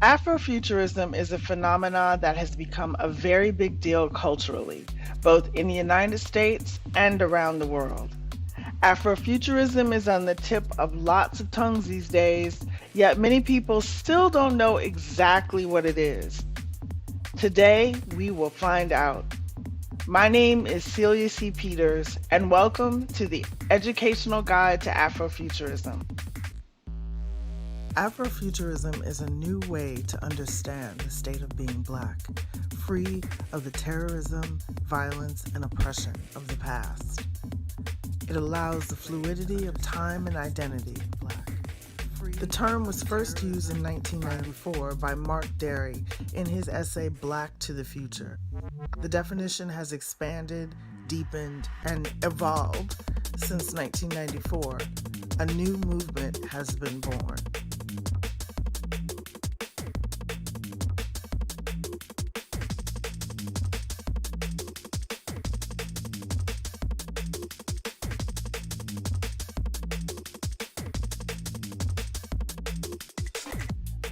Afrofuturism is a phenomenon that has become a very big deal culturally, both in the United States and around the world. Afrofuturism is on the tip of lots of tongues these days, yet many people still don't know exactly what it is. Today, we will find out. My name is Celia C. Peters, and welcome to the Educational Guide to Afrofuturism. Afrofuturism is a new way to understand the state of being Black, free of the terrorism, violence, and oppression of the past. It allows the fluidity of time and identity of Black. The term was first used in 1994 by Mark Derry in his essay Black to the Future. The definition has expanded, deepened, and evolved since 1994. A new movement has been born.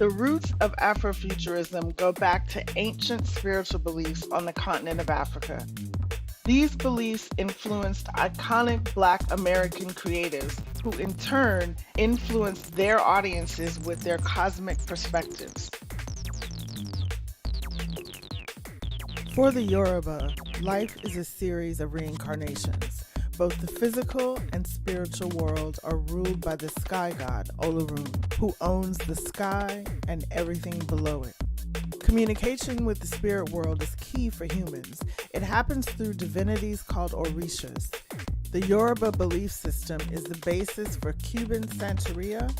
The roots of Afrofuturism go back to ancient spiritual beliefs on the continent of Africa. These beliefs influenced iconic Black American creatives who in turn influenced their audiences with their cosmic perspectives. For the Yoruba, life is a series of reincarnations. Both the physical and spiritual world are ruled by the sky god, Olorun, who owns the sky and everything below it. Communication with the spirit world is key for humans. It happens through divinities called orishas. The Yoruba belief system is the basis for Cuban Santeria,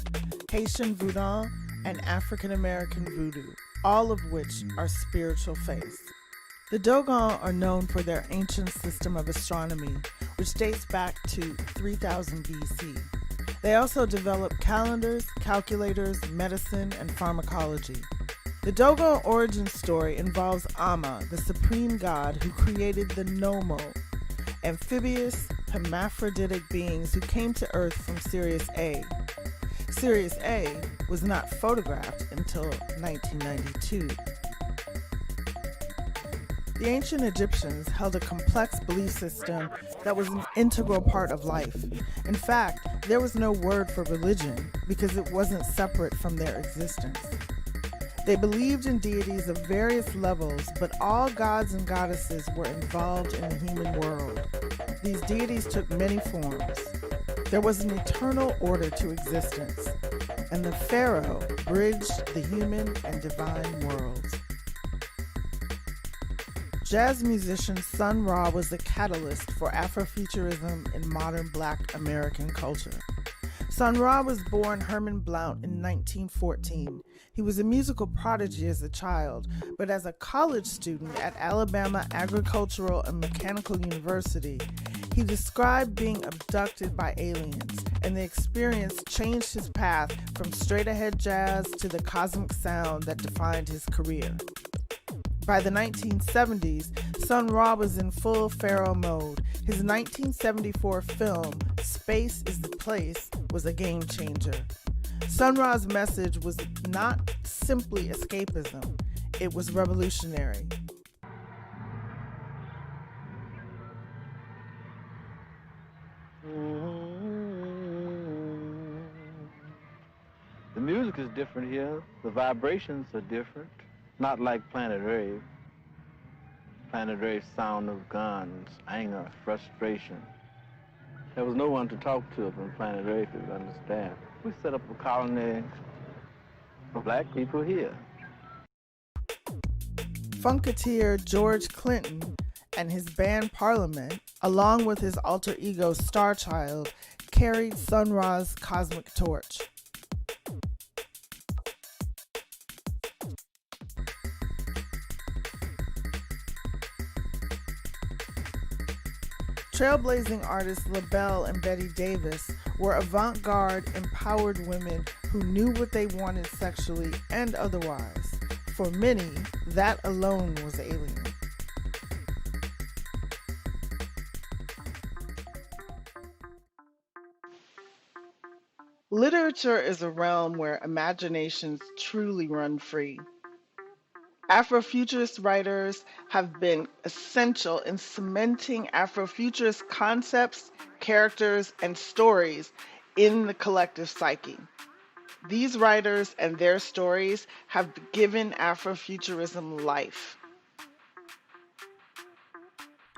Haitian Voodoo, and African American Voodoo, all of which are spiritual faiths. The Dogon are known for their ancient system of astronomy, which dates back to 3000 BC. They also developed calendars, calculators, medicine, and pharmacology. The Dogon origin story involves Amma, the supreme god who created the Nomo, amphibious, hermaphroditic beings who came to Earth from Sirius A. Sirius A was not photographed until 1992. The ancient Egyptians held a complex belief system that was an integral part of life. In fact, there was no word for religion because it wasn't separate from their existence. They believed in deities of various levels, but all gods and goddesses were involved in the human world. These deities took many forms. There was an eternal order to existence, and the pharaoh bridged the human and divine worlds. Jazz musician Sun Ra was the catalyst for Afrofuturism in modern Black American culture. Sun Ra was born Herman Blount in 1914. He was a musical prodigy as a child, but as a college student at Alabama Agricultural and Mechanical University, he described being abducted by aliens, and the experience changed his path from straight-ahead jazz to the cosmic sound that defined his career. By the 1970s, Sun Ra was in full pharaoh mode. His 1974 film, Space is the Place, was a game changer. Sun Ra's message was not simply escapism, it was revolutionary. The music is different here. The vibrations are different. Not like Planet Rave. Planet Rave's sound of guns, anger, frustration. There was no one to talk to from Planet Rave to understand. We set up a colony for Black people here. Funketeer George Clinton and his band Parliament, along with his alter ego Starchild, carried Sun Ra's cosmic torch. Trailblazing artists LaBelle and Betty Davis were avant-garde, empowered women who knew what they wanted sexually and otherwise. For many, that alone was alien. Literature is a realm where imaginations truly run free. Afrofuturist writers have been essential in cementing Afrofuturist concepts, characters, and stories in the collective psyche. These writers and their stories have given Afrofuturism life.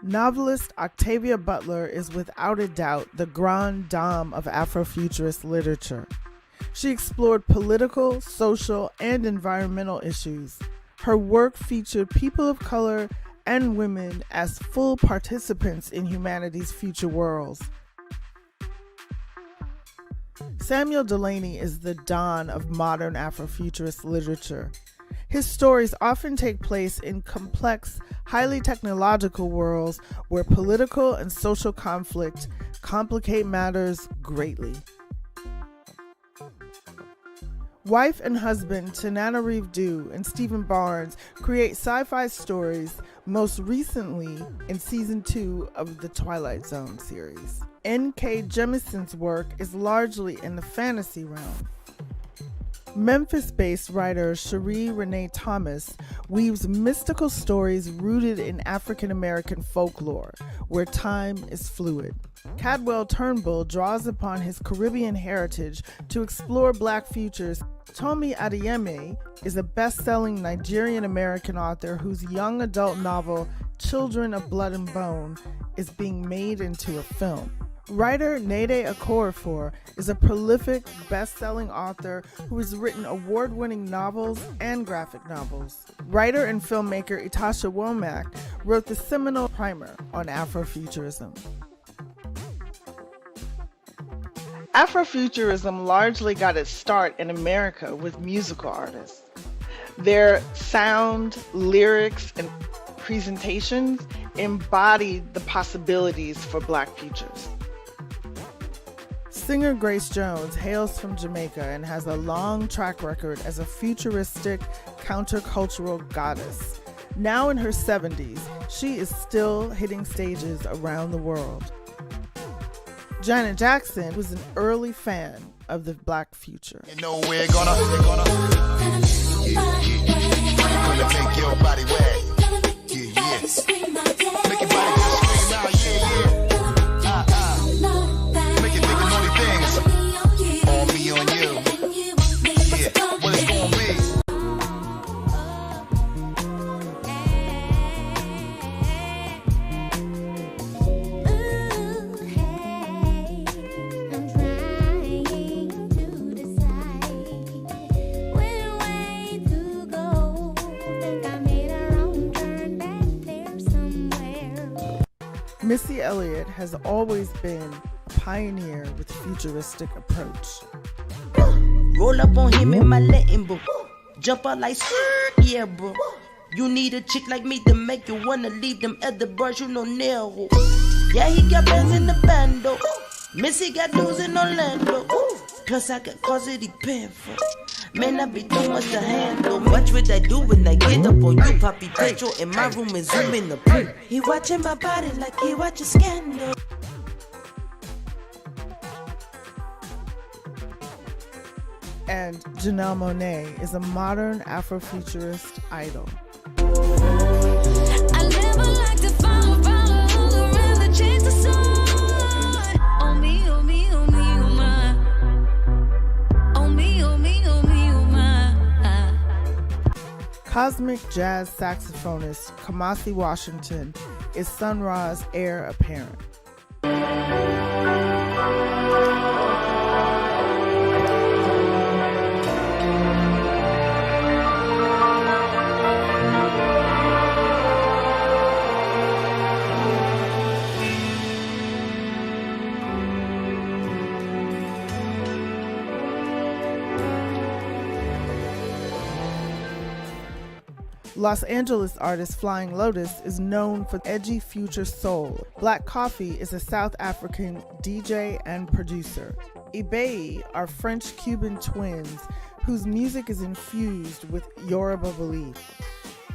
Novelist Octavia Butler is without a doubt the grande dame of Afrofuturist literature. She explored political, social, and environmental issues. Her work featured people of color and women as full participants in humanity's future worlds. Samuel Delany is the Don of modern Afrofuturist literature. His stories often take place in complex, highly technological worlds where political and social conflict complicate matters greatly. Wife and husband Tananarive Due and Stephen Barnes create sci-fi stories, most recently in season 2 of the Twilight Zone series. N.K. Jemison's work is largely in the fantasy realm. Memphis-based writer Cherie Renee Thomas weaves mystical stories rooted in African-American folklore, where time is fluid. Cadwell Turnbull draws upon his Caribbean heritage to explore Black futures. Tomi Adeyemi is a best-selling Nigerian-American author whose young adult novel, Children of Blood and Bone, is being made into a film. Writer Nede Okorafor is a prolific, best-selling author who has written award-winning novels and graphic novels. Writer and filmmaker Itasha Womack wrote the seminal primer on Afrofuturism. Afrofuturism largely got its start in America with musical artists. Their sound, lyrics, and presentations embodied the possibilities for Black futures. Singer Grace Jones hails from Jamaica and has a long track record as a futuristic, countercultural goddess. Now in her 70s, she is still hitting stages around the world. Janet Jackson was an early fan of the Black future. You know we're gonna make your body wet. Yes. Make your body just scream out, yeah. Make it think of naughty things. On me, on you. Yeah. What it's gonna be. Missy Elliott has always been a pioneer with futuristic approach. Roll up on him in my Latin book. Jump out like skirt, yeah, bro. You need a chick like me to make you wanna leave them other bars, you know, narrow. Yeah, he got bands in the bando. Missy got dudes in Orlando. Plus I got cause it depend for. Man, I be too much to handle. Watch what I do when I get up on you, Poppy Petro. In my room and zoom in the pool. He watching my body like he watching Scandal. And Janelle Monáe is a modern Afrofuturist idol. I never like to follow around the chase the sun. Oh me, oh me, oh me, oh my. Oh me, oh me, oh me, oh my. Cosmic jazz saxophonist Kamasi Washington is Sun Ra's heir apparent. Los Angeles artist Flying Lotus is known for edgy future soul. Black Coffee is a South African DJ and producer. Ibeyi are French-Cuban twins whose music is infused with Yoruba belief.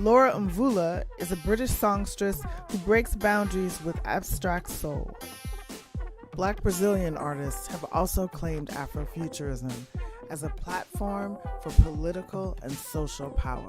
Laura Mvula is a British songstress who breaks boundaries with abstract soul. Black Brazilian artists have also claimed Afrofuturism as a platform for political and social power.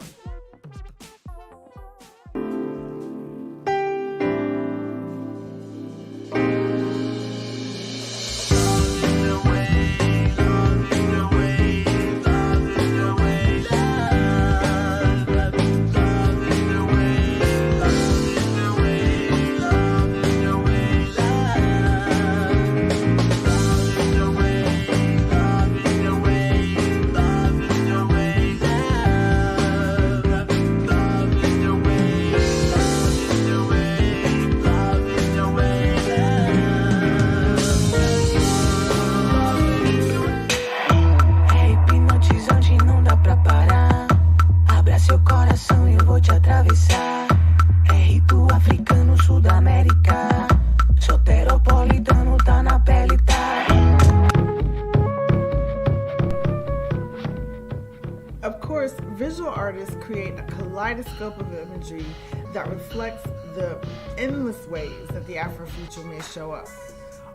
Of course, visual artists create a kaleidoscope of imagery that reflects the endless ways that the Afrofuture may show up.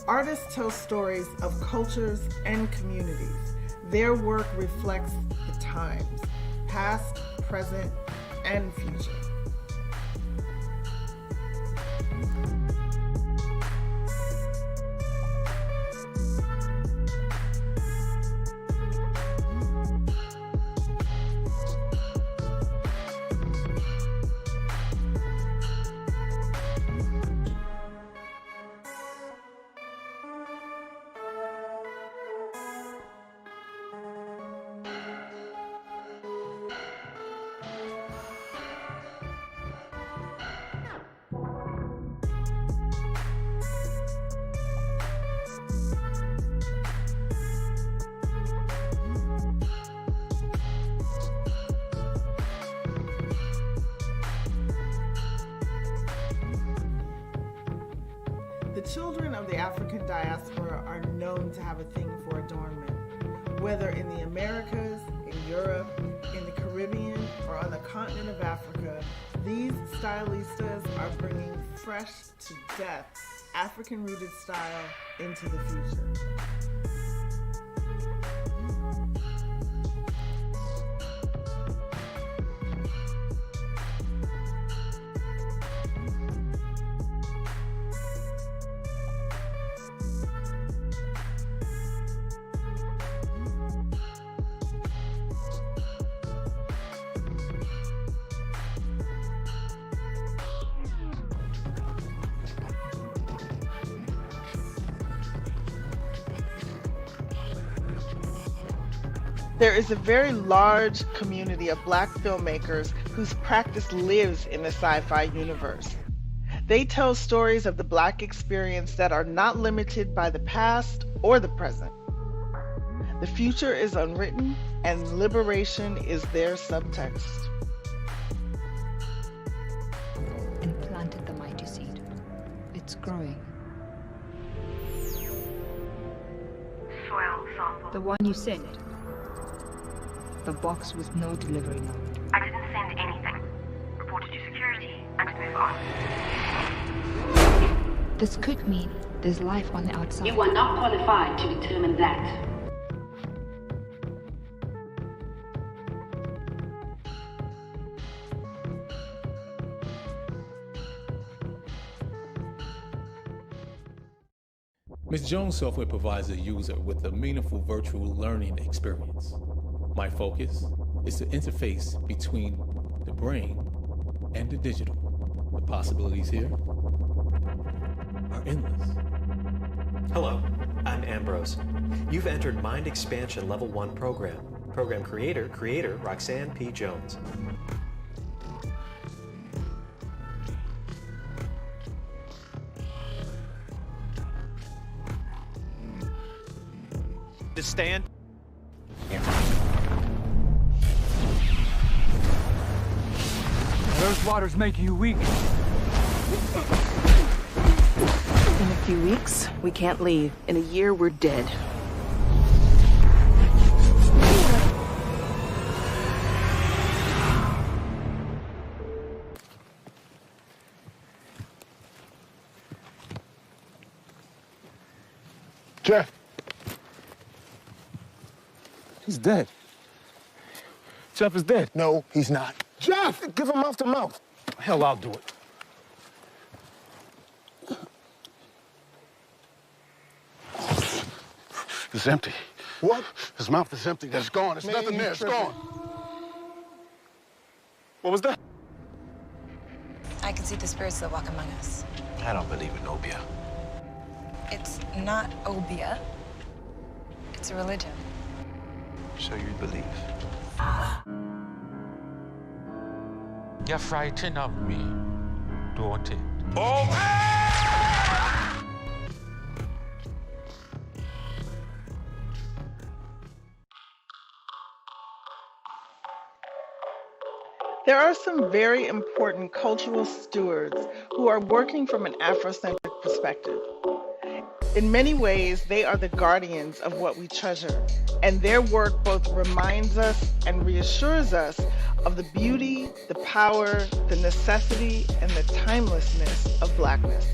Artists tell stories of cultures and communities. Their work reflects the times, past, present, and future. The children of the African diaspora are known to have a thing for adornment, whether in the Americas, in Europe, in the Caribbean, or on the continent of Africa. These stylistas are bringing fresh to death African-rooted style into the future. There is a very large community of Black filmmakers whose practice lives in the sci-fi universe. They tell stories of the Black experience that are not limited by the past or the present. The future is unwritten, and liberation is their subtext. And planted the mighty seed. It's growing. Soil sample. The one you sent. The box with no delivery note. I didn't send anything. Reported to security and move on. This could mean there's life on the outside. You are not qualified to determine that. Ms. Jones software provides the user with a meaningful virtual learning experience. My focus is the interface between the brain and the digital. The possibilities here are endless. Hello, I'm Ambrose. You've entered Mind Expansion Level 1 program. Program creator, Roxanne P. Jones. To stand. Those waters make you weak. In a few weeks, we can't leave. In a year, we're dead. Jeff. He's dead. Jeff is dead. No, he's not. Jeff! Give him mouth to mouth. Hell, I'll do it. It's empty. What? His mouth is empty. It's gone. There's nothing there. It's gone. What was that? I can see the spirits that walk among us. I don't believe in Obia. It's not Obia. It's a religion. So you believe? You're frightened of me, don't it? There are some very important cultural stewards who are working from an Afrocentric perspective. In many ways, they are the guardians of what we treasure, and their work both reminds us and reassures us of the beauty, the power, the necessity, and the timelessness of Blackness.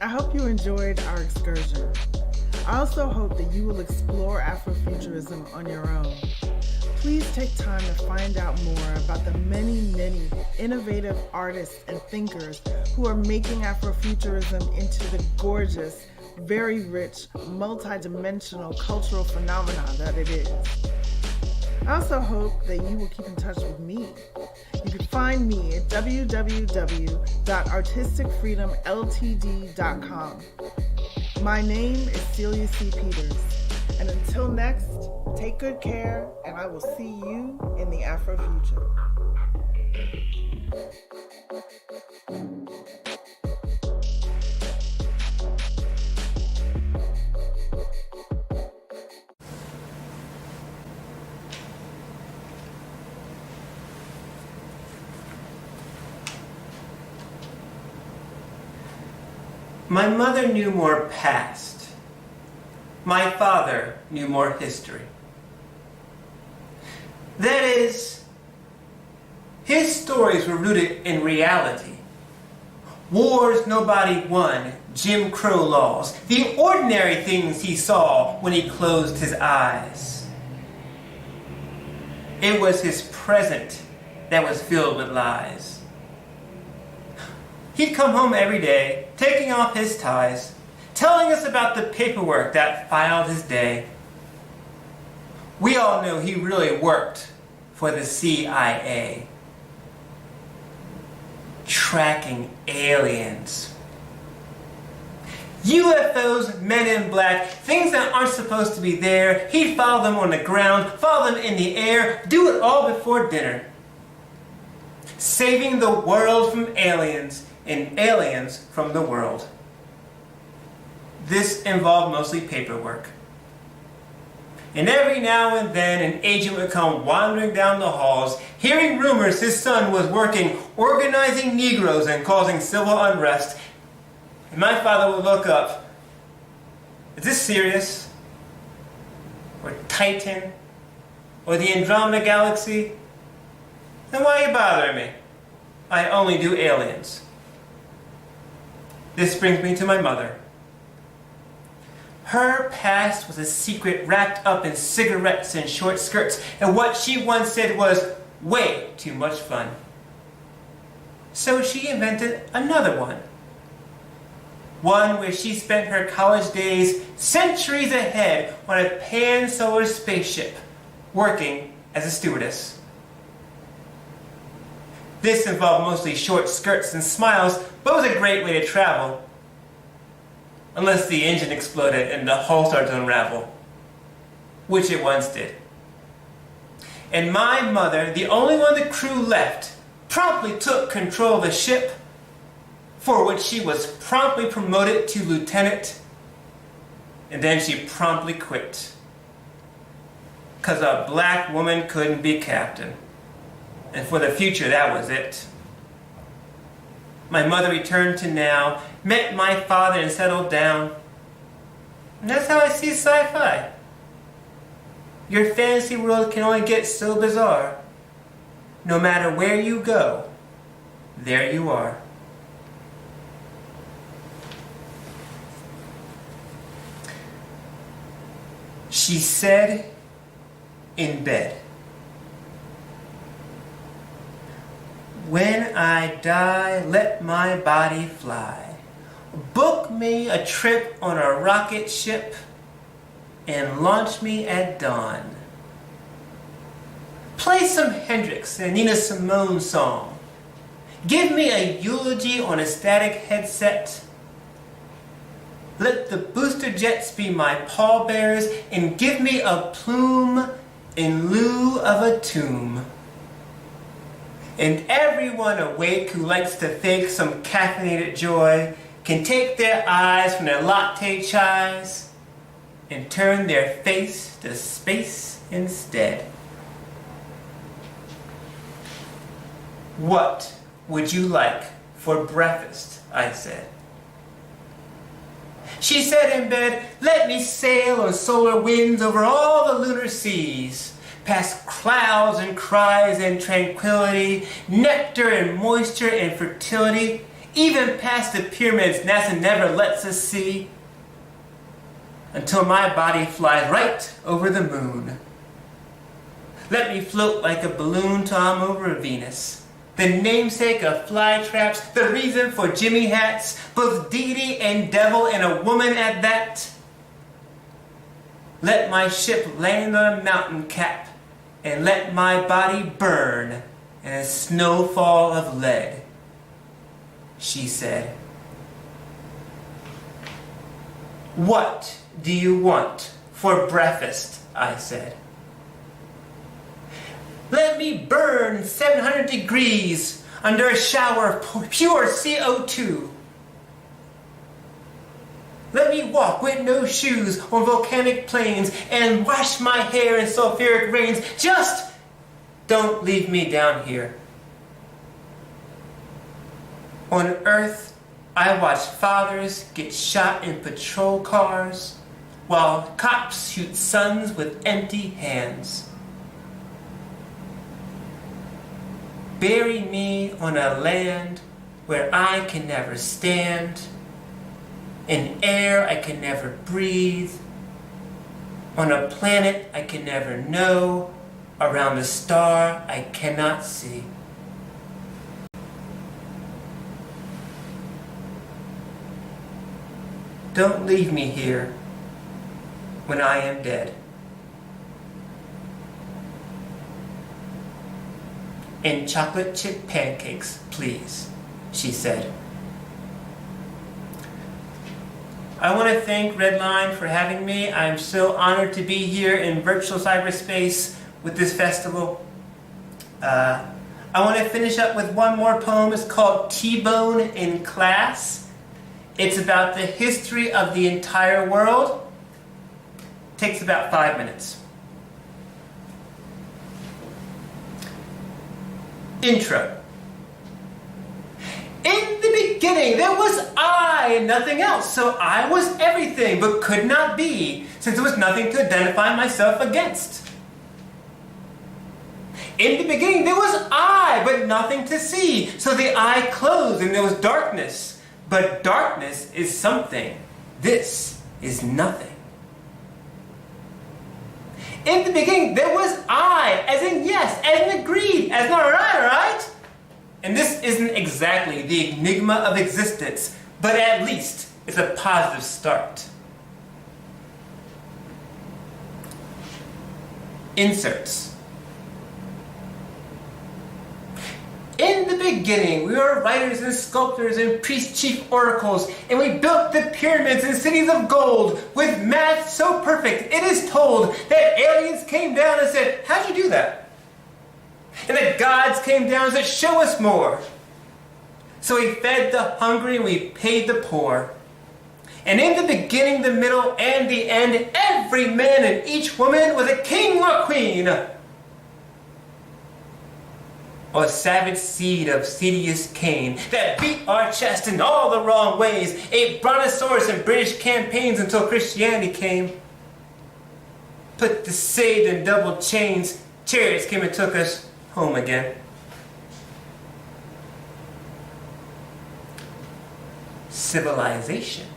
I hope you enjoyed our excursion. I also hope that you will explore Afrofuturism on your own. Please take time to find out more about the many, many innovative artists and thinkers who are making Afrofuturism into the gorgeous, very rich, multi-dimensional cultural phenomenon that it is. I also hope that you will keep in touch with me. You can find me at www.artisticfreedomltd.com. My name is Celia C. Peters. And until next, take good care, and I will see you in the Afrofuture. My mother knew more past. My father knew more history. That is, his stories were rooted in reality. Wars nobody won, Jim Crow laws, the ordinary things he saw when he closed his eyes. It was his present that was filled with lies. He'd come home every day, taking off his ties, telling us about the paperwork that filed his day. We all knew he really worked for the CIA. Tracking aliens. UFOs, men in black, things that aren't supposed to be there. He'd follow them on the ground, follow them in the air, do it all before dinner. Saving the world from aliens and aliens from the world. This involved mostly paperwork. And every now and then an agent would come wandering down the halls, hearing rumors his son was working, organizing Negroes and causing civil unrest. And my father would look up. Is this serious? Or Titan? Or the Andromeda Galaxy? Then why are you bothering me? I only do aliens. This brings me to my mother. Her past was a secret wrapped up in cigarettes and short skirts, and what she once said was way too much fun. So she invented another one. One where she spent her college days centuries ahead on a pan-solar spaceship, working as a stewardess. This involved mostly short skirts and smiles, but was a great way to travel. Unless the engine exploded and the hull started to unravel, which it once did. And my mother, the only one the crew left, promptly took control of the ship, for which she was promptly promoted to lieutenant, and then she promptly quit. 'cause a black woman couldn't be captain. And for the future, that was it. My mother returned to now, met my father and settled down. And that's how I see sci-fi. Your fantasy world can only get so bizarre. No matter where you go, there you are. She said in bed, "When I die, let my body fly. Book me a trip on a rocket ship and launch me at dawn. Play some Hendrix and Nina Simone song. Give me a eulogy on a static headset. Let the booster jets be my pallbearers and give me a plume in lieu of a tomb. And everyone awake who likes to fake some caffeinated joy can take their eyes from their latte chais and turn their face to space instead." "What would you like for breakfast?" I said. She said in bed, "Let me sail on solar winds over all the lunar seas, past clouds and cries and tranquility, nectar and moisture and fertility, even past the pyramids NASA never lets us see, until my body flies right over the moon. Let me float like a balloon till I'm over Venus, the namesake of fly traps, the reason for Jimmy hats, both deity and devil and a woman at that. Let my ship land on a mountain cap and let my body burn in a snowfall of lead," she said. "What do you want for breakfast?" I said. "Let me burn 700 degrees under a shower of pure CO2. Let me walk with no shoes on volcanic plains and wash my hair in sulfuric rains. Just don't leave me down here. On Earth, I watch fathers get shot in patrol cars while cops shoot sons with empty hands. Bury me on a land where I can never stand, in air I can never breathe, on a planet I can never know, around a star I cannot see. Don't leave me here when I am dead. And chocolate chip pancakes, please," she said. I want to thank RedLine for having me. I'm so honored to be here in virtual cyberspace with this festival. I want to finish up with one more poem. It's called T-Bone in Class. It's about the history of the entire world. It takes about 5 minutes. Intro. In the beginning, there was I and nothing else, so I was everything but could not be, since there was nothing to identify myself against. In the beginning, there was I, but nothing to see, so the eye closed and there was darkness. But darkness is something. This is nothing. In the beginning, there was I, as in yes, as in agreed, as in alright? And this isn't exactly the enigma of existence, but at least it's a positive start. Inserts. In the beginning, we were writers and sculptors and priest-chief oracles, and we built the pyramids and cities of gold with math so perfect, it is told that aliens came down and said, "How'd you do that?" And that gods came down and said, "Show us more." So we fed the hungry and we paid the poor. And in the beginning, the middle, and the end, Every man and each woman was a king or queen, or a savage seed of Cedius Cain that beat our chest in all the wrong ways, ate brontosaurus in British campaigns until Christianity came. Put the saved in double chains, chariots came and took us home again. Civilization.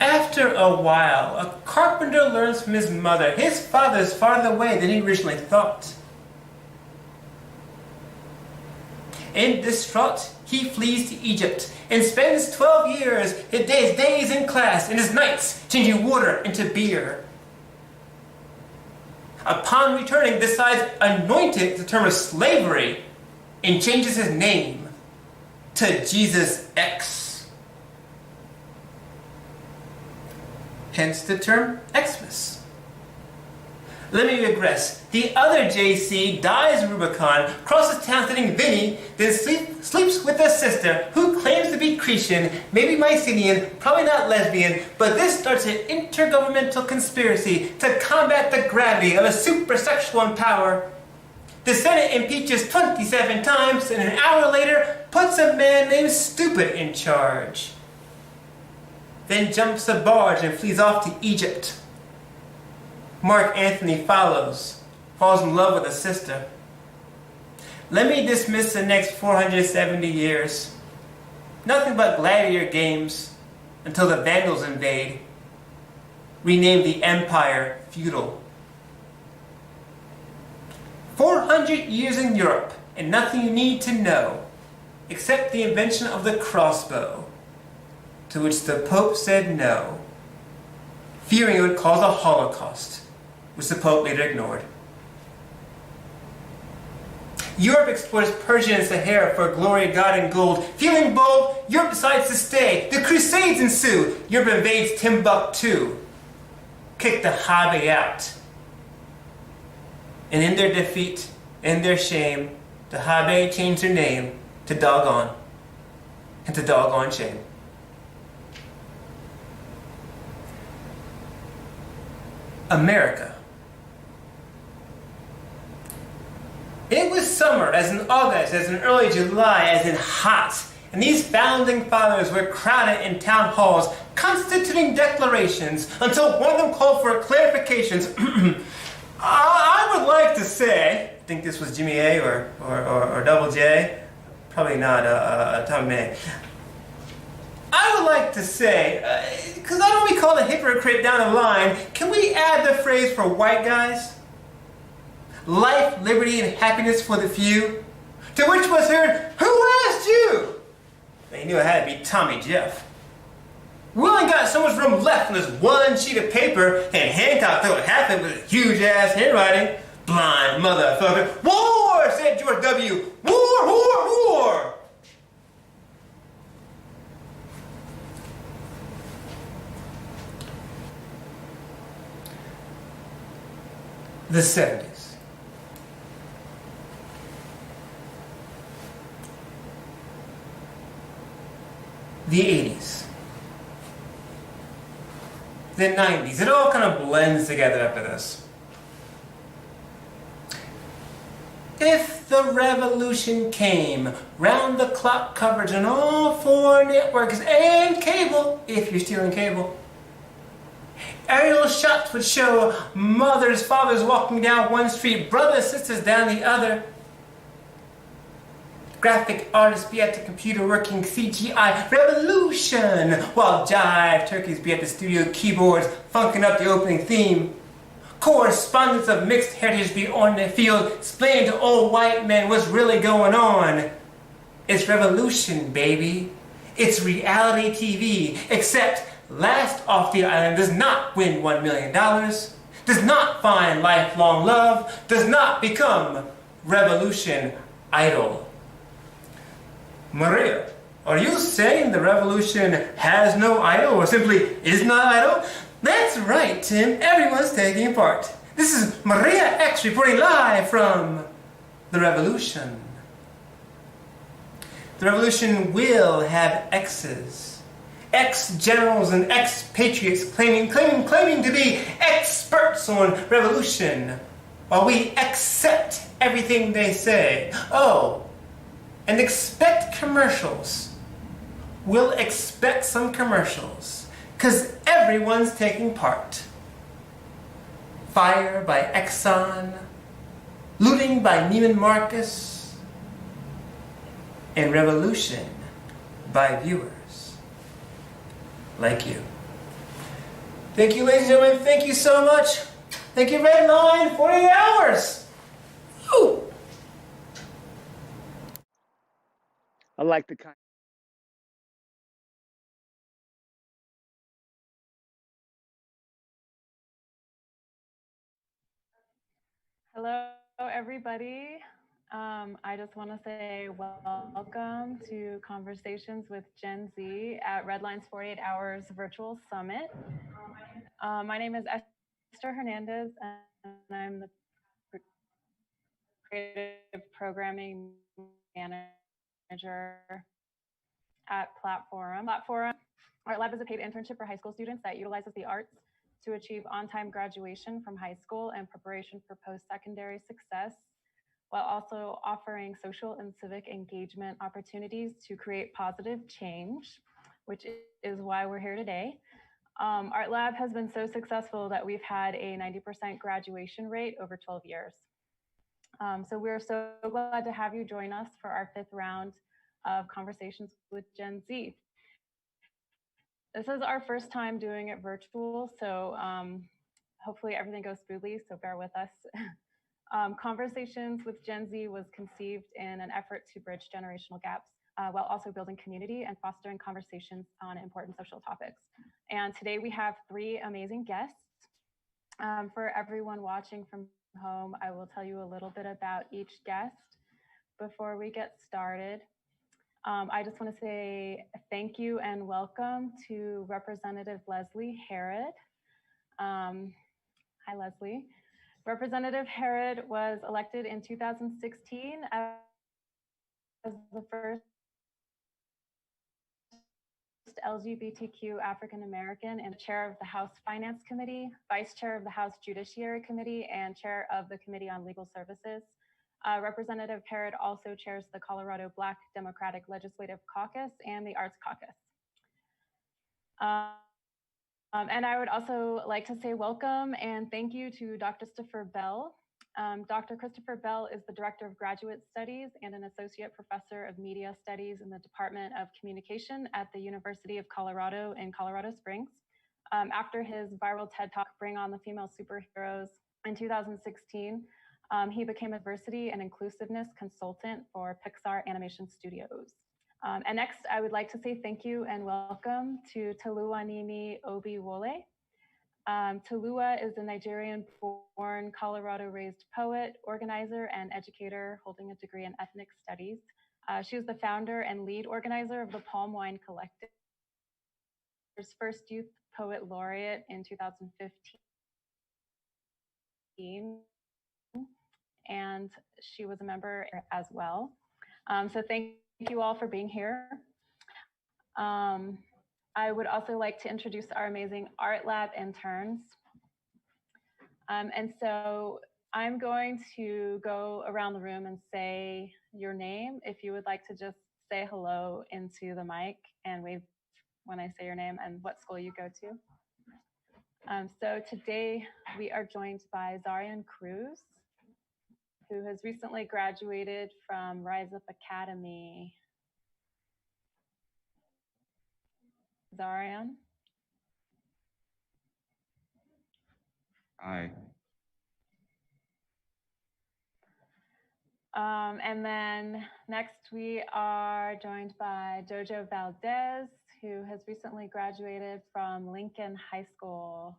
After a while, a carpenter learns from his mother his father's farther away than he originally thought. In distraught, he flees to Egypt and spends 12 years, his days in class and his nights changing water into beer. Upon returning, decides anointed the term of slavery and changes his name to Jesus X. Hence the term Xmas. Let me regress. The other JC dies Rubicon, crosses town sitting Vinny, then sleeps with a sister who claims to be Cretan, maybe Mycenaean, probably not lesbian, but this starts an intergovernmental conspiracy to combat the gravity of a supersexual in power. The Senate impeaches 27 times and an hour later puts a man named Stupid in charge. Then jumps a barge and flees off to Egypt. Mark Antony falls in love with a sister. Let me dismiss the next 470 years. Nothing but gladiator games until the Vandals invade. Rename the empire feudal. 400 years in Europe and nothing you need to know except the invention of the crossbow, to which the Pope said no, fearing it would cause a Holocaust, which the Pope later ignored. Europe explores Persia and Sahara for glory, God, and gold. Feeling bold, Europe decides to stay. The Crusades ensue. Europe invades Timbuktu. Kick the Habe out. And in their defeat, in their shame, the Habe changed their name to Doggone, and to doggone shame. America. It was summer, as in August, as in early July, as in hot, and these founding fathers were crowded in town halls, constituting declarations, until one of them called for clarifications. I would like to say, I think this was Jimmy A or Double J, probably not Tom May. I would like to say, because I don't recall a hypocrite down the line, can we add the phrase for white guys? Life, liberty, and happiness for the few. To which was heard, who asked you? They knew it had to be Tommy Jeff. We only got so much room left on this one sheet of paper, and Hancock thought it happened with huge-ass handwriting. Blind motherfucker. War, said George W. War, war, war. The 70s. The 80s. The 90s. It all kind of blends together after this. If the revolution came, round-the-clock coverage on all 4 networks and cable, if you're stealing cable. Aerial shots would show mothers, fathers walking down one street, brothers, sisters down the other. Graphic artists be at the computer working CGI revolution, while jive turkeys be at the studio keyboards funking up the opening theme. Correspondents of mixed heritage be on the field explaining to old white men what's really going on. It's revolution, baby. It's reality TV, except Last Off the Island does not win $1 million, does not find lifelong love, does not become Revolution Idol. Maria, are you saying the revolution has no idol or simply is not idol? That's right, Tim. Everyone's taking part. This is Maria X reporting live from the revolution. The revolution will have X's. ex-generals and ex-patriots claiming to be experts on revolution, while we accept everything they say. Oh, and expect commercials. We'll expect some commercials, because everyone's taking part. Fire by Exxon, looting by Neiman Marcus, and revolution by viewers like you. Thank you, ladies and gentlemen. Thank you so much. Thank you, RedLine, 48 hours. Woo! I like the kind. Hello, everybody. I just want to say welcome to Conversations with Gen Z at RedLine's 48 Hours Virtual Summit. My name is Esther Hernandez, and I'm the Creative Programming Manager at Platform. Art Lab is a paid internship for high school students that utilizes the arts to achieve on-time graduation from high school and preparation for post-secondary success, while also offering social and civic engagement opportunities to create positive change, which is why we're here today. Art Lab has been so successful that we've had a 90% graduation rate over 12 years. So we're so glad to have you join us for our 5th round of Conversations with Gen Z. This is our first time doing it virtual, so hopefully everything goes smoothly, so bear with us. Conversations with Gen Z was conceived in an effort to bridge generational gaps while also building community and fostering conversations on important social topics. And today we have 3 amazing guests. For everyone watching from home, I will tell you a little bit about each guest before we get started. I just want to say thank you and welcome to Representative Leslie Herod. Hi, Leslie. Representative Herod was elected in 2016 as the first LGBTQ African American and chair of the House Finance Committee, vice chair of the House Judiciary Committee, and chair of the Committee on Legal Services. Representative Herod also chairs the Colorado Black Democratic Legislative Caucus and the Arts Caucus. And I would also like to say welcome and thank you to Dr. Christopher Bell. Dr. Christopher Bell is the Director of Graduate Studies and an Associate Professor of Media Studies in the Department of Communication at the University of Colorado in Colorado Springs. After his viral TED Talk, Bring on the Female Superheroes, in 2016, he became a diversity and inclusiveness consultant for Pixar Animation Studios. And next, I would like to say thank you and welcome to Toluwanimi Obiwole. Tolua is a Nigerian-born, Colorado-raised poet, organizer, and educator holding a degree in ethnic studies. She was the founder and lead organizer of the Palm Wine Collective, first youth poet laureate in 2015, and she was a member as well. So thank you all for being here. I would also like to introduce our amazing Art Lab interns. And so I'm going to go around the room and say your name. If you would like to just say hello into the mic and wave when I say your name and what school you go to. So today we are joined by Zarian Cruz, who has recently graduated from Rise Up Academy. Zarian? Hi. And then next we are joined by Jojo Valdez, who has recently graduated from Lincoln High School.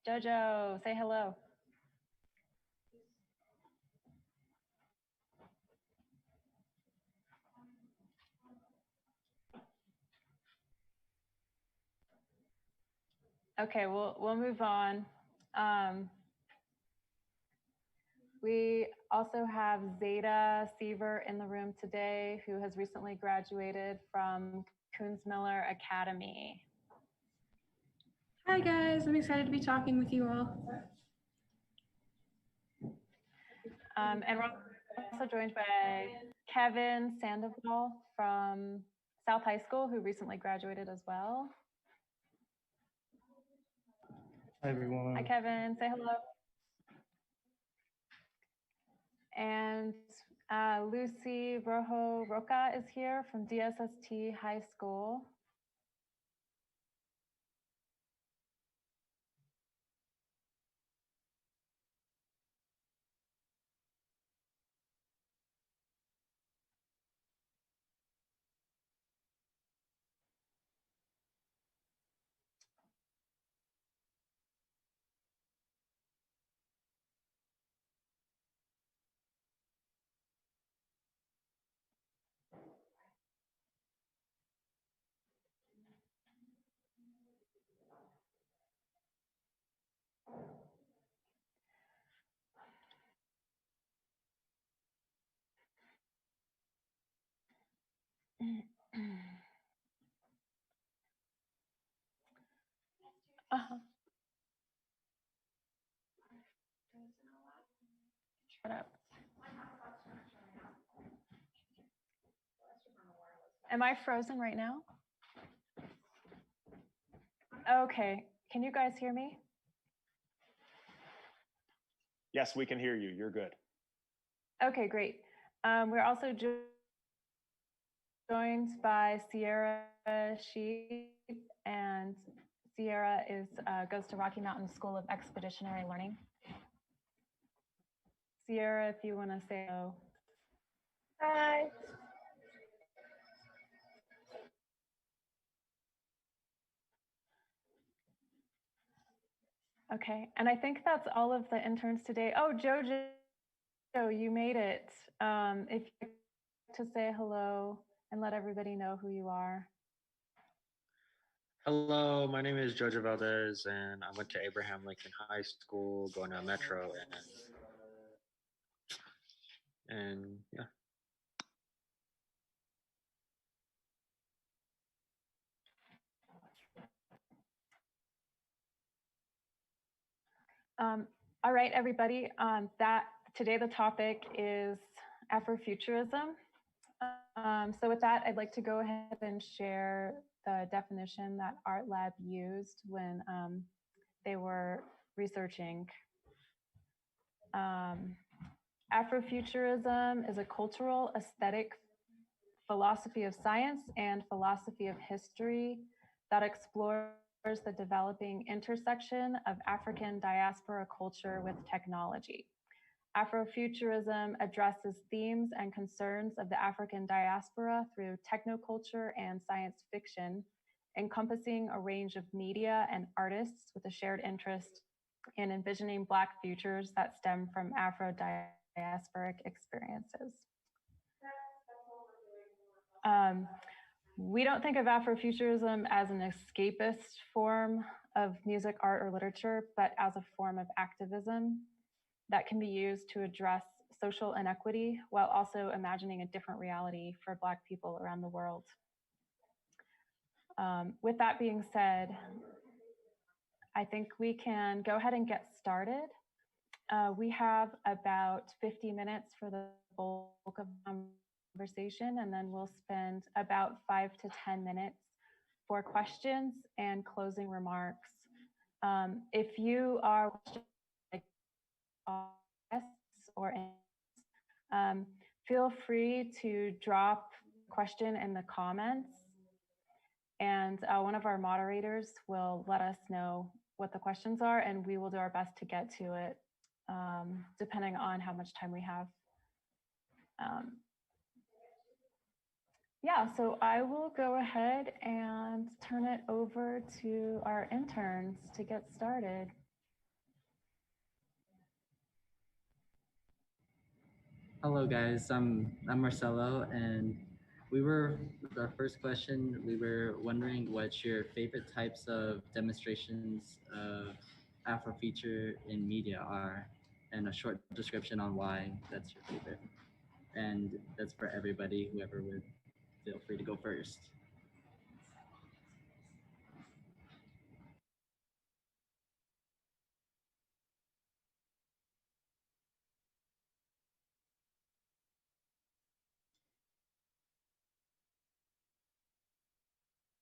Jojo, say hello. Okay, we'll move on. We also have Zeta Seaver in the room today, who has recently graduated from Kunzmiller Academy. Hi guys, I'm excited to be talking with you all. And we're also joined by Kevin Sandoval from South High School, who recently graduated as well. Hi everyone. Hi Kevin, say hello. And Lucy Rojo Roca is here from DSST High School. Uh-huh. Shut up. Am I frozen right now? Okay, can you guys hear me? Yes, we can hear you. You're good. Okay, great. We're also joined by Sierra Sheep, and Sierra goes to Rocky Mountain School of Expeditionary Learning. Sierra, if you want to say hello. Hi. Okay, and I think that's all of the interns today. Oh, Jojo, you made it. If you like to say hello and let everybody know who you are. Hello, my name is Jojo Valdez, and I went to Abraham Lincoln High School, going to Metro, and yeah. All right, everybody. Today the topic is Afrofuturism. So with that, I'd like to go ahead and share the definition that Art Lab used when they were researching. Afrofuturism is a cultural, aesthetic philosophy of science and philosophy of history that explores the developing intersection of African diaspora culture with technology. Afrofuturism addresses themes and concerns of the African diaspora through technoculture and science fiction, encompassing a range of media and artists with a shared interest in envisioning Black futures that stem from Afro-diasporic experiences. We don't think of Afrofuturism as an escapist form of music, art, or literature, but as a form of activism that can be used to address social inequity while also imagining a different reality for Black people around the world. With that being said, I think we can go ahead and get started. We have about 50 minutes for the bulk of the conversation, and then we'll spend about 5 to 10 minutes for questions and closing remarks. If you are or feel free to drop a question in the comments, and one of our moderators will let us know what the questions are, and we will do our best to get to it depending on how much time we have. Yeah, so I will go ahead and turn it over to our interns to get started. Hello guys, I'm Marcelo, and with our first question, we were wondering what your favorite types of demonstrations of Afrofuture in media are. and a short description on why that's your favorite. And that's for everybody, whoever would feel free to go first.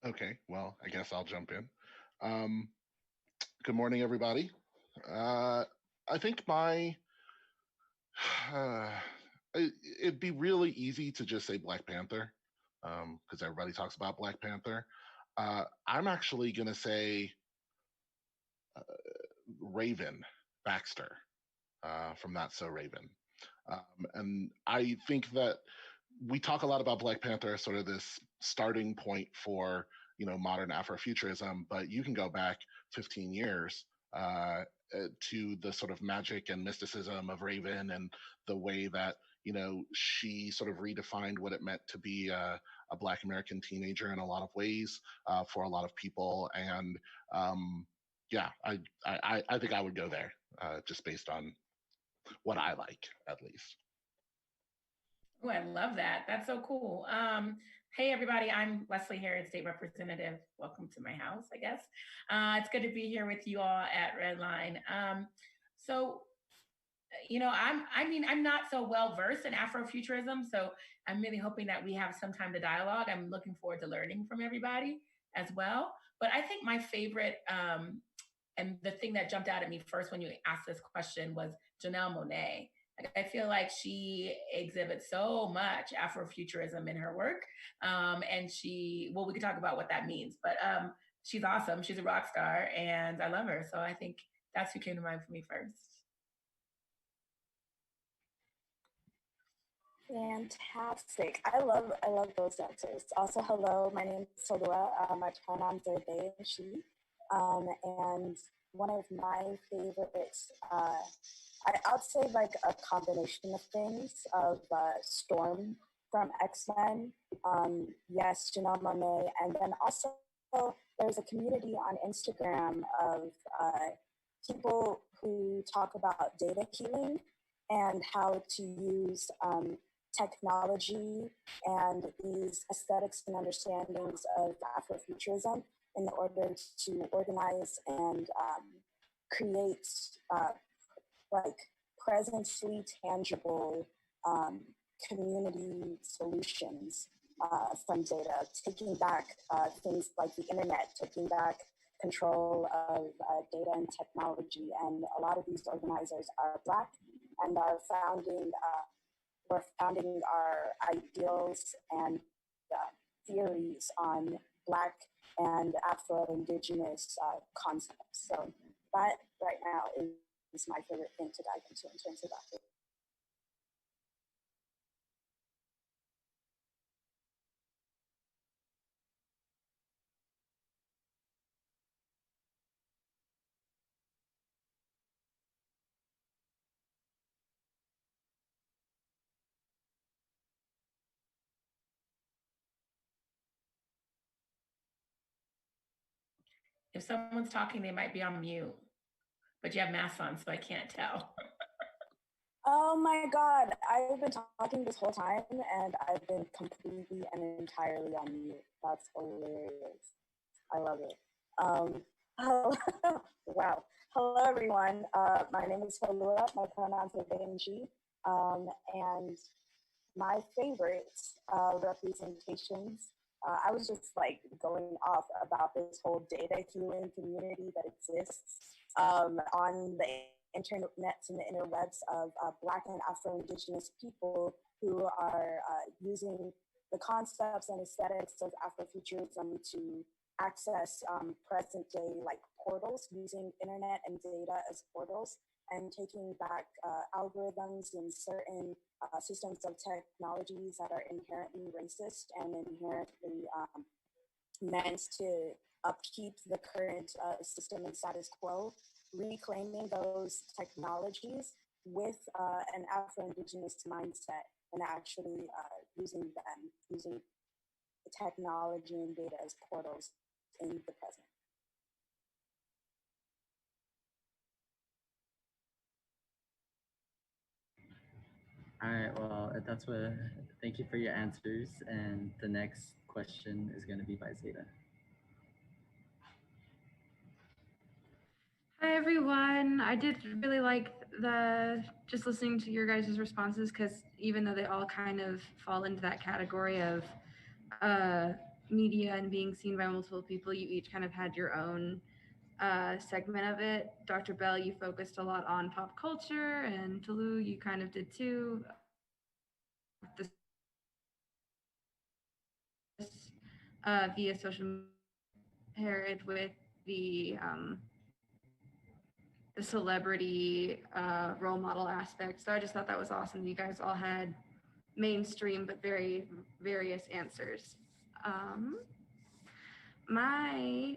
Okay, well, I guess I'll jump in. Good morning, everybody. I think it'd be really easy to just say Black Panther, because everybody talks about Black Panther. I'm actually gonna say Raven Baxter from Not So Raven. And I think that we talk a lot about Black Panther as sort of this starting point for modern Afrofuturism, but you can go back 15 years to the sort of magic and mysticism of Raven and the way that she sort of redefined what it meant to be a Black American teenager in a lot of ways for a lot of people. And yeah, I think I would go there just based on what I like, at least. Oh, I love that. That's so cool. Hey, everybody, I'm Leslie Harrod, State Representative. Welcome to my house, I guess. It's good to be here with you all at Redline. I'm not so well versed in Afrofuturism, so I'm really hoping that we have some time to dialogue. I'm looking forward to learning from everybody as well. But I think my favorite, and the thing that jumped out at me first when you asked this question was Janelle Monáe. I feel like she exhibits so much Afrofuturism in her work. And we could talk about what that means, but she's awesome. She's a rock star and I love her. So I think that's who came to mind for me first. Fantastic. I love those answers. Also, hello, my name is Solua. My pronouns are they and she. And one of my favorites, I'd say like a combination of things of Storm from X-Men, yes, Janelle Monáe, and then also there's a community on Instagram of people who talk about data healing and how to use technology and these aesthetics and understandings of Afrofuturism in order to organize and create like presently tangible community solutions from data, taking back things like the internet, taking back control of data and technology. And a lot of these organizers are Black and are we're founding our ideals and theories on Black and Afro-Indigenous concepts. So that right now is my favorite thing to dive into in terms of that. If someone's talking, they might be on mute, but you have masks on, so I can't tell. Oh my God, I've been talking this whole time and I've been completely and entirely on mute. That's hilarious. I love it. Hello. Wow. Hello, everyone. My name is Falua. My pronouns are they and she. And my favorite representations, I was just like going off about this whole data healing community that exists on the internet and the interwebs of Black and Afro-Indigenous people who are using the concepts and aesthetics of Afrofuturism to access present day like portals, using internet and data as portals, and taking back algorithms and certain systems of technologies that are inherently racist and inherently meant to upkeep the current system and status quo, reclaiming those technologies with an Afro-Indigenous mindset and actually using the technology and data as portals in the present. All right. Well, that's what. Thank you for your answers. And the next question is going to be by Zeta. Hi everyone. I did really like the just listening to your guys' responses because even though they all kind of fall into that category of media and being seen by multiple people, you each kind of had your own segment of it. Dr. Bell, you focused a lot on pop culture, and Tulu, you kind of did too. Via social media, paired with the celebrity role model aspect. So I just thought that was awesome. You guys all had mainstream but very various answers. My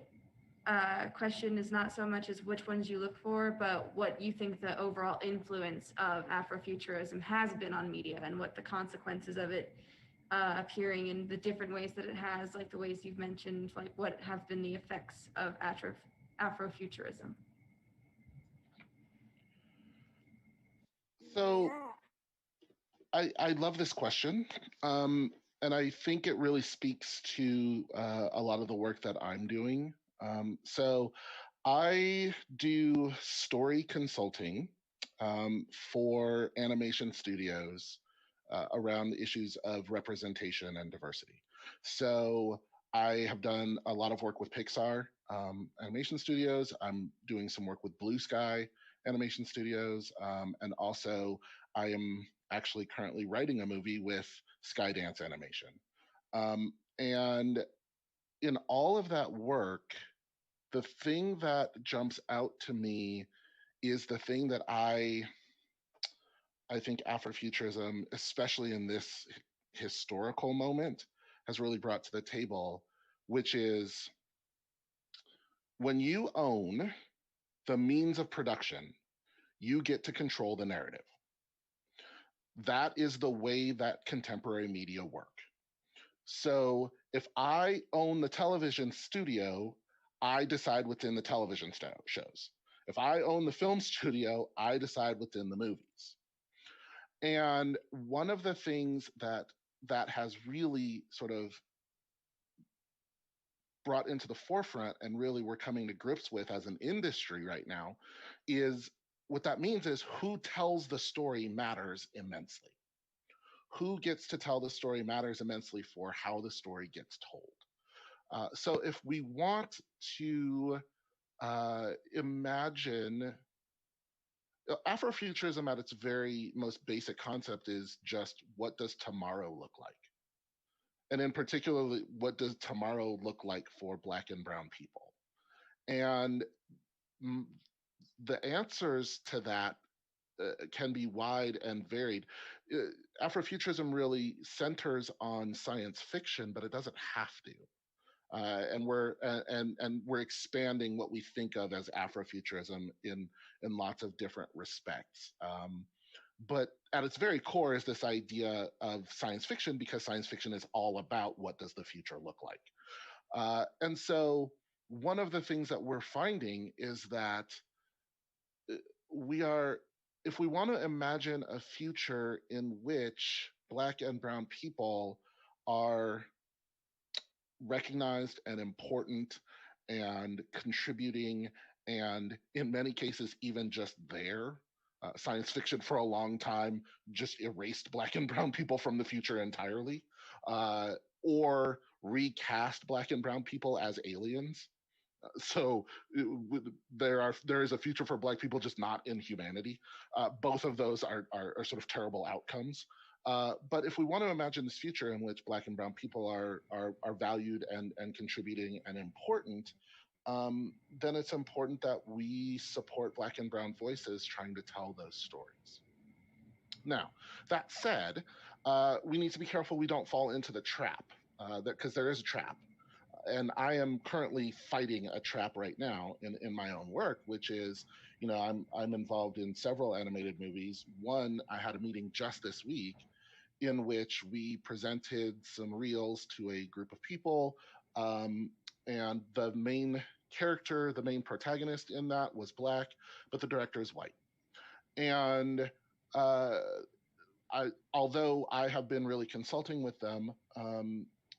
question is not so much as which ones you look for, but what you think the overall influence of Afrofuturism has been on media and what the consequences of it appearing in the different ways that it has, like the ways you've mentioned, like what have been the effects of Afrofuturism. So I love this question. And I think it really speaks to a lot of the work that I'm doing. So I do story consulting for animation studios around the issues of representation and diversity. So I have done a lot of work with Pixar animation studios. I'm doing some work with Blue Sky animation studios. And also I am actually currently writing a movie with Skydance Animation. And in all of that work, the thing that jumps out to me is the thing that I think Afrofuturism, especially in this historical moment, has really brought to the table, which is when you own the means of production, you get to control the narrative. That is the way that contemporary media work. So if I own the television studio, I decide within the television shows. If I own the film studio, I decide within the movies. And one of the things that has really sort of brought into the forefront and really we're coming to grips with as an industry right now is what that means is who tells the story matters immensely. Who gets to tell the story matters immensely for how the story gets told. So if we want to imagine Afrofuturism at its very most basic concept is just what does tomorrow look like? And in particular, what does tomorrow look like for Black and Brown people? And the answers to that can be wide and varied. Afrofuturism really centers on science fiction, but it doesn't have to. And we're expanding what we think of as Afrofuturism in lots of different respects. But at its very core is this idea of science fiction, because science fiction is all about what does the future look like. And so one of the things that we're finding is that if we want to imagine a future in which Black and Brown people are recognized and important and contributing, and in many cases, even just there. Science fiction for a long time just erased Black and Brown people from the future entirely, or recast Black and Brown people as aliens. So there is a future for Black people, just not in humanity. Both of those are sort of terrible outcomes. But if we want to imagine this future in which Black and Brown people are valued and contributing and important, then it's important that we support Black and Brown voices trying to tell those stories. Now, that said, we need to be careful we don't fall into the trap, because there is a trap. And I am currently fighting a trap right now in my own work, which is, I'm involved in several animated movies. One, I had a meeting just this week in which we presented some reels to a group of people, and the main character, the main protagonist in that was Black, but the director is white. And although I have been really consulting with them,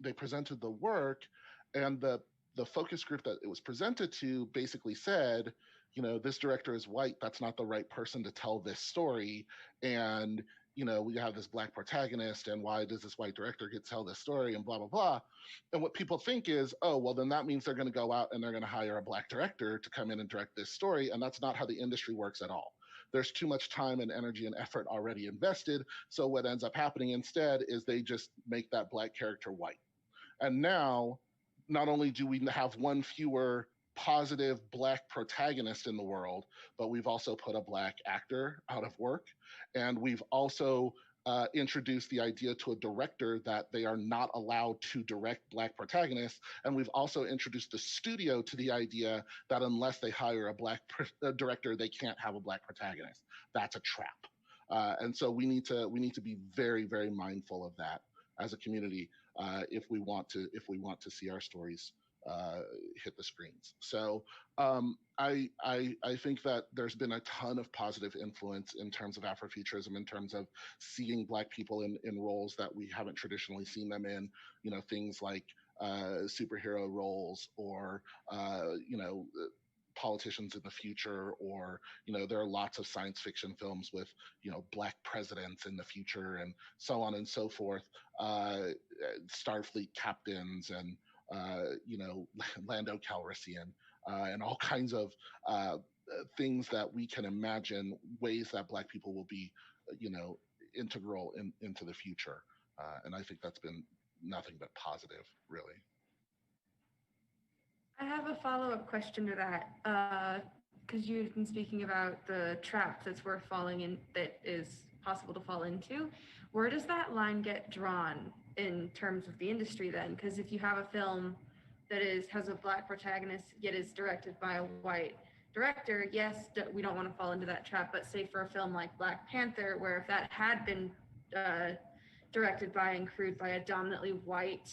they presented the work, and the focus group that it was presented to basically said, this director is white. That's not the right person to tell this story. And, we have this black protagonist, and why does this white director get to tell this story, and blah, blah, blah. And what people think is, oh, well, then that means they're going to go out and they're going to hire a black director to come in and direct this story. And that's not how the industry works at all. There's too much time and energy and effort already invested. So what ends up happening instead is they just make that black character white. And now, not only do we have one fewer positive black protagonist in the world, but we've also put a black actor out of work. And we've also introduced the idea to a director that they are not allowed to direct black protagonists. And we've also introduced the studio to the idea that unless they hire a black director, they can't have a black protagonist. That's a trap. And so we need to be very, very mindful of that as a community if we want to see our stories hit the screens. So I think that there's been a ton of positive influence in terms of Afrofuturism, in terms of seeing Black people in roles that we haven't traditionally seen them in. Things like superhero roles, or politicians in the future, or there are lots of science fiction films with Black presidents in the future, and so on and so forth. Starfleet captains, and Lando Calrissian, and all kinds of things that we can imagine, ways that Black people will be integral into the future. And I think that's been nothing but positive, really. I have a follow-up question to that, because you've been speaking about the trap that's worth falling in, that is possible to fall into. Where does that line get drawn in terms of the industry then? Because if you have a film that has a Black protagonist yet is directed by a white director, yes, we don't want to fall into that trap. But say for a film like Black Panther, where if that had been directed by and crewed by a dominantly white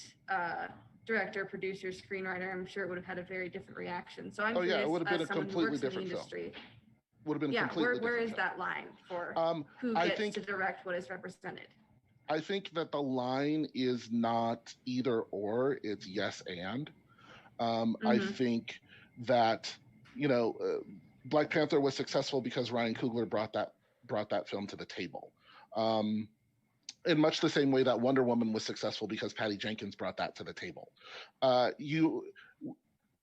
director, producer, screenwriter, I'm sure it would have had a very different reaction. So I'm curious, it would have been a completely different film. Would have been a completely different where is film. that line for who gets to direct what is represented? I think that the line is not either or, it's yes and. I think that Black Panther was successful because Ryan Coogler brought that film to the table. In much the same way that Wonder Woman was successful because Patty Jenkins brought that to the table.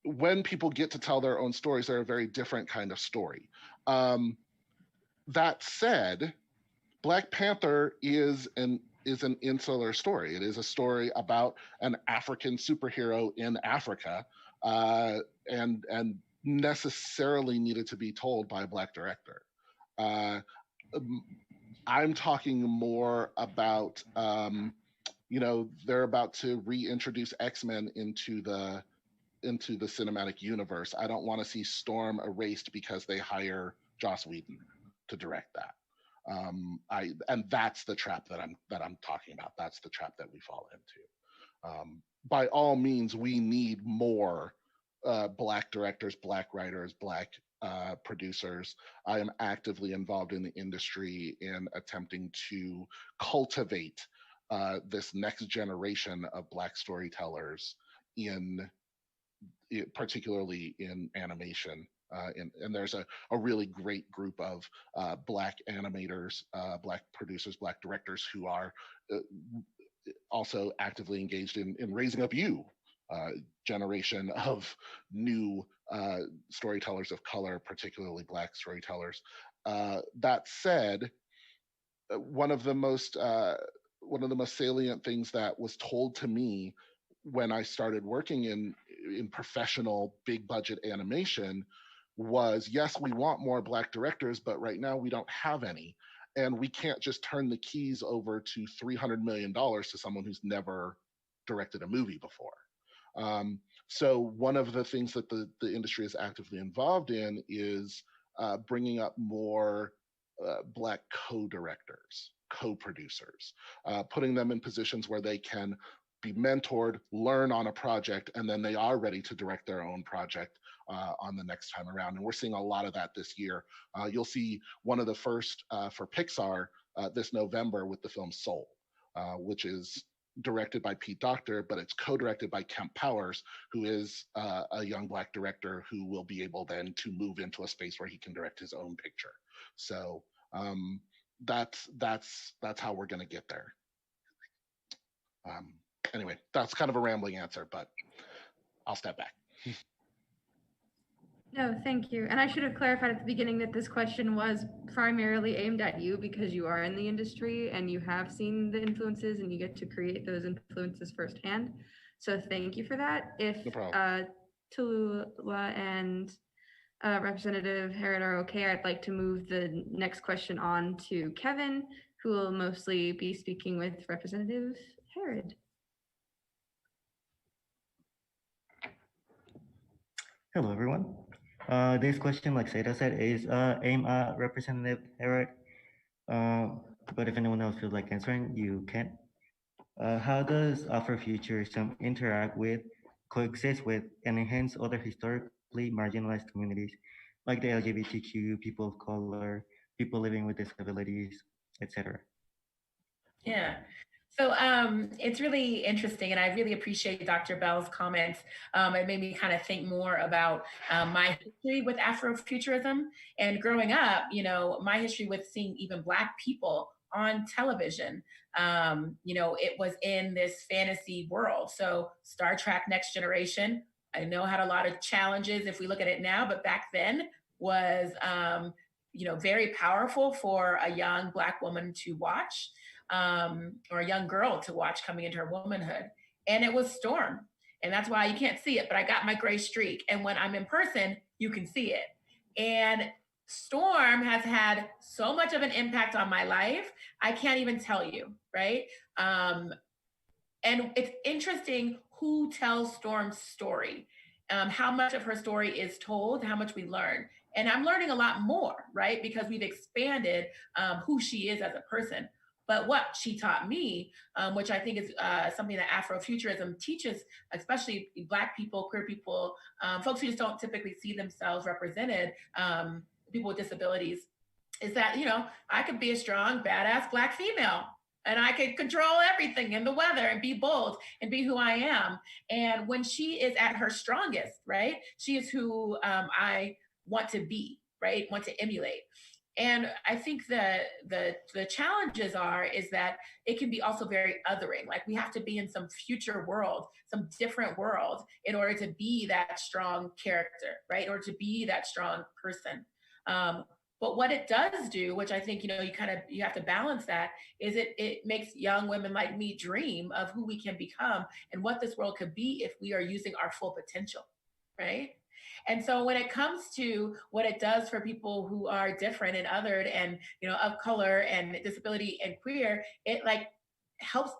When people get to tell their own stories, they're a very different kind of story. That said, Black Panther is an insular story. It is a story about an African superhero in Africa, and necessarily needed to be told by a Black director. I'm talking more about, they're about to reintroduce X-Men into the cinematic universe. I don't want to see Storm erased because they hire Joss Whedon to direct that. And that's the trap that I'm talking about. That's the trap that we fall into. By all means, we need more Black directors, Black writers, Black producers. I am actively involved in the industry in attempting to cultivate this next generation of Black storytellers, particularly in animation. And there's a really great group of Black animators, Black producers, Black directors who are also actively engaged in raising up generation of new storytellers of color, particularly Black storytellers. That said, one of the most salient things that was told to me when I started working in professional big budget animation was, yes, we want more Black directors, but right now we don't have any. And we can't just turn the keys over to $300 million to someone who's never directed a movie before. So one of the things that the industry is actively involved in is bringing up more Black co-directors, co-producers, putting them in positions where they can be mentored, learn on a project, and then they are ready to direct their own project on the next time around. And we're seeing a lot of that this year. You'll see one of the first for Pixar this November with the film Soul, which is directed by Pete Docter, but it's co-directed by Kemp Powers, who is a young Black director who will be able then to move into a space where he can direct his own picture. So that's how we're going to get there. Anyway, that's kind of a rambling answer, but I'll step back. No, thank you. And I should have clarified at the beginning that this question was primarily aimed at you because you are in the industry and you have seen the influences and you get to create those influences firsthand. So thank you for that. If Tallulah and Representative Herod are okay, I'd like to move the next question on to Kevin, who will mostly be speaking with Representative Herod. Hello, everyone. This question, like Seda said, is aimed at Representative Herod. But if anyone else feels like answering, you can. How does Afrofuturism interact with, coexist with, and enhance other historically marginalized communities, like the LGBTQ, people of color, people living with disabilities, etc.? Yeah. So it's really interesting, and I really appreciate Dr. Bell's comments. It made me kind of think more about my history with Afrofuturism. And growing up, you know, my history with seeing even Black people on television, you know, it was in this fantasy world. So Star Trek Next Generation, I know had a lot of challenges if we look at it now, but back then was, you know, very powerful for a young Black woman to watch. Or a young girl to watch coming into her womanhood. And it was Storm. And that's why you can't see it, but I got my gray streak. And when I'm in person, you can see it. And Storm has had so much of an impact on my life, I can't even tell you, right? And it's interesting who tells Storm's story, how much of her story is told, how much we learn. And I'm learning a lot more, right? Because we've expanded who she is as a person. But what she taught me, which I think is something that Afrofuturism teaches, especially Black people, queer people, folks who just don't typically see themselves represented, people with disabilities, is that, you know, I could be a strong, badass Black female. And I could control everything in the weather and be bold and be who I am. And when she is at her strongest, right, she is who I want to be, right, want to emulate. And I think that the challenges is that it can be also very othering. Like we have to be in some future world, some different world in order to be that strong character, right? In order to be that strong person. But what it does do, which I think, you know, you have to balance that, is it makes young women like me dream of who we can become and what this world could be if we are using our full potential, right? And so when it comes to what it does for people who are different and othered and, you know, of color and disability and queer, it like helps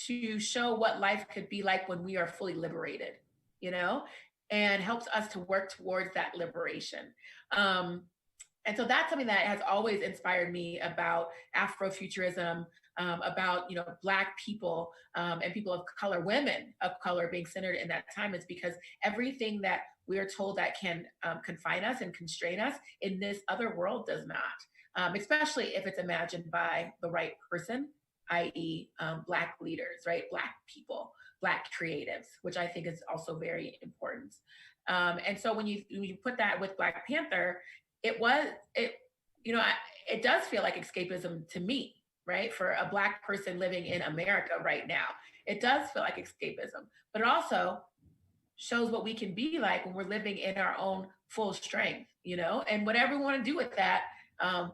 to show what life could be like when we are fully liberated, you know, and helps us to work towards that liberation. And so that's something that has always inspired me about Afrofuturism, about, you know, Black people and people of color, women of color being centered in that time, is because everything that we are told that can confine us and constrain us in this other world does not, especially if it's imagined by the right person, i.e. Black leaders, right? Black people, Black creatives, which I think is also very important. And so when you put that with Black Panther, it does feel like escapism to me, right? For a Black person living in America right now, it does feel like escapism, but it also shows what we can be like when we're living in our own full strength, you know, and whatever we want to do with that,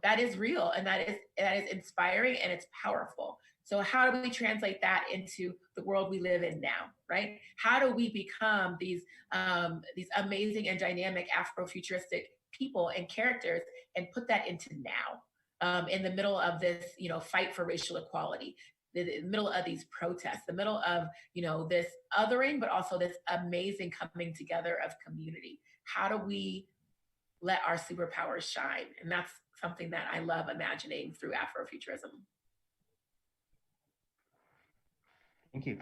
that is real and that is inspiring and it's powerful. So how do we translate that into the world we live in now, right? How do we become these amazing and dynamic Afrofuturistic people and characters and put that into now, in the middle of this, you know, fight for racial equality, the middle of these protests, the middle of, you know, this othering, but also this amazing coming together of community? How do we let our superpowers shine? And that's something that I love imagining through Afrofuturism. Thank you.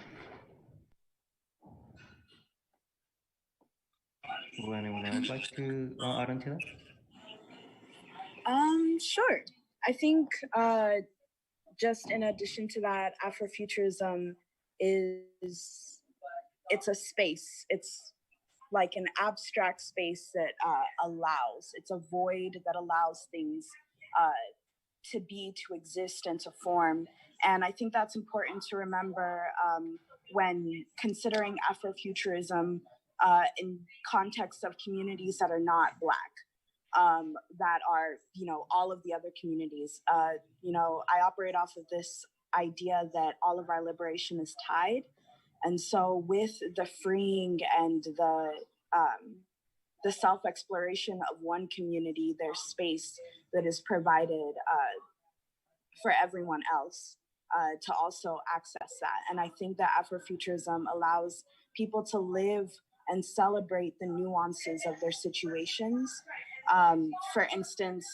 Would anyone else like to add on to that? Sure. I think just in addition to that, Afrofuturism it's a space. It's like an abstract space that allows. It's a void that allows things to be, to exist, and to form. And I think that's important to remember when considering Afrofuturism in context of communities that are not Black. That are, all of the other communities. I operate off of this idea that all of our liberation is tied. And so with the freeing and the self-exploration of one community, there's space that is provided for everyone else to also access that. And I think that Afrofuturism allows people to live and celebrate the nuances of their situations. For instance,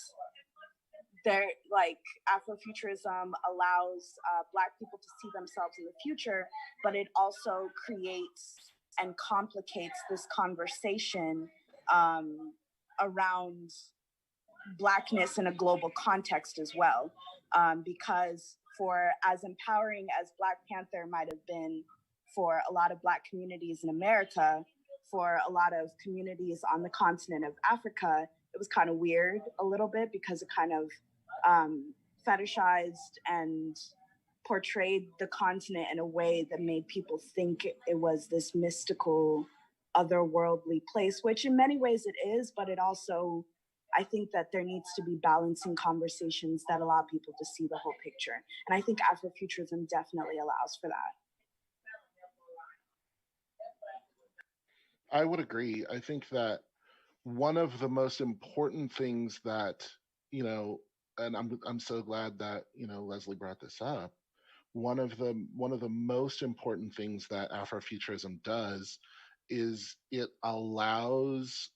Afrofuturism allows Black people to see themselves in the future, but it also creates and complicates this conversation around Blackness in a global context as well. Because for as empowering as Black Panther might have been for a lot of Black communities in America, for a lot of communities on the continent of Africa, it was kind of weird a little bit because it kind of fetishized and portrayed the continent in a way that made people think it was this mystical, otherworldly place, which in many ways it is, but it also, I think that there needs to be balancing conversations that allow people to see the whole picture. And I think Afrofuturism definitely allows for that. I would agree. I think that one of the most important things that, and I'm so glad that, Leslie brought this up. One of the most important things that Afrofuturism does is it allows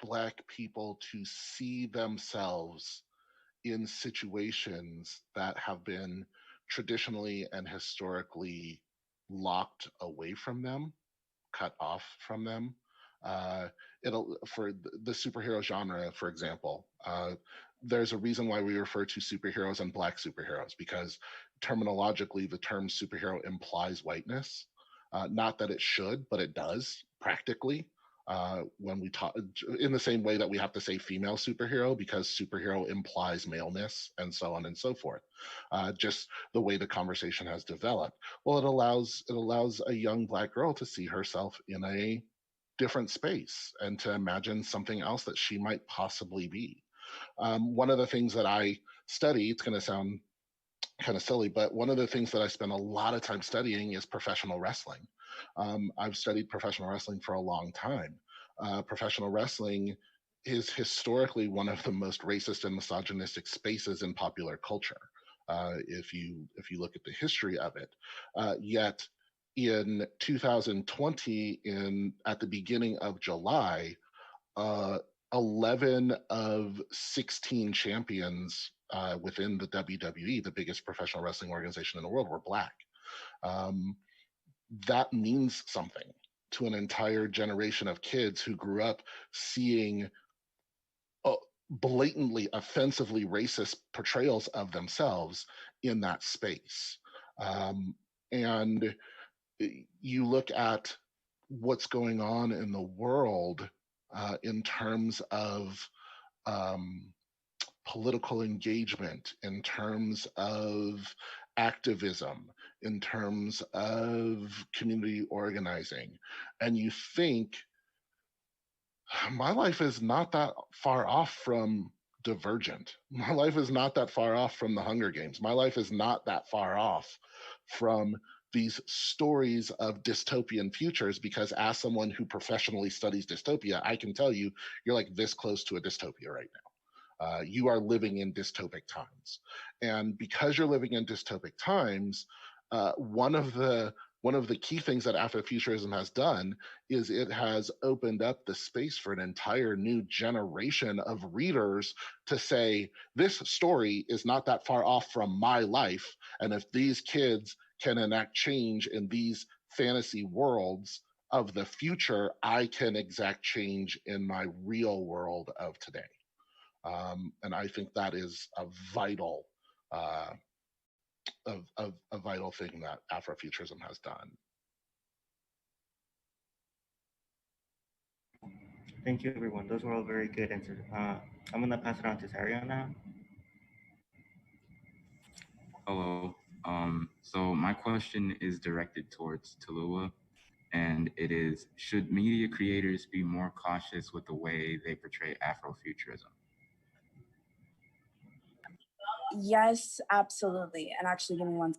Black people to see themselves in situations that have been traditionally and historically locked away from them, cut off from them. It'll for the superhero genre, for example. There's a reason why we refer to superheroes and Black superheroes, because terminologically, the term superhero implies whiteness. Not that it should, but it does practically. When we talk, in the same way that we have to say female superhero because superhero implies maleness and so on and so forth. Just the way the conversation has developed. Well, it allows a young Black girl to see herself in a different space and to imagine something else that she might possibly be. One of the things that I study, it's going to sound kind of silly, but one of the things that I spend a lot of time studying is professional wrestling. I've studied professional wrestling for a long time. Professional wrestling is historically one of the most racist and misogynistic spaces in popular culture. If you look at the history of it, yet in 2020, at the beginning of July, 11 of 16 champions within the WWE, the biggest professional wrestling organization in the world, were Black. That means something to an entire generation of kids who grew up seeing blatantly, offensively racist portrayals of themselves in that space. And you look at what's going on in the world in terms of political engagement, in terms of activism, in terms of community organizing, and you think, my life is not that far off from Divergent. My life is not that far off from the Hunger Games. My life is not that far off from these stories of dystopian futures, because as someone who professionally studies dystopia, I can tell you, you're like this close to a dystopia right now. You are living in dystopic times. And because you're living in dystopic times, one of the key things that Afrofuturism has done is it has opened up the space for an entire new generation of readers to say, this story is not that far off from my life. And if these kids can enact change in these fantasy worlds of the future, I can exact change in my real world of today. And I think that is a vital a vital thing that Afrofuturism has done. Thank you, everyone. Those were all very good answers. I'm gonna pass it on to Saria now. Hello. So my question is directed towards Talua, and it is: should media creators be more cautious with the way they portray Afrofuturism? Yes, absolutely. And actually, give me one.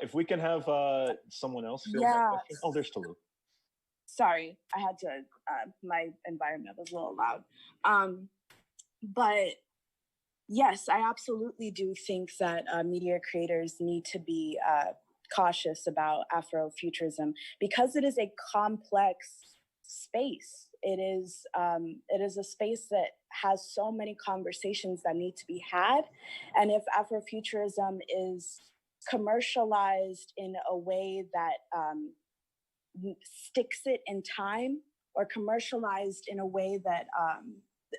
If we can have someone else field that question. Oh, there's Talua. Sorry, I had to, my environment was a little loud. But yes, I absolutely do think that media creators need to be cautious about Afrofuturism because it is a complex space. It is a space that has so many conversations that need to be had. And if Afrofuturism is commercialized in a way that sticks it in time, or commercialized in a way that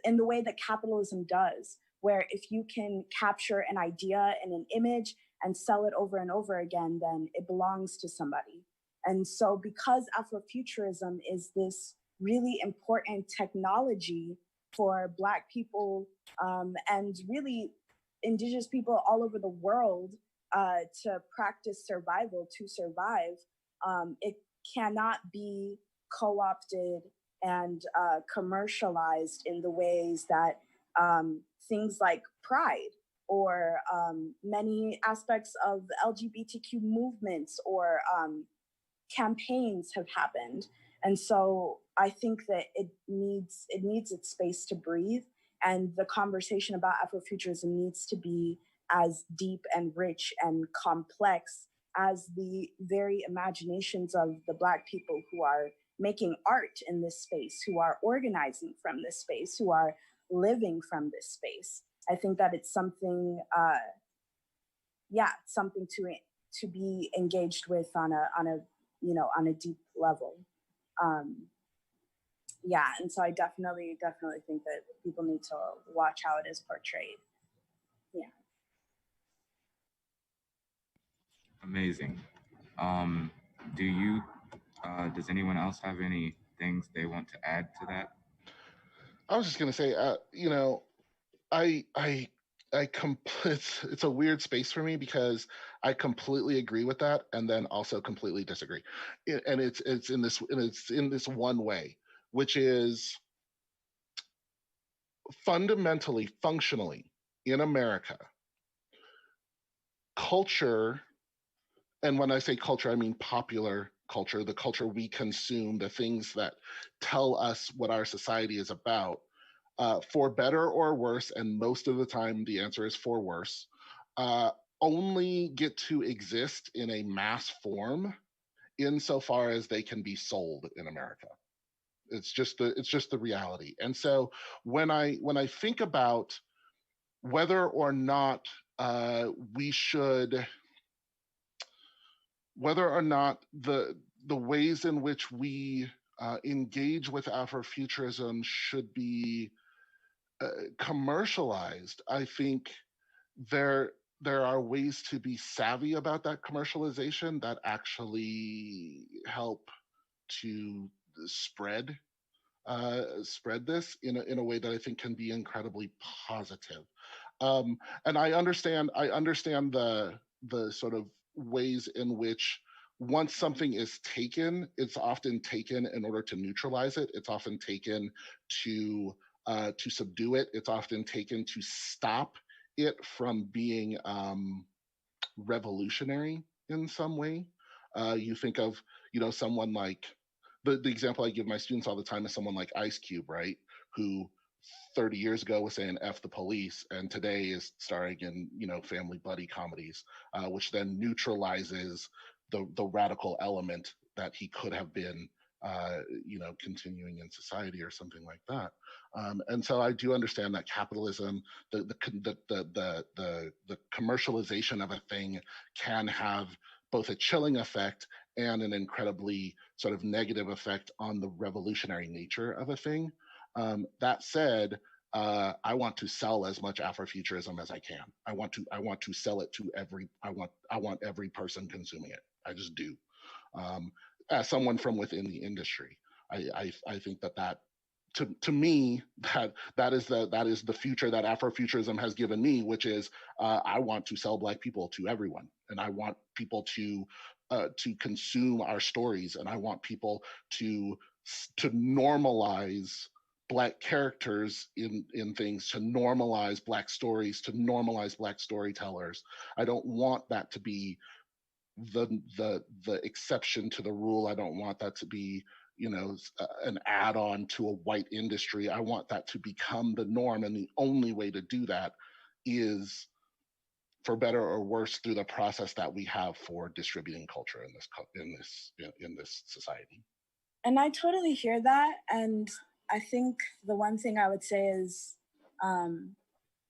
in the way that capitalism does, where if you can capture an idea and an image and sell it over and over again, then it belongs to somebody. And so because Afrofuturism is this really important technology for Black people and really Indigenous people all over the world to practice survival, to survive, it cannot be co-opted and commercialized in the ways that things like pride or many aspects of the LGBTQ movements or campaigns have happened. And so I think that it needs its space to breathe, and the conversation about Afrofuturism needs to be as deep and rich and complex as the very imaginations of the Black people who are making art in this space, who are organizing from this space, who are living from this space. I think that it's something, something to be engaged with on a deep level. And so I definitely think that people need to watch how it is portrayed. Yeah. Amazing. Does anyone else have any things they want to add to that? I was just going to say, it's a weird space for me because I completely agree with that, and then also completely disagree. And it's in this one way, which is fundamentally, functionally, in America, culture, and when I say culture, I mean popular culture, the culture we consume, the things that tell us what our society is about, for better or worse, and most of the time the answer is for worse, only get to exist in a mass form insofar as they can be sold in America. It's just the reality. And so when I think about whether or not whether or not the ways in which we engage with Afrofuturism should be commercialized, I think there are ways to be savvy about that commercialization that actually help to spread this in a way that I think can be incredibly positive. And I understand the sort of ways in which once something is taken, it's often taken in order to neutralize it. It's often taken to subdue it. It's often taken to stop it from being revolutionary in some way. You think of someone like the example I give my students all the time is someone like Ice Cube, right? Who 30 years ago was saying F the police, and today is starring in family buddy comedies, which then neutralizes the radical element that he could have been continuing in society or something like that. And so I do understand that capitalism, the commercialization of a thing can have both a chilling effect and an incredibly sort of negative effect on the revolutionary nature of a thing. That said, I want to sell as much Afrofuturism as I can. I want to sell it to I want every person consuming it. I just do. As someone from within the industry, I think that to me that is the future that Afrofuturism has given me, which is I want to sell Black people to everyone, and I want people to consume our stories, and I want people to normalize Black characters in things, to normalize Black stories, to normalize Black storytellers. I don't want that to be the exception to the rule. I don't want that to be an add-on to a white industry. I want that to become the norm, and the only way to do that is, for better or worse, through the process that we have for distributing culture in this society. And I totally hear that, and I think the one thing I would say is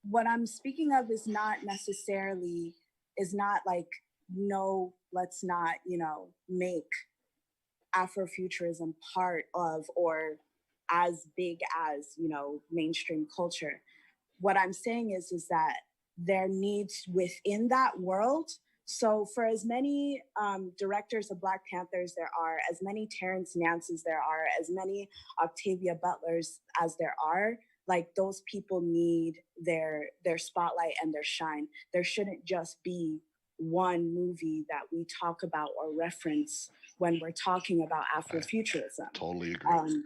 what I'm speaking of is not like, no, let's not, make Afrofuturism part of or as big as, mainstream culture. What I'm saying is that there needs within that world. So for as many directors of Black Panthers there are, as many Terrence Nances there are, as many Octavia Butlers as there are, like, those people need their spotlight and their shine. There shouldn't just be one movie that we talk about or reference when we're talking about Afrofuturism. Totally agree.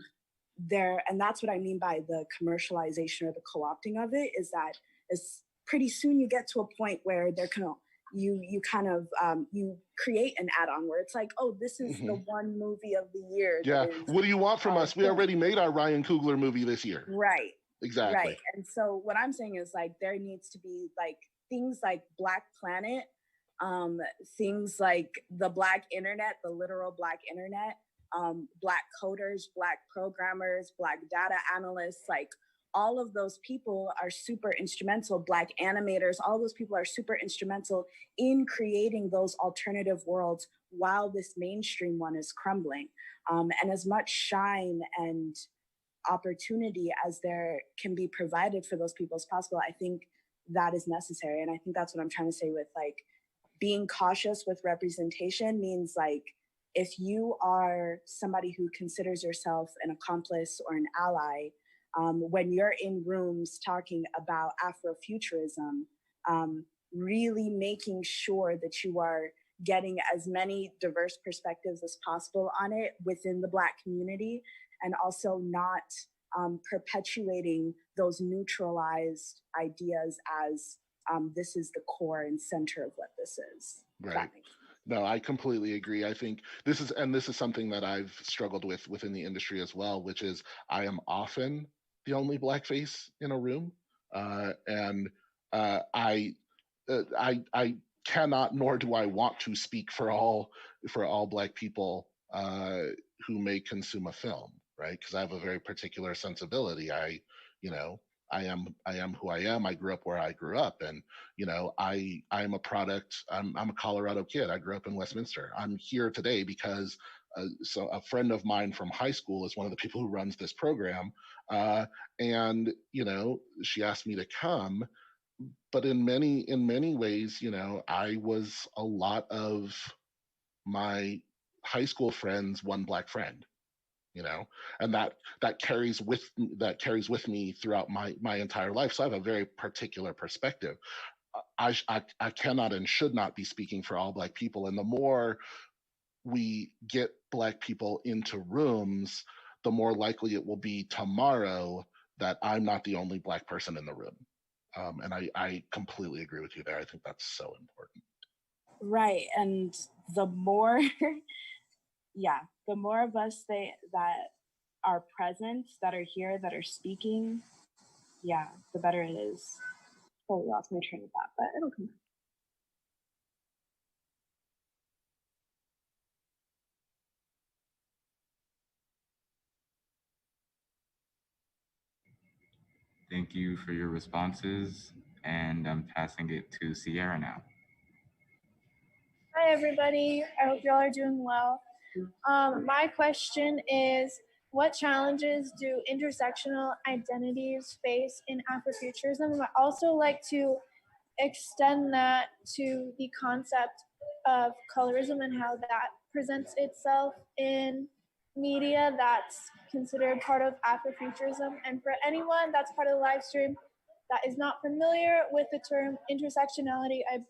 And that's what I mean by the commercialization or the co-opting of it, is that it's pretty soon you get to a point where you create an add-on where it's like, oh, this is the one movie of the year. Yeah. What do you want from us? We already made our Ryan Coogler movie this year. Right. Exactly. Right. And so what I'm saying is, like, there needs to be like things like Black Planet, things like the Black Internet, the literal Black Internet, Black coders, Black programmers, Black data analysts, like all of those people are super instrumental. Black animators, all those people are super instrumental in creating those alternative worlds while this mainstream one is crumbling. And as much shine and opportunity as there can be provided for those people as possible, I think that is necessary. And I think that's what I'm trying to say with, like, being cautious with representation means, like, if you are somebody who considers yourself an accomplice or an ally, when you're in rooms talking about Afrofuturism, really making sure that you are getting as many diverse perspectives as possible on it within the Black community, and also not perpetuating those neutralized ideas as this is the core and center of what this is. Right. No, I completely agree. I think this is something that I've struggled with within the industry as well, which is I am often the only Black face in a room, and I cannot, nor do I want to speak for all Black people who may consume a film, right? Because I have a very particular sensibility. I am who I am. I grew up where I grew up, and I'm a product. I'm a Colorado kid. I grew up in Westminster. I'm here today because so a friend of mine from high school is one of the people who runs this program, and she asked me to come. But in many ways, I was a lot of my high school friends' one Black friend. And that carries with me throughout my entire life. So I have a very particular perspective. I cannot and should not be speaking for all Black people. And the more we get Black people into rooms, the more likely it will be tomorrow that I'm not the only Black person in the room. And I completely agree with you there. I think that's so important. Right. And the more, the more of us that are present, that are here, that are speaking, the better it is. Totally lost my train of thought, but it'll come back. Thank you for your responses, and I'm passing it to Sierra now. Hi, everybody. I hope y'all are doing well. My question is, what challenges do intersectional identities face in Afrofuturism? And I'd also like to extend that to the concept of colorism and how that presents itself in media that's considered part of Afrofuturism. And for anyone that's part of the live stream that is not familiar with the term intersectionality, I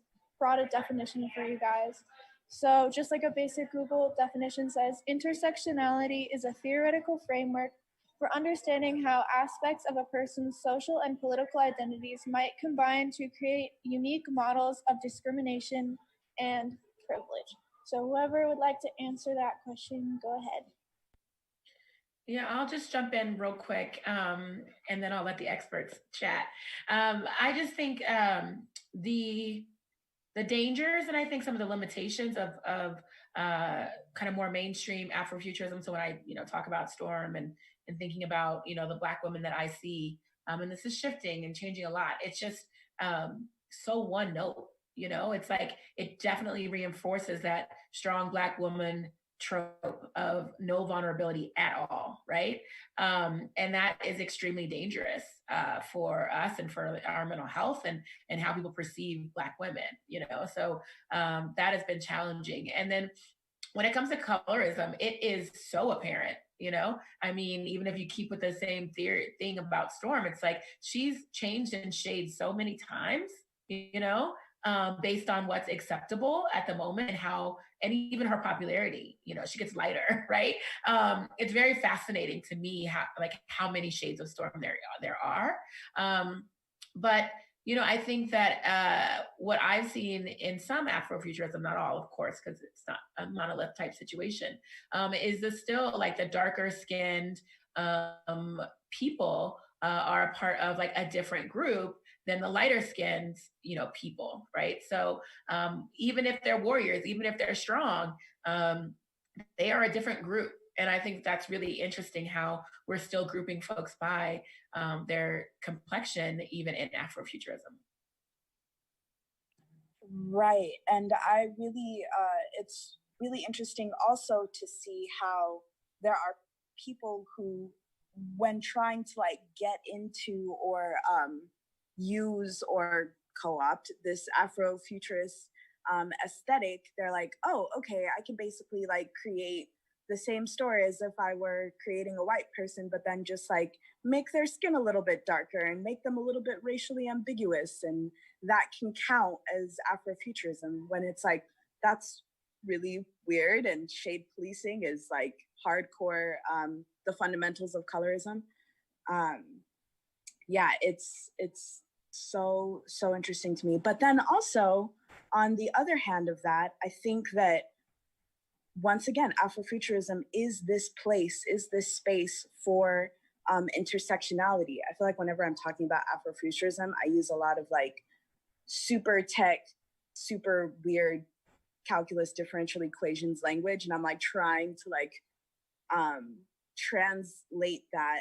brought a definition for you guys. So just like a basic Google definition says, intersectionality is a theoretical framework for understanding how aspects of a person's social and political identities might combine to create unique models of discrimination and privilege. So whoever would like to answer that question, go ahead. Yeah, I'll just jump in real quick, and then I'll let the experts chat. I just think the dangers and I think some of the limitations of kind of more mainstream Afrofuturism. So when I talk about Storm and thinking about the Black women that I see, and this is shifting and changing a lot. It's just so one note. It's like it definitely reinforces that strong Black woman trope of no vulnerability at all, right? And that is extremely dangerous for us and for our mental health and how people perceive Black women, So that has been challenging. And then when it comes to colorism, it is so apparent, I mean, even if you keep with the same thing about Storm, it's like she's changed in shades so many times, based on what's acceptable at the moment and even her popularity, she gets lighter, right? It's very fascinating to me how many shades of Storm there are. But I think that what I've seen in some Afrofuturism, not all, of course, because it's not a monolith type situation, is still like the darker skinned people are a part of like a different group than the lighter skinned, people, right? So even if they're warriors, even if they're strong, they are a different group. And I think that's really interesting how we're still grouping folks by their complexion, even in Afrofuturism. Right. And I really, it's really interesting also to see how there are people who, when trying to like get into or use or co-opt this Afrofuturist aesthetic, they're like, oh, okay, I can basically like create the same story as if I were creating a white person, but then just like make their skin a little bit darker and make them a little bit racially ambiguous. And that can count as Afrofuturism when it's like, that's really weird. And shade policing is like hardcore, the fundamentals of colorism. Yeah, it's so interesting to me. But then also on the other hand of that, I think that once again, Afrofuturism is this place, is this space for intersectionality. I feel like whenever I'm talking about Afrofuturism, I use a lot of like super tech, super weird calculus differential equations language. And I'm like trying to like translate that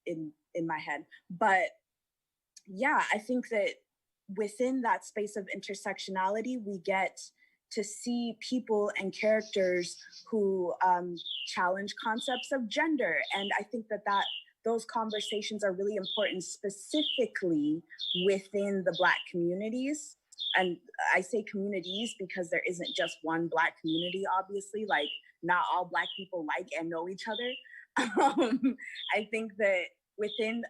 in my head. But yeah, I think that within that space of intersectionality, we get to see people and characters who challenge concepts of gender. And I think that those conversations are really important, specifically within the Black communities. And I say communities because there isn't just one Black community, obviously. Like, not all Black people like and know each other. I think that within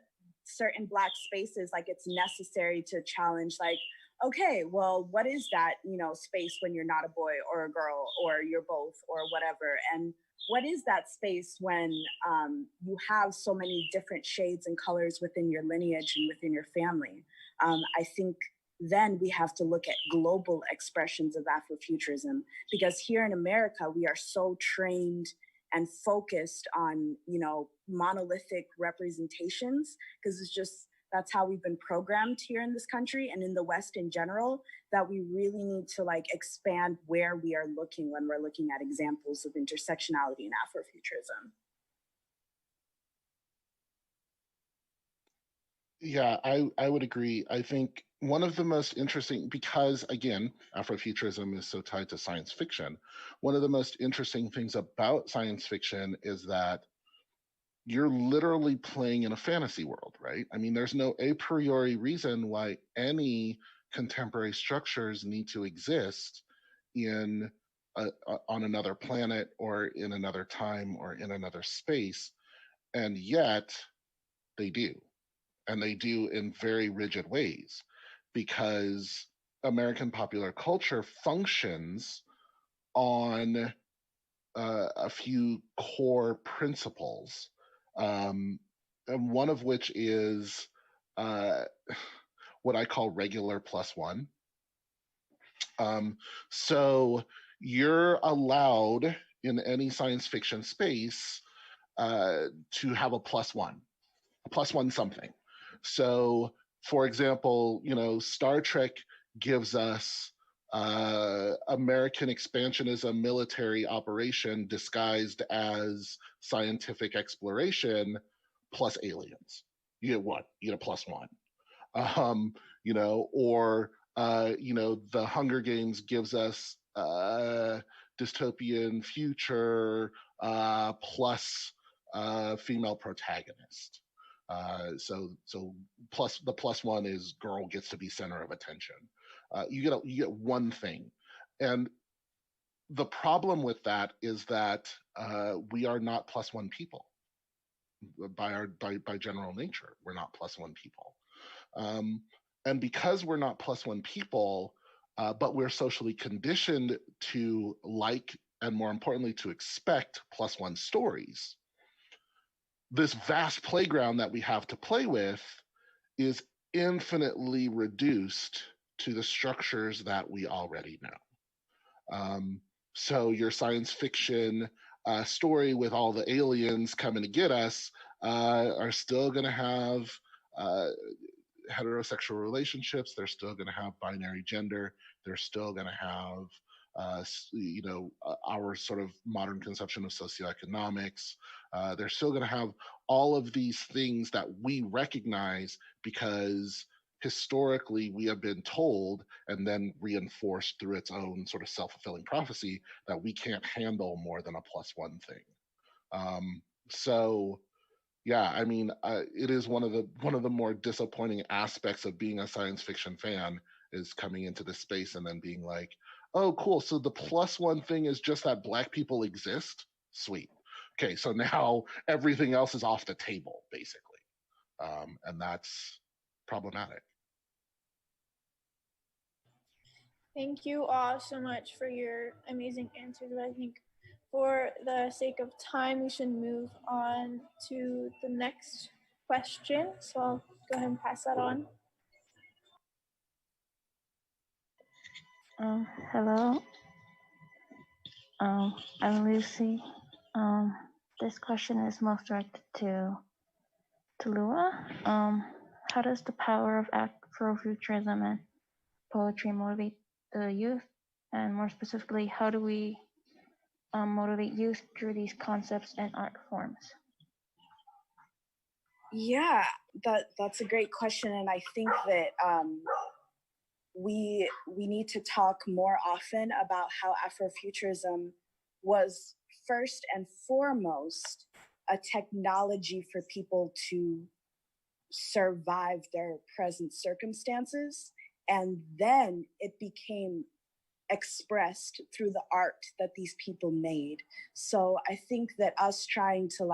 certain Black spaces, like, it's necessary to challenge, like, okay, well, what is that, space when you're not a boy or a girl or you're both or whatever? And what is that space when you have so many different shades and colors within your lineage and within your family? I think then we have to look at global expressions of Afrofuturism, because here in America, we are so trained and focused on, monolithic representations, because that's how we've been programmed here in this country and in the West in general, that we really need to like expand where we are looking when we're looking at examples of intersectionality in Afrofuturism. Yeah, I would agree. I think one of the most interesting, because again, Afrofuturism is so tied to science fiction, one of the most interesting things about science fiction is that you're literally playing in a fantasy world, right? I mean, there's no a priori reason why any contemporary structures need to exist in on another planet or in another time or in another space, and yet they do, and they do in very rigid ways, because American popular culture functions on a few core principles, um, and one of which is uh, what I call regular plus one. So you're allowed in any science fiction space to have a plus one something. So, for example, Star Trek gives us American expansionism military operation disguised as scientific exploration plus aliens. You get what? You get a plus one. Um, or the Hunger Games gives us dystopian future plus female protagonist. So plus the plus one is girl gets to be center of attention. You get one thing, and the problem with that is that we are not plus one people by general nature. We're not plus one people, and because we're not plus one people, but we're socially conditioned to like, and more importantly, to expect plus one stories. This vast playground that we have to play with is infinitely reduced to the structures that we already know. So your science fiction story with all the aliens coming to get us are still going to have heterosexual relationships. They're still going to have binary gender. They're still going to have our sort of modern conception of socioeconomics. They're still going to have all of these things that we recognize because historically we have been told and then reinforced through its own sort of self-fulfilling prophecy that we can't handle more than a plus one thing. So yeah, I mean, it is one of the more disappointing aspects of being a science fiction fan is coming into this space and then being like, oh, cool. So the plus one thing is just that Black people exist. Sweet. Okay, so now everything else is off the table, basically, and that's problematic. Thank you all so much for your amazing answers. I think for the sake of time, we should move on to the next question. So I'll go ahead and pass that on. Hello, I'm Lucy. This question is most directed to Lua. How does the power of Afrofuturism and poetry motivate the youth? And more specifically, how do we motivate youth through these concepts and art forms? Yeah, that's a great question, and I think that we need to talk more often about how Afrofuturism was first and foremost a technology for people to survive their present circumstances, and then it became expressed through the art that these people made. So I think that us trying to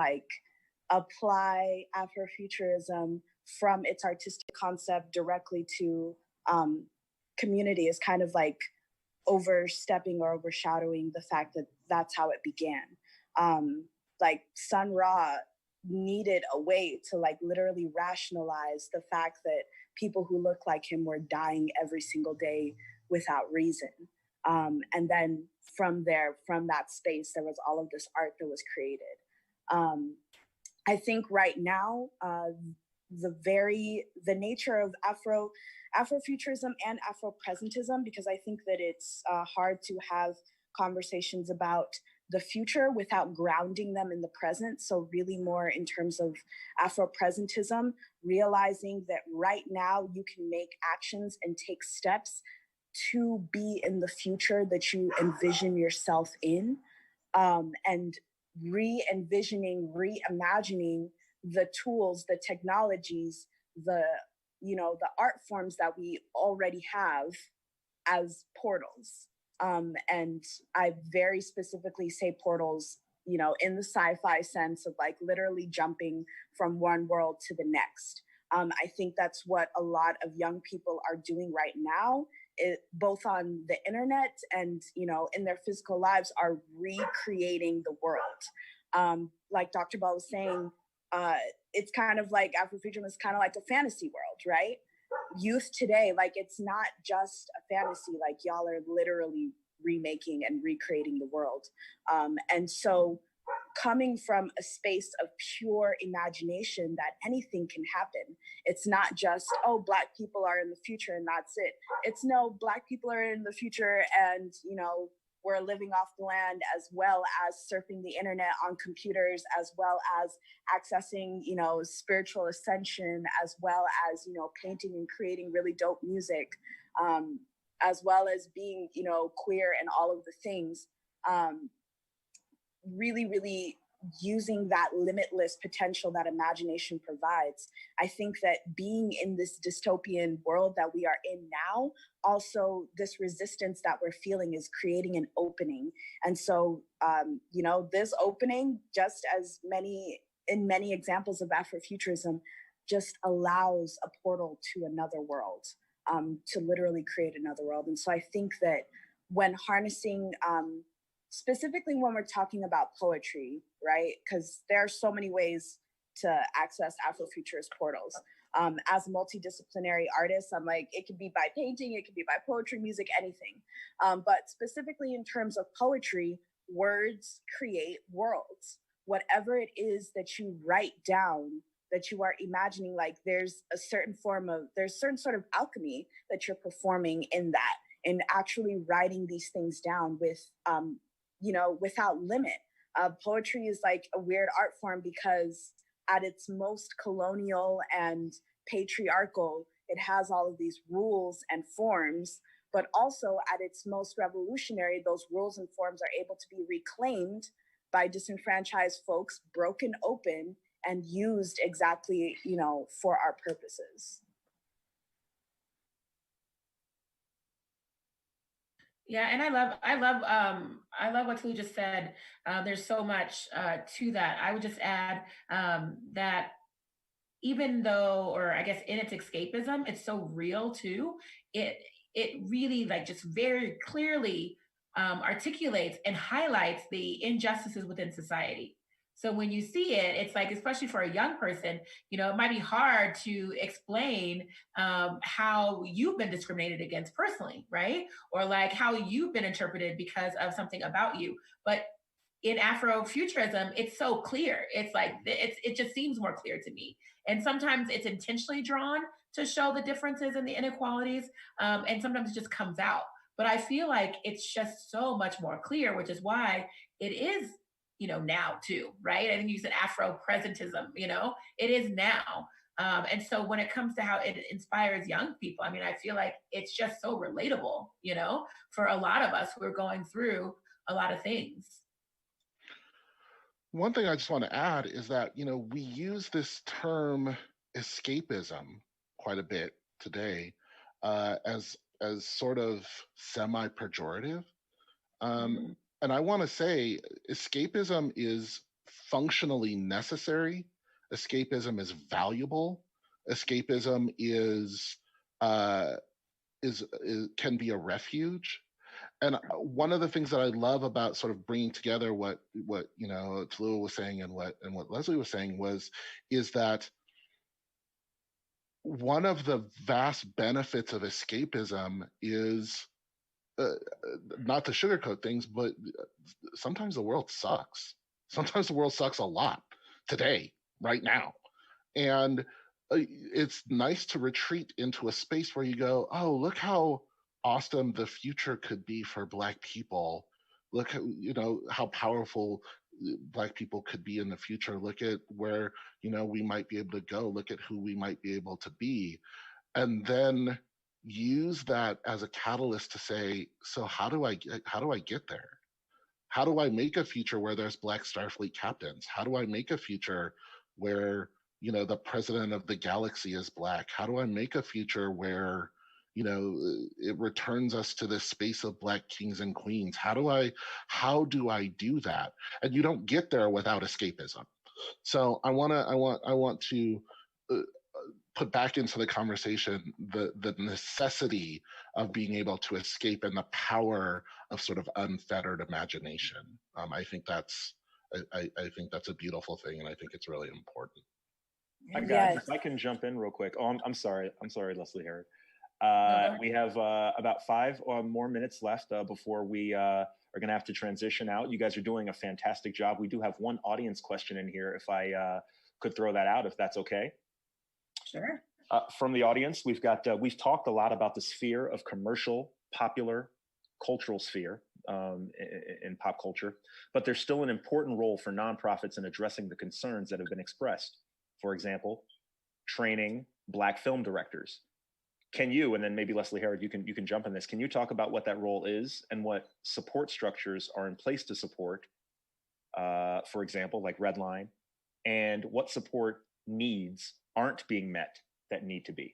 apply Afrofuturism from its artistic concept directly to community is kind of like overstepping or overshadowing the fact that that's how it began. Sun Ra needed a way to literally rationalize the fact that people who look like him were dying every single day without reason. And then from that space, there was all of this art that was created. I think right now, the nature of Afrofuturism and Afropresentism, because I think that it's hard to have conversations about the future without grounding them in the present. So really more in terms of Afro-presentism, realizing that right now you can make actions and take steps to be in the future that you envision yourself in, and re-envisioning, reimagining the tools, the technologies, the art forms that we already have as portals. And I very specifically say portals, in the sci-fi sense of like literally jumping from one world to the next. I think that's what a lot of young people are doing right now, both on the internet and, in their physical lives, are recreating the world. Like Dr. Bell was saying, it's kind of like Afrofuturism is kind of like a fantasy world, right? Youth today, like it's not just a fantasy, like y'all are literally remaking and recreating the world. And so coming from a space of pure imagination that anything can happen. It's not just, oh, Black people are in the future and that's it. It's no, Black people are in the future and, we're living off the land, as well as surfing the internet on computers, as well as accessing, spiritual ascension, as well as, painting and creating really dope music, as well as being, queer and all of the things. Really, really using that limitless potential that imagination provides. I think that being in this dystopian world that we are in now, also this resistance that we're feeling is creating an opening. And so, this opening, just as in many examples of Afrofuturism, just allows a portal to another world, to literally create another world. And so I think that when harnessing, specifically when we're talking about poetry, right? Because there are so many ways to access Afrofuturist portals. As a multidisciplinary artist, I'm like, it could be by painting, it could be by poetry, music, anything. But specifically in terms of poetry, words create worlds. Whatever it is that you write down, that you are imagining, like there's a certain sort of alchemy that you're performing in that, and actually writing these things down with, without limit. Poetry is like a weird art form because at its most colonial and patriarchal, it has all of these rules and forms, but also at its most revolutionary, those rules and forms are able to be reclaimed by disenfranchised folks, broken open, and used exactly, for our purposes. Yeah, and I love what Tulu just said. There's so much to that. I would just add that even though, or I guess in its escapism, it's so real too. It really like just very clearly articulates and highlights the injustices within society. So when you see it, it's like, especially for a young person, it might be hard to explain how you've been discriminated against personally, right? Or like how you've been interpreted because of something about you. But in Afrofuturism, it's so clear. It's like, it just seems more clear to me. And sometimes it's intentionally drawn to show the differences and the inequalities. And sometimes it just comes out. But I feel like it's just so much more clear, which is why it is, now too, right? I think you said Afro-presentism, it is now. And so when it comes to how it inspires young people, I mean, I feel like it's just so relatable, for a lot of us who are going through a lot of things. One thing I just want to add is that, we use this term escapism quite a bit today as sort of semi-pejorative. And I want to say escapism is functionally necessary. Escapism is valuable. Escapism can be a refuge. And one of the things that I love about sort of bringing together what Tallulah was saying and what Leslie was saying is that one of the vast benefits of escapism is not to sugarcoat things, but sometimes the world sucks. Sometimes the world sucks a lot today, right now. And it's nice to retreat into a space where you go, oh, look how awesome the future could be for Black people. Look, how powerful Black people could be in the future. Look at where, we might be able to go. Look at who we might be able to be. And then use that as a catalyst to say, so how do I get there? How do I make a future where there's Black Starfleet captains? How do I make a future where, the president of the galaxy is Black? How do I make a future where, it returns us to this space of Black kings and queens? How do I do that? And you don't get there without escapism. So I want to put back into the conversation the necessity of being able to escape and the power of sort of unfettered imagination. I think that's a beautiful thing, and I think it's really important. Guys, if I can jump in real quick. Oh, I'm sorry, Leslie Harrod. We have about 5 or more minutes left before we are going to have to transition out. You guys are doing a fantastic job. We do have one audience question in here, if I could throw that out, if that's okay. Sure. From the audience, we've talked a lot about the sphere of commercial, popular, cultural sphere in pop culture, but there's still an important role for nonprofits in addressing the concerns that have been expressed. For example, training Black film directors. Can you, and then maybe Leslie Harrod, you can jump in this. Can you talk about what that role is and what support structures are in place to support, for example, like RedLine, and what support needs aren't being met that need to be?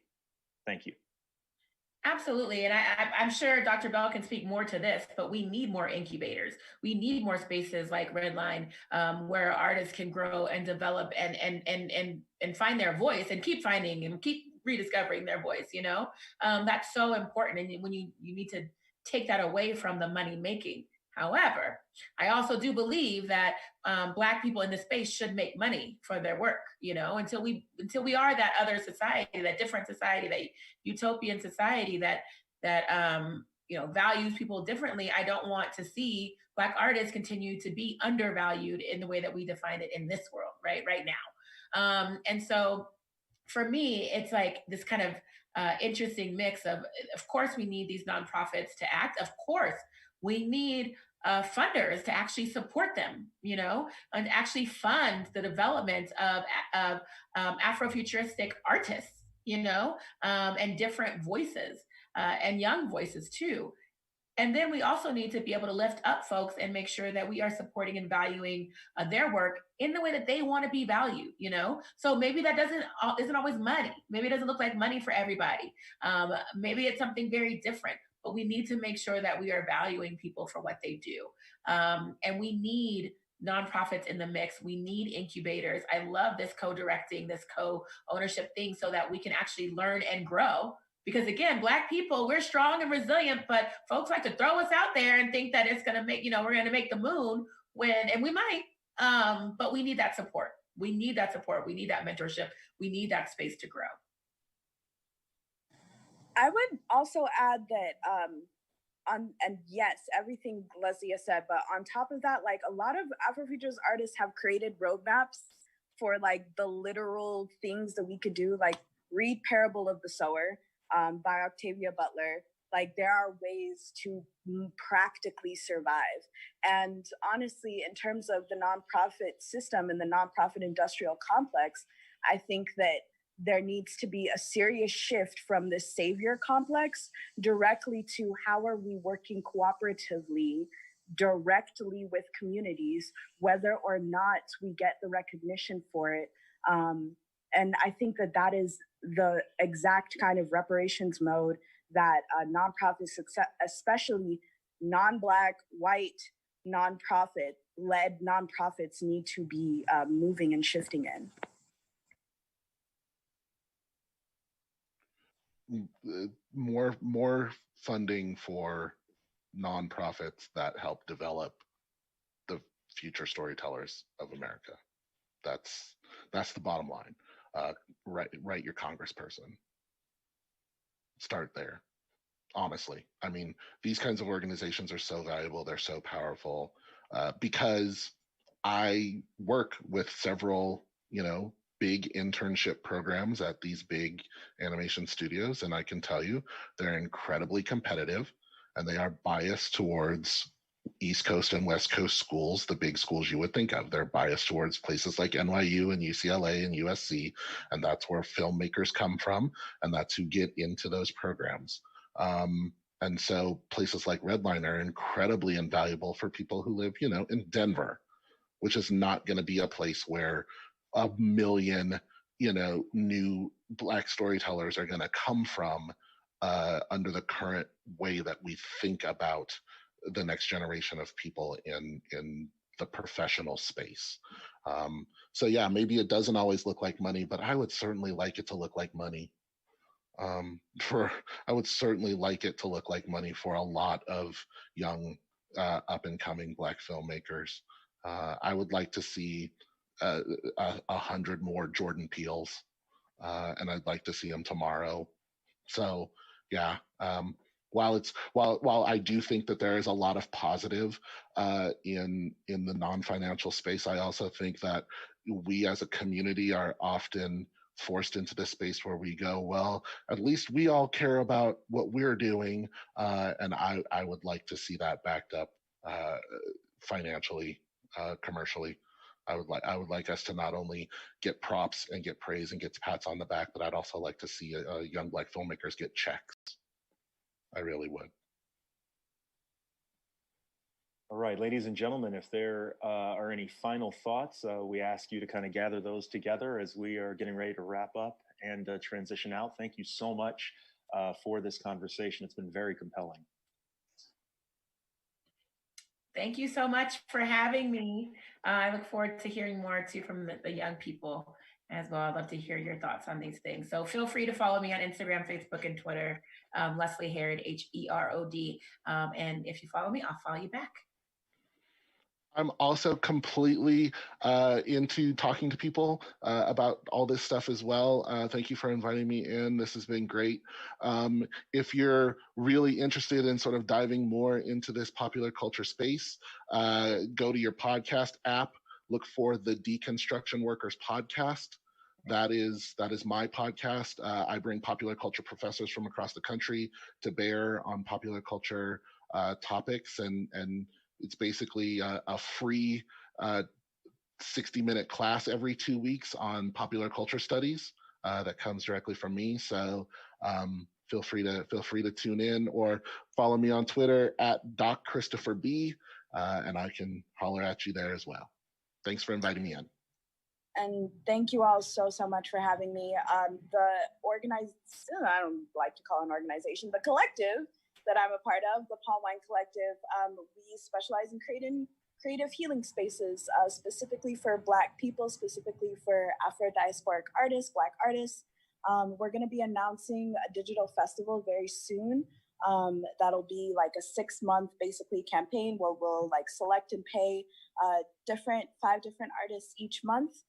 Thank you. Absolutely. And I'm sure Dr. Bell can speak more to this, but we need more incubators. We need more spaces like RedLine, where artists can grow and develop and find their voice and keep finding and keep rediscovering their voice. That's so important. And when you need to take that away from the money making. However, I also do believe that Black people in this space should make money for their work, until we are that other society, that different society, that utopian society that values people differently. I don't want to see Black artists continue to be undervalued in the way that we define it in this world, right now. And so for me, it's like this kind of interesting mix of course, we need these nonprofits to act. Of course, we need funders to actually support them, and actually fund the development of Afrofuturistic artists, and different voices and young voices too. And then we also need to be able to lift up folks and make sure that we are supporting and valuing their work in the way that they want to be valued, So maybe that isn't always money. Maybe it doesn't look like money for everybody. Maybe it's something very different. But we need to make sure that we are valuing people for what they do. And we need nonprofits in the mix. We need incubators. I love this co-directing, this co-ownership thing so that we can actually learn and grow. Because again, Black people, we're strong and resilient, but folks like to throw us out there and think that it's going to make, we're going to make the moon and we might, but we need that support. We need that support. We need that mentorship. We need that space to grow. I would also add that, and yes, everything Leslie has said, but on top of that, like a lot of Afrofuturist artists have created roadmaps for like the literal things that we could do, like read Parable of the Sower by Octavia Butler. Like there are ways to practically survive. And honestly, in terms of the nonprofit system and the nonprofit industrial complex, I think that there needs to be a serious shift from the savior complex directly to how are we working cooperatively directly with communities, whether or not we get the recognition for it. And I think that is the exact kind of reparations mode that nonprofits, especially non-Black, white, nonprofit-led nonprofits need to be moving and shifting in. More funding for nonprofits that help develop the future storytellers of America. That's the bottom line. Write your congressperson. Start there. Honestly, I mean, these kinds of organizations are so valuable. They're so powerful because I work with several, big internship programs at these big animation studios. And I can tell you they're incredibly competitive and they are biased towards East Coast and West Coast schools, the big schools you would think of. They're biased towards places like NYU and UCLA and USC, and that's where filmmakers come from, and that's who get into those programs. And so places like RedLine are incredibly invaluable for people who live, in Denver, which is not going to be a place where a million, new Black storytellers are going to come from under the current way that we think about the next generation of people in the professional space. So yeah, maybe it doesn't always look like money, but I would certainly like it to look like money. I would certainly like it to look like money for a lot of young up and coming Black filmmakers. I would like to see 100 more Jordan Peels, and I'd like to see them tomorrow. So yeah, while I do think that there is a lot of positive in the non-financial space, I also think that we as a community are often forced into this space where we go, well, at least we all care about what we're doing, and I would like to see that backed up financially, commercially. I would like us to not only get props and get praise and get pats on the back, but I'd also like to see young Black filmmakers get checks. I really would. All right, ladies and gentlemen, if there are any final thoughts, we ask you to kind of gather those together as we are getting ready to wrap up and transition out. Thank you so much for this conversation. It's been very compelling. Thank you so much for having me. I look forward to hearing more too from the young people as well. I'd love to hear your thoughts on these things. So feel free to follow me on Instagram, Facebook, and Twitter, Leslie Herod, Herod. And if you follow me, I'll follow you back. I'm also completely into talking to people about all this stuff as well. Thank you for inviting me in. This has been great. If you're really interested in sort of diving more into this popular culture space, go to your podcast app, look for the Deconstruction Workers podcast. That is my podcast. I bring popular culture professors from across the country to bear on popular culture topics, and it's basically a free 60-minute class every 2 weeks on popular culture studies that comes directly from me. So feel free to tune in or follow me on Twitter at Doc Christopher B, and I can holler at you there as well. Thanks for inviting me in. And thank you all so much for having me. The I don't like to call it an organization, the collective that I'm a part of, the Palm Wine Collective, we specialize in creating creative healing spaces, specifically for Black people, specifically for Afro-diasporic artists, Black artists. We're going to be announcing a digital festival very soon. That'll be like a 6-month basically campaign where we'll like select and pay 5 different artists each month.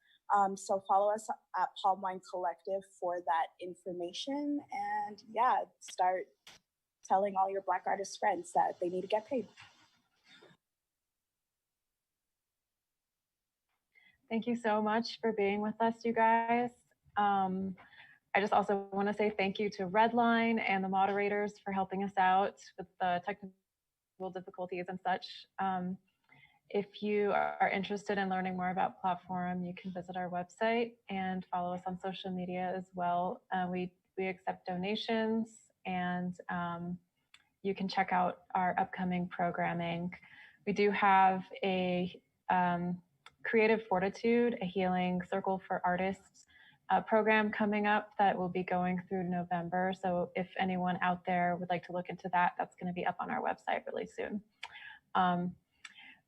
So follow us at Palm Wine Collective for that information, and yeah, start telling all your Black artist friends that they need to get paid. Thank you so much for being with us, you guys. I just also want to say thank you to RedLine and the moderators for helping us out with the technical difficulties and such. If you are interested in learning more about Platform, you can visit our website and follow us on social media as well. We accept donations, and you can check out our upcoming programming. We do have a Creative Fortitude, a healing circle for artists program coming up that will be going through November. So if anyone out there would like to look into that, that's going to be up on our website really soon.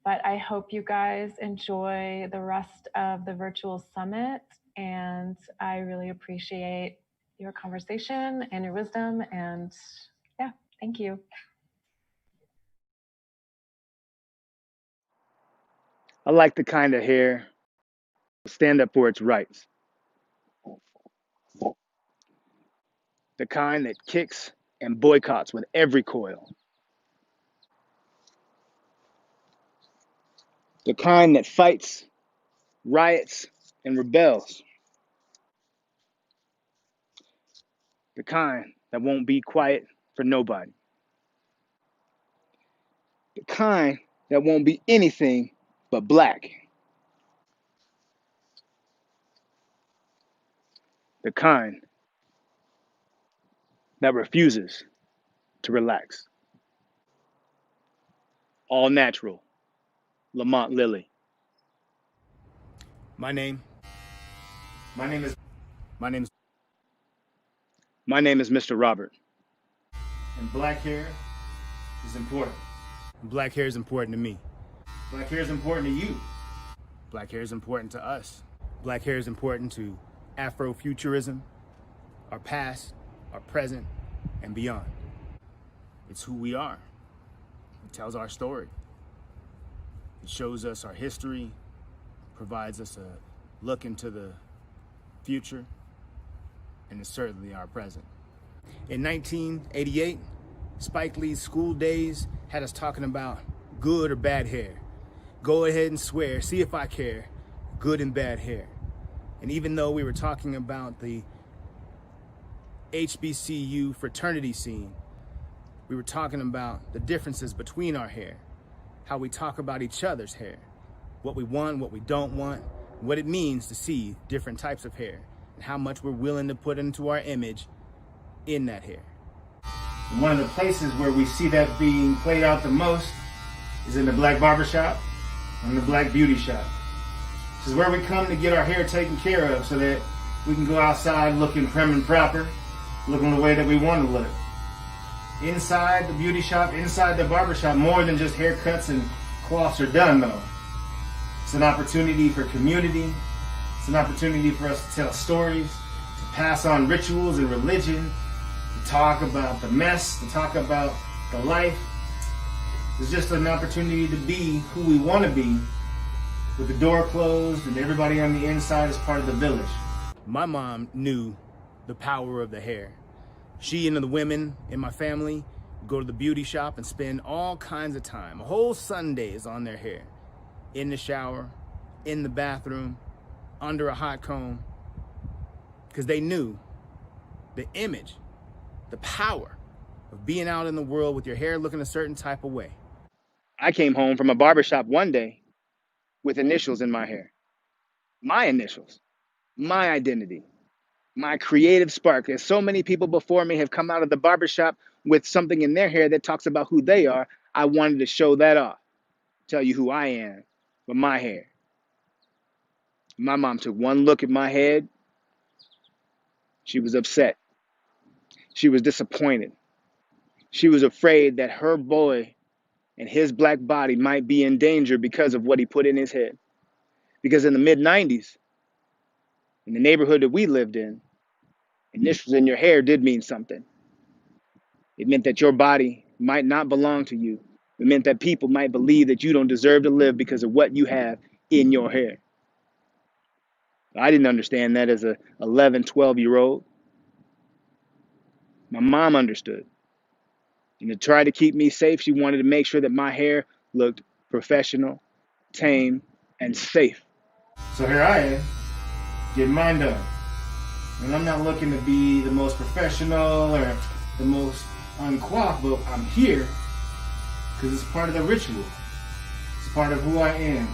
But I hope you guys enjoy the rest of the virtual summit, and I really appreciate your conversation and your wisdom, and yeah, thank you. I like the kind of hair stand up for its rights. The kind that kicks and boycotts with every coil. The kind that fights, riots, and rebels. The kind that won't be quiet for nobody. The kind that won't be anything but black. The kind that refuses to relax. All natural, Lamont Lilly. My name is Mr. Robert. And black hair is important. And black hair is important to me. Black hair is important to you. Black hair is important to us. Black hair is important to Afrofuturism, our past, our present, and beyond. It's who we are. It tells our story. It shows us our history, provides us a look into the future, and it's certainly our present. In 1988, Spike Lee's School Days had us talking about good or bad hair. Go ahead and swear, see if I care, good and bad hair. And even though we were talking about the HBCU fraternity scene, we were talking about the differences between our hair, how we talk about each other's hair, what we want, what we don't want, what it means to see different types of hair, and how much we're willing to put into our image in that hair. And one of the places where we see that being played out the most is in the black barbershop and the black beauty shop. This is where we come to get our hair taken care of so that we can go outside looking prim and proper, looking the way that we want to look. Inside the beauty shop, inside the barbershop, more than just haircuts and cloths are done though. It's an opportunity for community. It's an opportunity for us to tell stories, to pass on rituals and religion, to talk about the mess, to talk about the life. It's just an opportunity to be who we want to be with the door closed and everybody on the inside is part of the village. My mom knew the power of the hair. She and the women in my family go to the beauty shop and spend all kinds of time, whole Sundays on their hair, in the shower, in the bathroom, under a hot comb, because they knew the image, the power of being out in the world with your hair looking a certain type of way. I came home from a barbershop one day with initials in my hair. My initials, my identity, my creative spark. There's so many people before me have come out of the barbershop with something in their hair that talks about who they are. I wanted to show that off, tell you who I am with my hair. My mom took one look at my head. She was upset. She was disappointed. She was afraid that her boy and his black body might be in danger because of what he put in his head. Because in the mid-90s, in the neighborhood that we lived in, initials in your hair did mean something. It meant that your body might not belong to you. It meant that people might believe that you don't deserve to live because of what you have in your hair. I didn't understand that as a 11, 12-year-old. My mom understood. And to try to keep me safe, she wanted to make sure that my hair looked professional, tame, and safe. So here I am, getting mine done. And I'm not looking to be the most professional or the most uncoiffed, but I'm here because it's part of the ritual. It's part of who I am.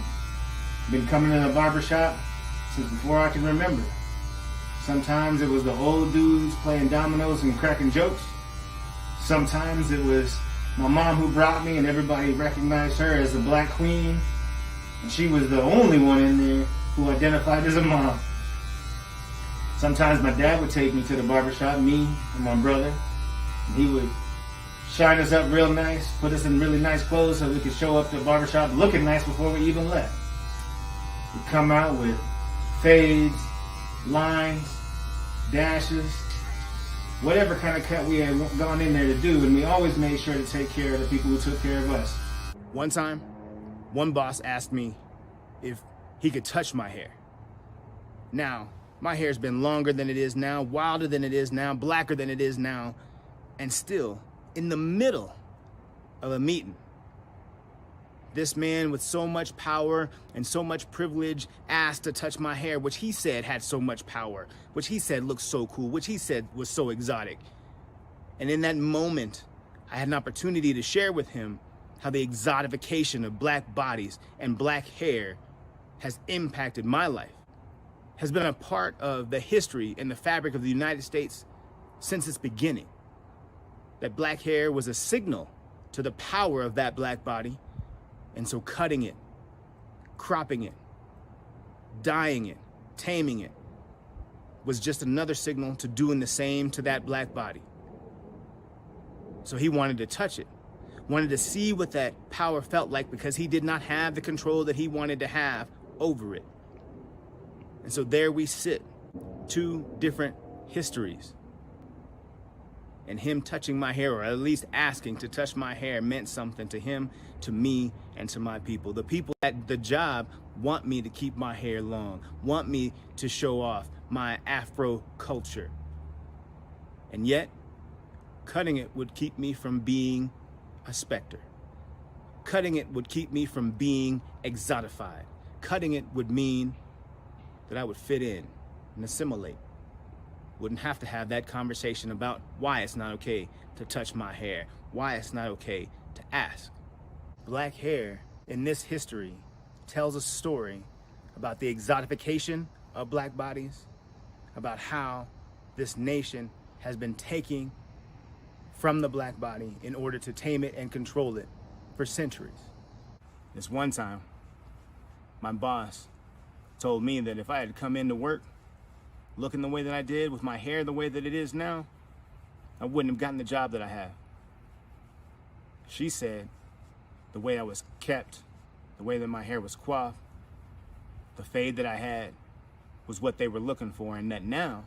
I've been coming to the barbershop since before I can remember. Sometimes it was the old dudes playing dominoes and cracking jokes. Sometimes it was my mom who brought me and everybody recognized her as the Black Queen. And she was the only one in there who identified as a mom. Sometimes my dad would take me to the barbershop, me and my brother, and he would shine us up real nice, put us in really nice clothes so we could show up to the barbershop looking nice before we even left. We'd come out with fades, lines, dashes, whatever kind of cut we had gone in there to do, and we always made sure to take care of the people who took care of us. One time, one boss asked me if he could touch my hair. Now, my hair's been longer than it is now, wilder than it is now, blacker than it is now, and still in the middle of a meeting. This man with so much power and so much privilege asked to touch my hair, which he said had so much power, which he said looked so cool, which he said was so exotic. And in that moment, I had an opportunity to share with him how the exotification of black bodies and black hair has impacted my life, has been a part of the history and the fabric of the United States since its beginning. That black hair was a signal to the power of that black body, and so cutting it, cropping it, dyeing it, taming it, was just another signal to doing the same to that black body. So he wanted to touch it, wanted to see what that power felt like, because he did not have the control that he wanted to have over it. And so there we sit, two different histories. And him touching my hair, or at least asking to touch my hair, meant something to him, to me, and to my people. The people at the job want me to keep my hair long, want me to show off my Afro culture. And yet, cutting it would keep me from being a specter. Cutting it would keep me from being exotified. Cutting it would mean that I would fit in and assimilate. Wouldn't have to have that conversation about why it's not okay to touch my hair, why it's not okay to ask. Black hair in this history tells a story about the exotification of black bodies, about how this nation has been taking from the black body in order to tame it and control it for centuries. This one time, my boss told me that if I had come into work looking the way that I did, with my hair the way that it is now, I wouldn't have gotten the job that I have. She said the way I was kept, the way that my hair was coiffed, the fade that I had was what they were looking for, and that now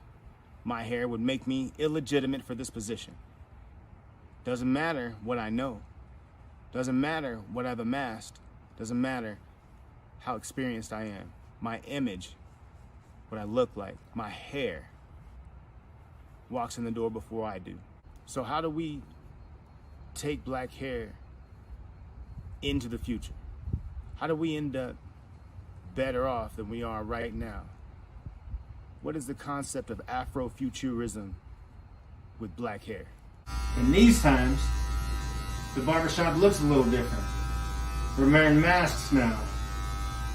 my hair would make me illegitimate for this position. Doesn't matter what I know. Doesn't matter what I've amassed. Doesn't matter how experienced I am. My image, what I look like, my hair, walks in the door before I do. So how do we take black hair into the future? How do we end up better off than we are right now? What is the concept of Afrofuturism with black hair? In these times, the barbershop looks a little different. We're wearing masks now.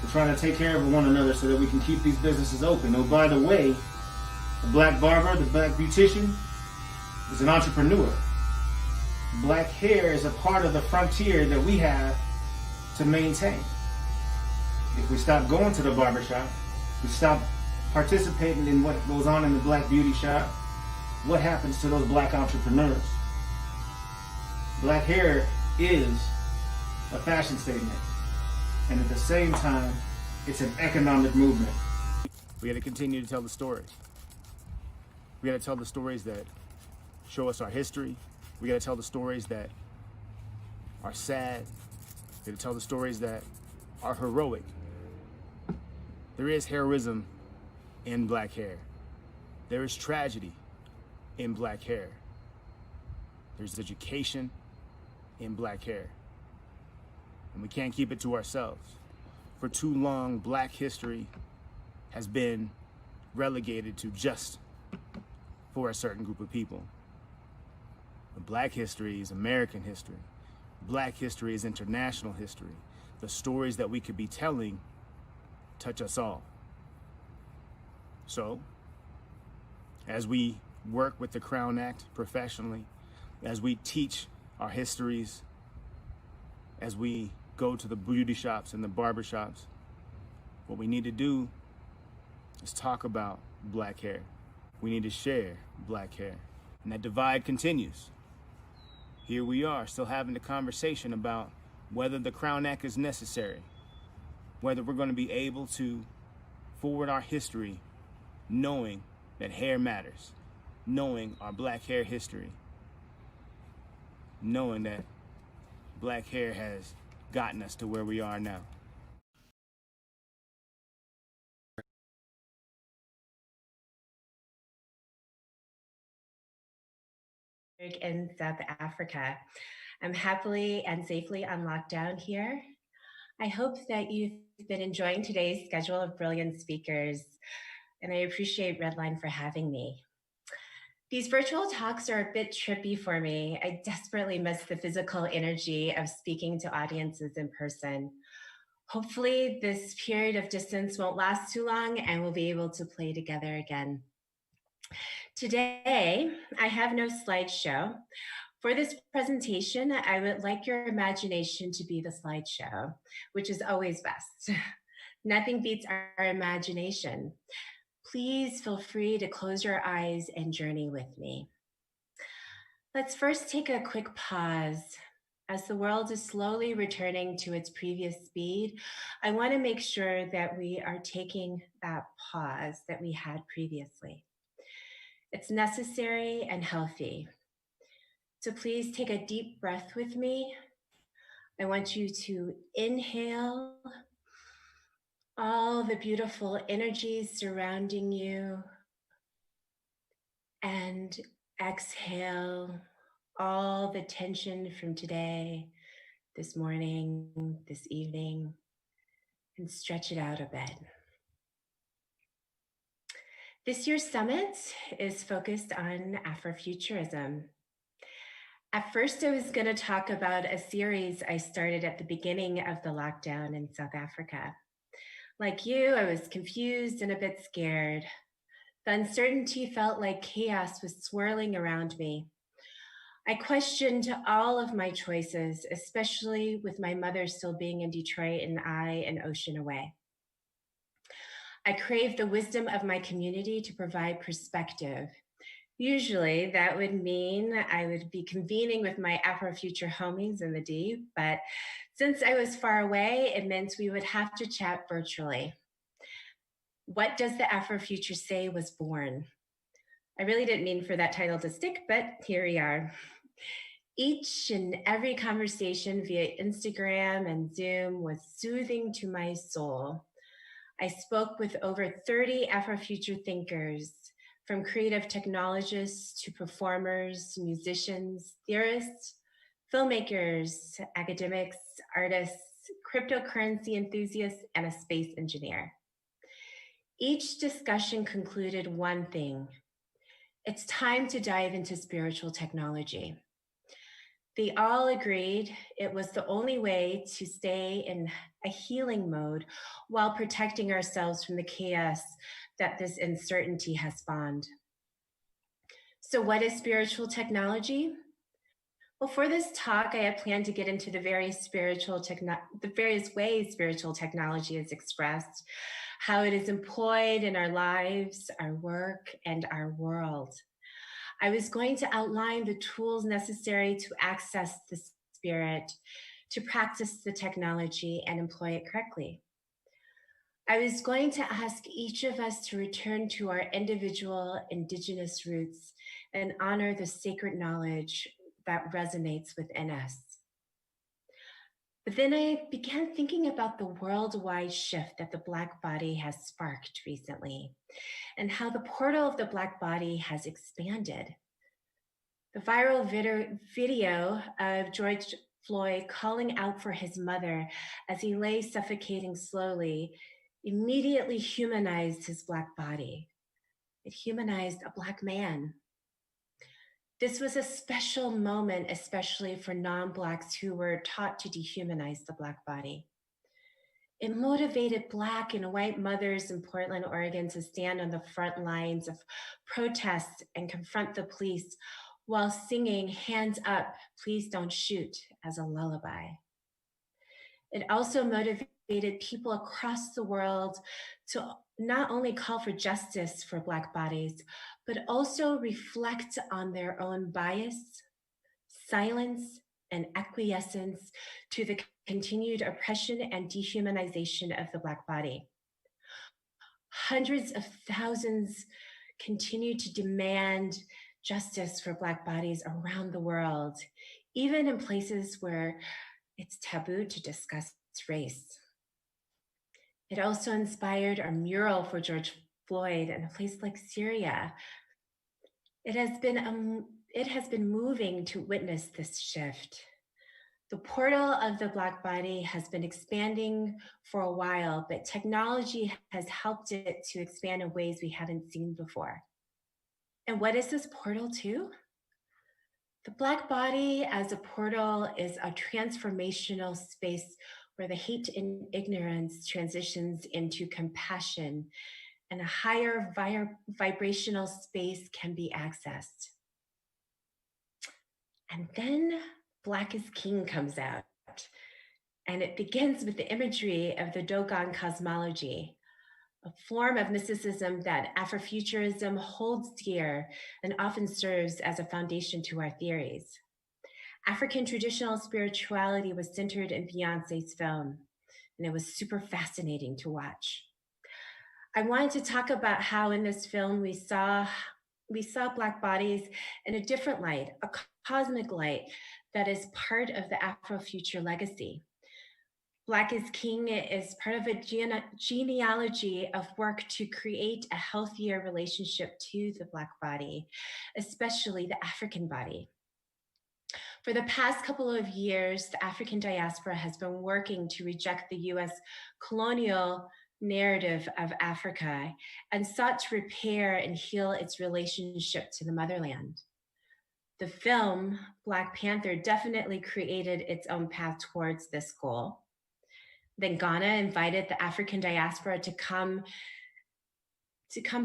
We're trying to take care of one another so that we can keep these businesses open. Oh, by the way, the black barber, the black beautician, is an entrepreneur. Black hair is a part of the frontier that we have to maintain. If we stop going to the barbershop, we stop participating in what goes on in the black beauty shop, what happens to those black entrepreneurs? Black hair is a fashion statement, and at the same time, it's an economic movement. We got to continue to tell the stories. We got to tell the stories that show us our history. We got to tell the stories that are sad. We got to tell the stories that are heroic. There is heroism in black hair. There is tragedy in black hair. There's education in black hair. And we can't keep it to ourselves. For too long, black history has been relegated to just for a certain group of people. But black history is American history. Black history is international history. The stories that we could be telling touch us all. So, as we work with the Crown Act professionally, as we teach our histories, as we go to the beauty shops and the barber shops, what we need to do is talk about black hair. We need to share black hair. And that divide continues. Here we are, still having the conversation about whether the Crown Act is necessary, whether we're going to be able to forward our history knowing that hair matters, knowing our black hair history, knowing that black hair has gotten us to where we are now. In South Africa. I'm happily and safely on lockdown here. I hope that you've been enjoying today's schedule of brilliant speakers, and I appreciate RedLine for having me. These virtual talks are a bit trippy for me. I desperately miss the physical energy of speaking to audiences in person. Hopefully, this period of distance won't last too long and we'll be able to play together again. Today, I have no slideshow. For this presentation, I would like your imagination to be the slideshow, which is always best. Nothing beats our imagination. Please feel free to close your eyes and journey with me. Let's first take a quick pause. As the world is slowly returning to its previous speed, I want to make sure that we are taking that pause that we had previously. It's necessary and healthy. So please take a deep breath with me. I want you to inhale all the beautiful energies surrounding you and exhale all the tension from today, this morning, this evening, and stretch it out a bit. This year's summit is focused on Afrofuturism. At first, I was going to talk about a series I started at the beginning of the lockdown in South Africa. Like you, I was confused and a bit scared. The uncertainty felt like chaos was swirling around me. I questioned all of my choices, especially with my mother still being in Detroit and I an ocean away. I craved the wisdom of my community to provide perspective. Usually that would mean I would be convening with my Afrofuture homies in the D, but since I was far away, it meant we would have to chat virtually. What Does the Afrofuture Say was born. I really didn't mean for that title to stick, but here we are. Each and every conversation via Instagram and Zoom was soothing to my soul. I spoke with over 30 Afrofuture thinkers, from creative technologists to performers, musicians, theorists, filmmakers, academics, artists, cryptocurrency enthusiasts, and a space engineer. Each discussion concluded one thing: it's time to dive into spiritual technology. They all agreed it was the only way to stay in a healing mode while protecting ourselves from the chaos that this uncertainty has spawned. So what is spiritual technology? Well, for this talk, I had planned to get into the various ways spiritual technology is expressed, how it is employed in our lives, our work, and our world. I was going to outline the tools necessary to access the spirit, to practice the technology and employ it correctly. I was going to ask each of us to return to our individual indigenous roots and honor the sacred knowledge that resonates within us. But then I began thinking about the worldwide shift that the Black body has sparked recently, and how the portal of the Black body has expanded. The viral video of George Floyd calling out for his mother as he lay suffocating slowly immediately humanized his Black body. It humanized a Black man. This was a special moment, especially for non-Blacks who were taught to dehumanize the Black body. It motivated Black and white mothers in Portland, Oregon to stand on the front lines of protest and confront the police while singing "Hands Up, Please Don't Shoot" as a lullaby. It also motivated people across the world to not only call for justice for Black bodies, but also reflect on their own bias, silence, and acquiescence to the continued oppression and dehumanization of the Black body. Hundreds of thousands continue to demand justice for Black bodies around the world, even in places where it's taboo to discuss race. It also inspired a mural for George Floyd in a place like Syria. It has been moving to witness this shift. The portal of the Black body has been expanding for a while, but technology has helped it to expand in ways we haven't seen before. And what is this portal to? The Black body as a portal is a transformational space where the hate and ignorance transitions into compassion, and a higher vibrational space can be accessed. And then Black is King comes out, and it begins with the imagery of the Dogon cosmology, a form of mysticism that Afrofuturism holds dear and often serves as a foundation to our theories. African traditional spirituality was centered in Beyonce's film, and it was super fascinating to watch. I wanted to talk about how in this film we saw Black bodies in a different light, a cosmic light that is part of the Afrofuture legacy. Black is King is part of a genealogy of work to create a healthier relationship to the Black body, especially the African body. For the past couple of years, the African diaspora has been working to reject the US colonial narrative of Africa and sought to repair and heal its relationship to the motherland. The film, Black Panther, definitely created its own path towards this goal. Then Ghana invited the African diaspora to come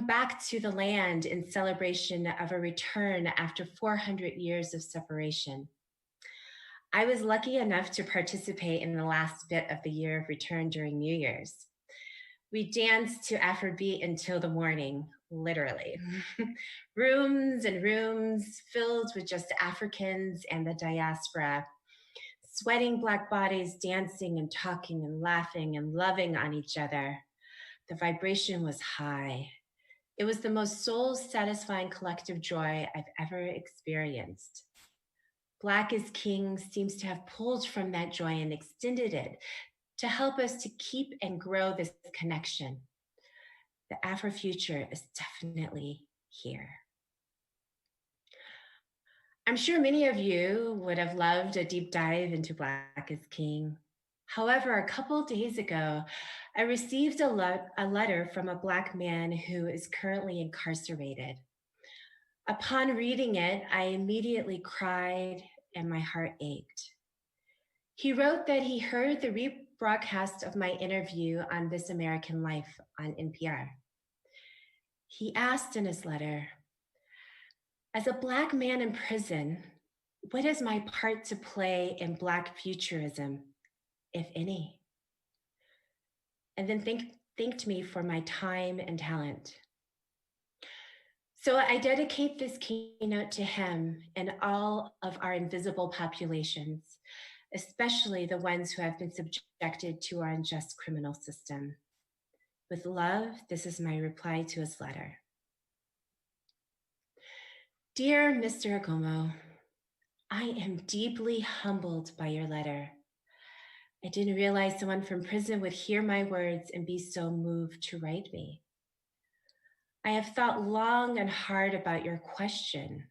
back to the land in celebration of a return after 400 years of separation. I was lucky enough to participate in the last bit of the year of return during New Year's. We danced to Afrobeat until the morning, literally. Rooms and rooms filled with just Africans and the diaspora, sweating Black bodies dancing and talking and laughing and loving on each other. The vibration was high. It was the most soul-satisfying collective joy I've ever experienced. Black is King seems to have pulled from that joy and extended it to help us to keep and grow this connection. The Afrofuture is definitely here. I'm sure many of you would have loved a deep dive into Black is King. However, a couple days ago, I received a letter from a Black man who is currently incarcerated. Upon reading it, I immediately cried and my heart ached. He wrote that he heard the rebroadcast of my interview on This American Life on NPR. He asked in his letter, as a Black man in prison, what is my part to play in Black futurism, if any? And then thanked me for my time and talent. So I dedicate this keynote to him and all of our invisible populations, especially the ones who have been subjected to our unjust criminal system. With love, this is my reply to his letter. Dear Mr. Agomo, I am deeply humbled by your letter. I didn't realize someone from prison would hear my words and be so moved to write me. I have thought long and hard about your question.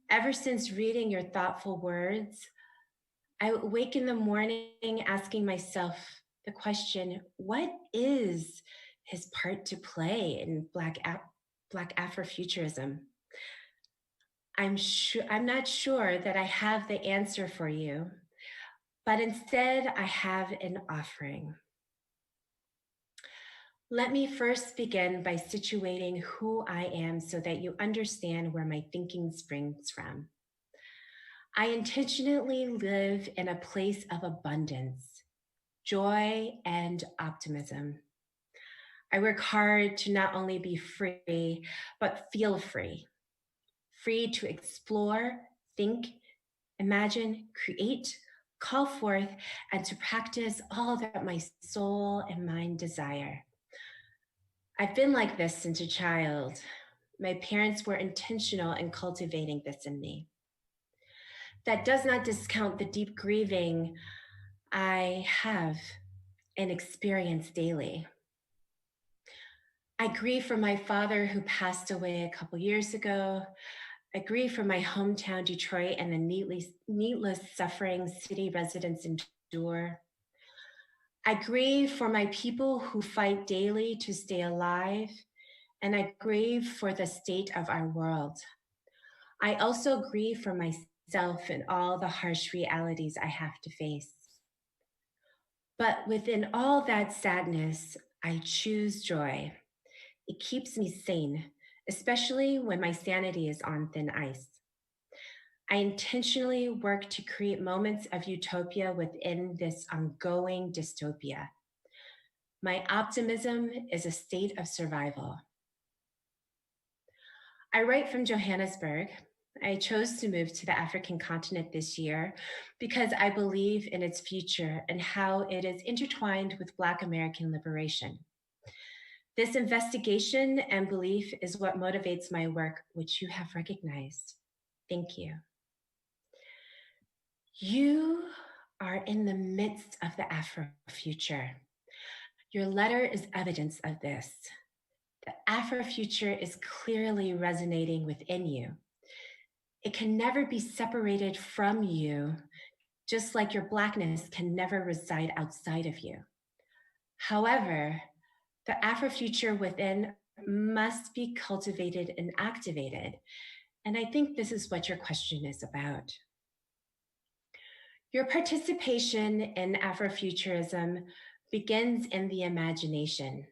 Ever since reading your thoughtful words, I wake in the morning asking myself the question, what is his part to play in Black Afrofuturism? I'm not sure that I have the answer for you, but instead I have an offering. Let me first begin by situating who I am so that you understand where my thinking springs from. I intentionally live in a place of abundance, joy, and optimism. I work hard to not only be free, but feel free. Free to explore, think, imagine, create, call forth, and to practice all that my soul and mind desire. I've been like this since a child. My parents were intentional in cultivating this in me. That does not discount the deep grieving I have and experience daily. I grieve for my father who passed away a couple years ago. I grieve for my hometown, Detroit, and the needless suffering city residents endure. I grieve for my people who fight daily to stay alive and I grieve for the state of our world. I also grieve for myself and all the harsh realities I have to face. But within all that sadness, I choose joy. It keeps me sane, especially when my sanity is on thin ice. I intentionally work to create moments of utopia within this ongoing dystopia. My optimism is a state of survival. I write from Johannesburg. I chose to move to the African continent this year because I believe in its future and how it is intertwined with Black American liberation. This investigation and belief is what motivates my work, which you have recognized. Thank you. You are in the midst of the Afrofuture. Your letter is evidence of this. The Afrofuture is clearly resonating within you. It can never be separated from you, just like your Blackness can never reside outside of you. However, the Afrofuture within must be cultivated and activated. And I think this is what your question is about. Your participation in Afrofuturism begins in the imagination.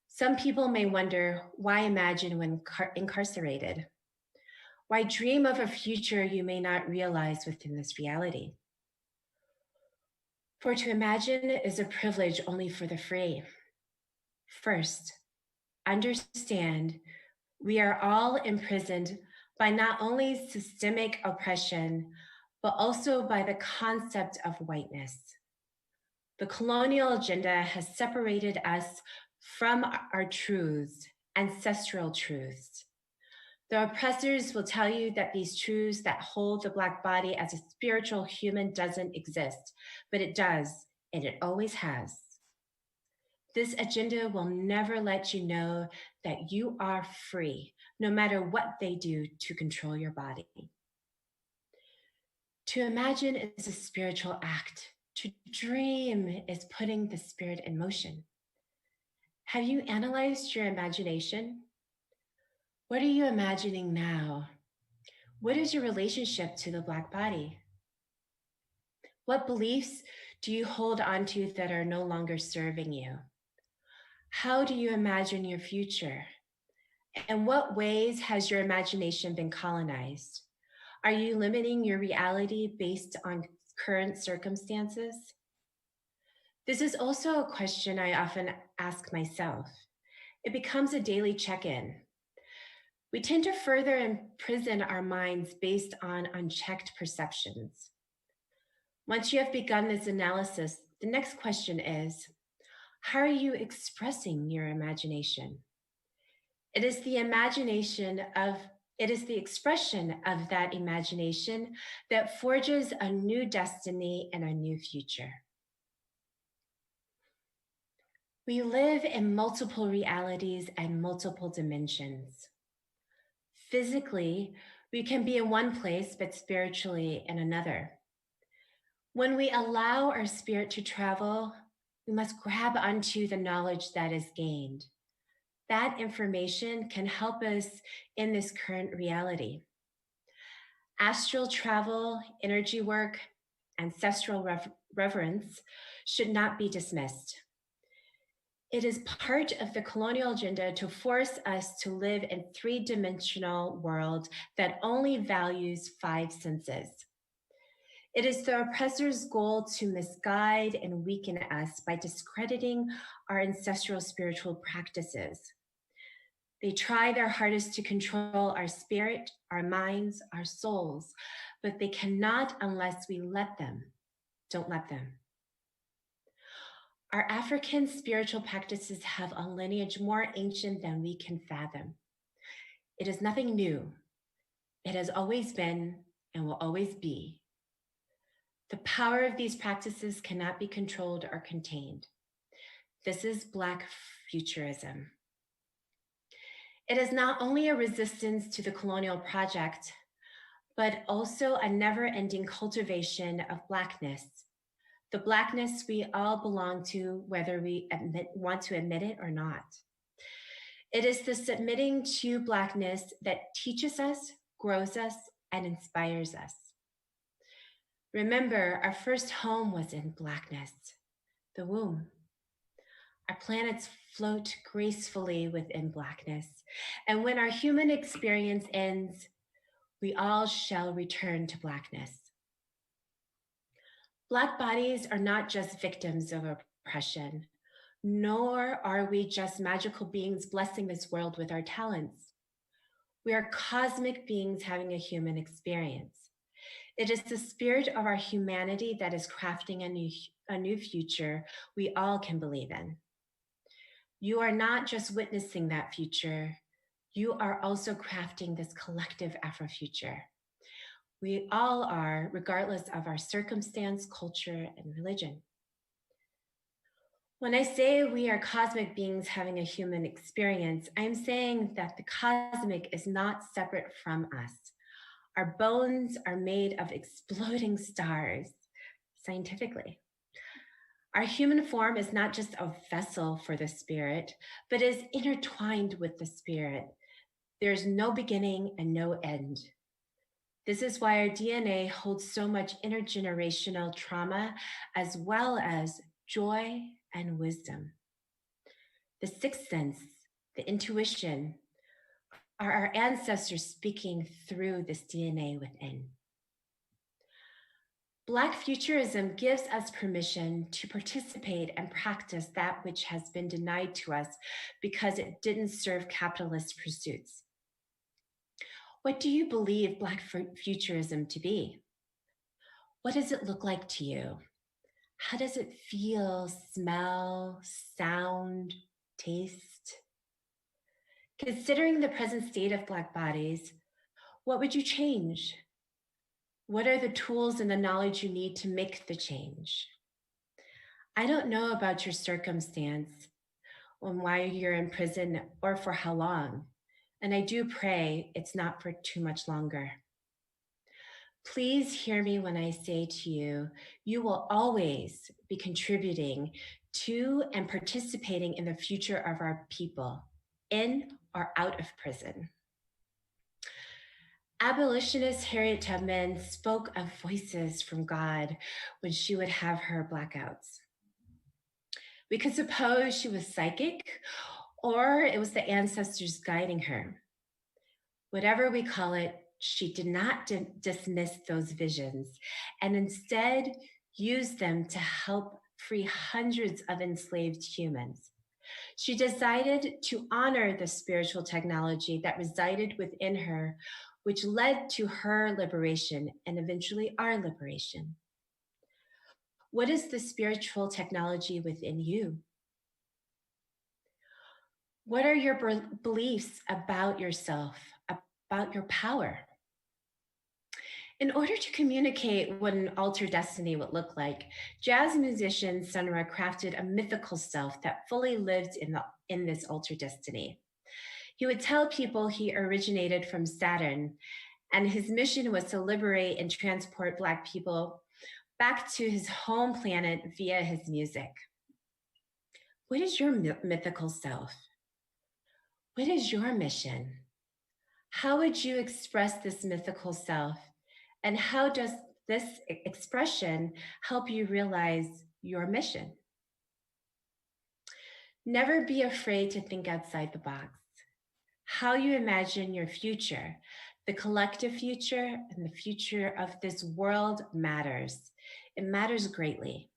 Some people may wonder, why imagine when incarcerated? Why dream of a future you may not realize within this reality? For to imagine is a privilege only for the free. First, understand we are all imprisoned by not only systemic oppression, but also by the concept of whiteness. The colonial agenda has separated us from our truths, ancestral truths. The oppressors will tell you that these truths that hold the Black body as a spiritual human doesn't exist, but it does, and it always has. This agenda will never let you know that you are free, no matter what they do to control your body. To imagine is a spiritual act. To dream is putting the spirit in motion. Have you analyzed your imagination? What are you imagining now? What is your relationship to the Black body? What beliefs do you hold onto that are no longer serving you? How do you imagine your future? In what ways has your imagination been colonized? Are you limiting your reality based on current circumstances? This is also a question I often ask myself. It becomes a daily check-in. We tend to further imprison our minds based on unchecked perceptions. Once you have begun this analysis, the next question is, how are you expressing your imagination? It is the expression of that imagination that forges a new destiny and a new future. We live in multiple realities and multiple dimensions. Physically, we can be in one place, but spiritually in another. When we allow our spirit to travel, we must grab onto the knowledge that is gained. That information can help us in this current reality. Astral travel, energy work, ancestral reverence should not be dismissed. It is part of the colonial agenda to force us to live in a three-dimensional world that only values 5 senses. It is the oppressor's goal to misguide and weaken us by discrediting our ancestral spiritual practices. They try their hardest to control our spirit, our minds, our souls, but they cannot unless we let them. Don't let them. Our African spiritual practices have a lineage more ancient than we can fathom. It is nothing new. It has always been and will always be. The power of these practices cannot be controlled or contained. This is Black futurism. It is not only a resistance to the colonial project, but also a never-ending cultivation of Blackness, the Blackness we all belong to, whether we want to admit it or not. It is the submitting to Blackness that teaches us, grows us, and inspires us. Remember, our first home was in Blackness, the womb. Our planets float gracefully within Blackness, and when our human experience ends, we all shall return to Blackness. Black bodies are not just victims of oppression, nor are we just magical beings blessing this world with our talents. We are cosmic beings having a human experience. It is the spirit of our humanity that is crafting a new future we all can believe in. You are not just witnessing that future, you are also crafting this collective Afrofuture. We all are, regardless of our circumstance, culture, and religion. When I say we are cosmic beings having a human experience, I'm saying that the cosmic is not separate from us. Our bones are made of exploding stars, scientifically. Our human form is not just a vessel for the spirit, but is intertwined with the spirit. There's no beginning and no end. This is why our DNA holds so much intergenerational trauma, as well as joy and wisdom. The sixth sense, the intuition, are our ancestors speaking through this DNA within. Black futurism gives us permission to participate and practice that which has been denied to us because it didn't serve capitalist pursuits. What do you believe Black futurism to be? What does it look like to you? How does it feel, smell, sound, taste? Considering the present state of Black bodies, what would you change? What are the tools and the knowledge you need to make the change? I don't know about your circumstance, on why you're in prison or for how long, and I do pray it's not for too much longer. Please hear me when I say to you, you will always be contributing to and participating in the future of our people, in or out of prison. Abolitionist Harriet Tubman spoke of voices from God when she would have her blackouts. We could suppose she was psychic, or it was the ancestors guiding her. Whatever we call it, she did not dismiss those visions, and instead used them to help free hundreds of enslaved humans. She decided to honor the spiritual technology that resided within her, which led to her liberation and eventually our liberation. What is the spiritual technology within you? What are your beliefs about yourself, about your power? In order to communicate what an altered destiny would look like, jazz musician Sun Ra crafted a mythical self that fully lived in this altered destiny. He would tell people he originated from Saturn, and his mission was to liberate and transport Black people back to his home planet via his music. What is your mythical self? What is your mission? How would you express this mythical self? And how does this expression help you realize your mission? Never be afraid to think outside the box. How you imagine your future, the collective future and the future of this world matters. It matters greatly.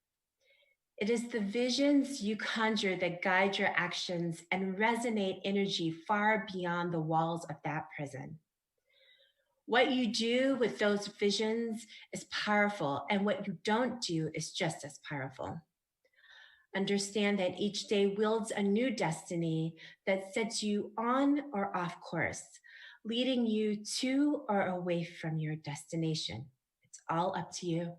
It is the visions you conjure that guide your actions and resonate energy far beyond the walls of that prison. What you do with those visions is powerful, and what you don't do is just as powerful. Understand that each day wields a new destiny that sets you on or off course, leading you to or away from your destination. It's all up to you.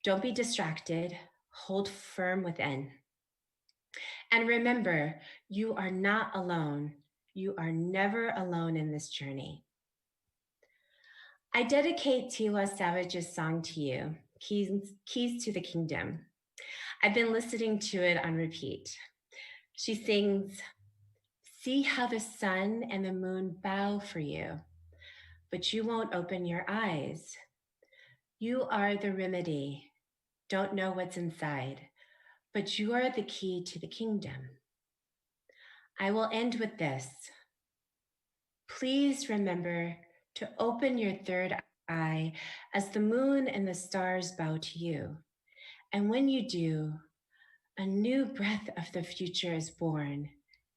Don't be distracted. Hold firm within. And remember, you are not alone. You are never alone in this journey. I dedicate Tiwa Savage's song to you, Keys to the Kingdom. I've been listening to it on repeat. She sings, See how the sun and the moon bow for you, but you won't open your eyes. You are the remedy. Don't know what's inside, but you are the key to the kingdom. I will end with this. Please remember to open your third eye as the moon and the stars bow to you. And when you do, a new breath of the future is born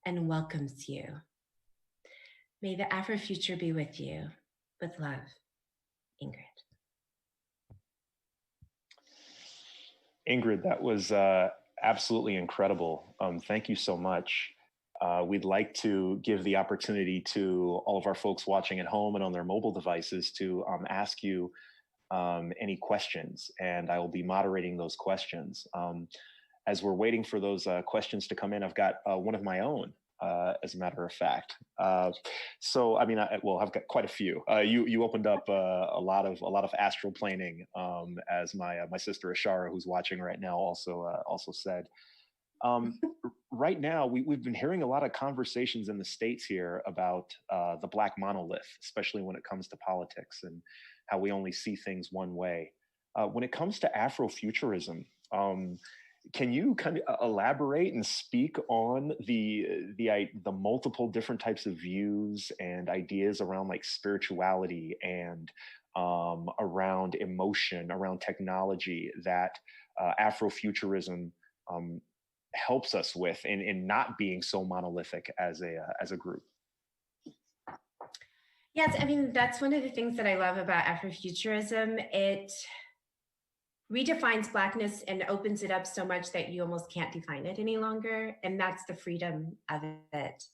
and welcomes you. May the Afrofuture be with you. With love, Ingrid. Ingrid, that was absolutely incredible. Thank you so much. We'd like to give the opportunity to all of our folks watching at home and on their mobile devices to ask you any questions, and I will be moderating those questions. As we're waiting for those questions to come in, I've got one of my own, as a matter of fact. So, I mean, I've got quite a few. You opened up a lot of astral planing, as my sister Ashara, who's watching right now, also said. Right now, we've been hearing a lot of conversations in the States here about the Black monolith, especially when it comes to politics and how we only see things one way. When it comes to Afrofuturism, can you kind of elaborate and speak on the multiple different types of views and ideas around like spirituality and around emotion, around technology that Afrofuturism helps us with in not being so monolithic as a group? Yes, I mean, that's one of the things that I love about Afrofuturism. It redefines Blackness and opens it up so much that you almost can't define it any longer. And that's the freedom of it.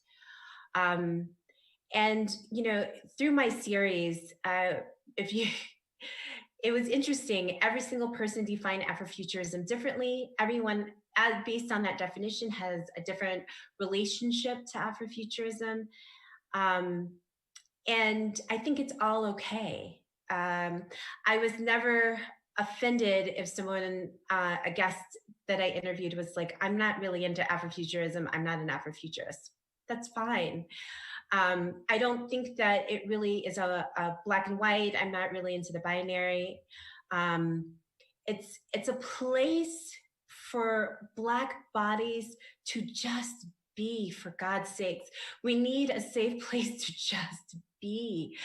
And, you know, through my series, it was interesting. Every single person defined Afrofuturism differently. Everyone, based on that definition, has a different relationship to Afrofuturism. And I think it's all okay. I was never offended if someone, a guest that I interviewed was like, I'm not really into Afrofuturism, I'm not an Afrofuturist. That's fine. I don't think that it really is a black and white. I'm not really into the binary. It's a place for Black bodies to just be, for God's sakes. We need a safe place to just be,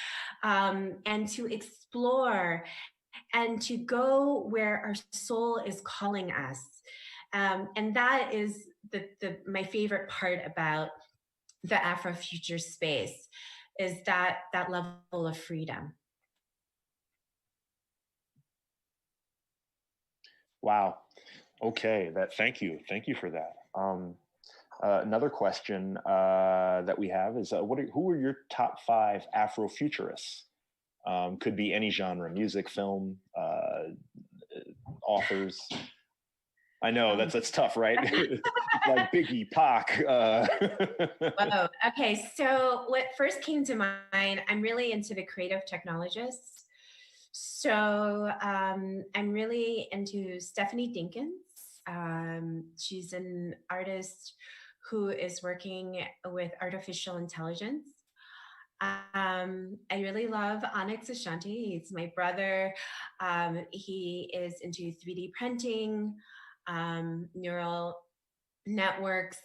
and to explore and to go where our soul is calling us. And that is my favorite part about the Afrofuture space, is that level of freedom. Wow. Okay. Thank you for that. Another question that we have is, who are your top 5 Afrofuturists? Could be any genre: music, film, authors. I know that's tough, right? Like Biggie, Pac. Whoa. Okay, so what first came to mind, I'm really into the creative technologists. So I'm really into Stephanie Dinkins. She's an artist who is working with artificial intelligence. I really love Onyx Ashanti. He's my brother. He is into 3D printing, neural networks,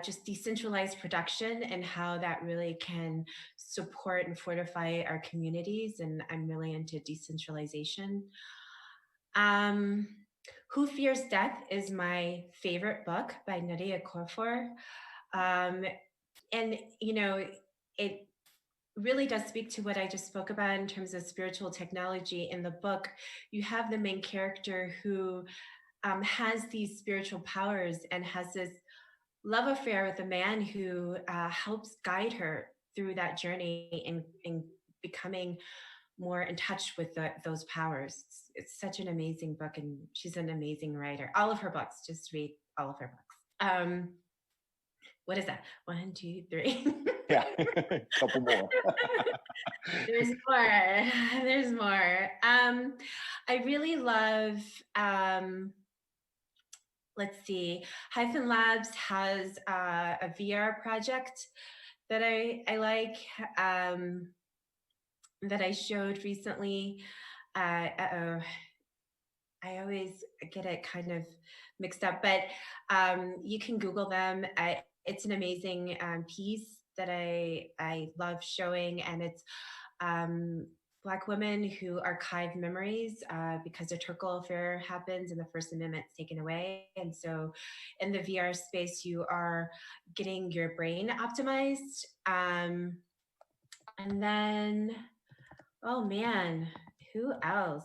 just decentralized production, and how that really can support and fortify our communities. And I'm really into decentralization. Who Fears Death is my favorite book by Nadia Korfor. And, you know, it really does speak to what I just spoke about in terms of spiritual technology. In the book, you have the main character who has these spiritual powers and has this love affair with a man who helps guide her through that journey in becoming more in touch with those powers. It's such an amazing book, and she's an amazing writer. All of her books, just read all of her books. What is that? 1, 2, 3. Yeah, a couple more. There's more. I really love let's see, Hyphen Labs has a VR project that I like, that I showed recently. Uh-oh, I always get it kind of mixed up, but you can Google them. It's an amazing piece that I love showing, and it's Black women who archive memories because a Turkle affair happens and the First Amendment's taken away. And so in the VR space, you are getting your brain optimized. And then, oh man, who else?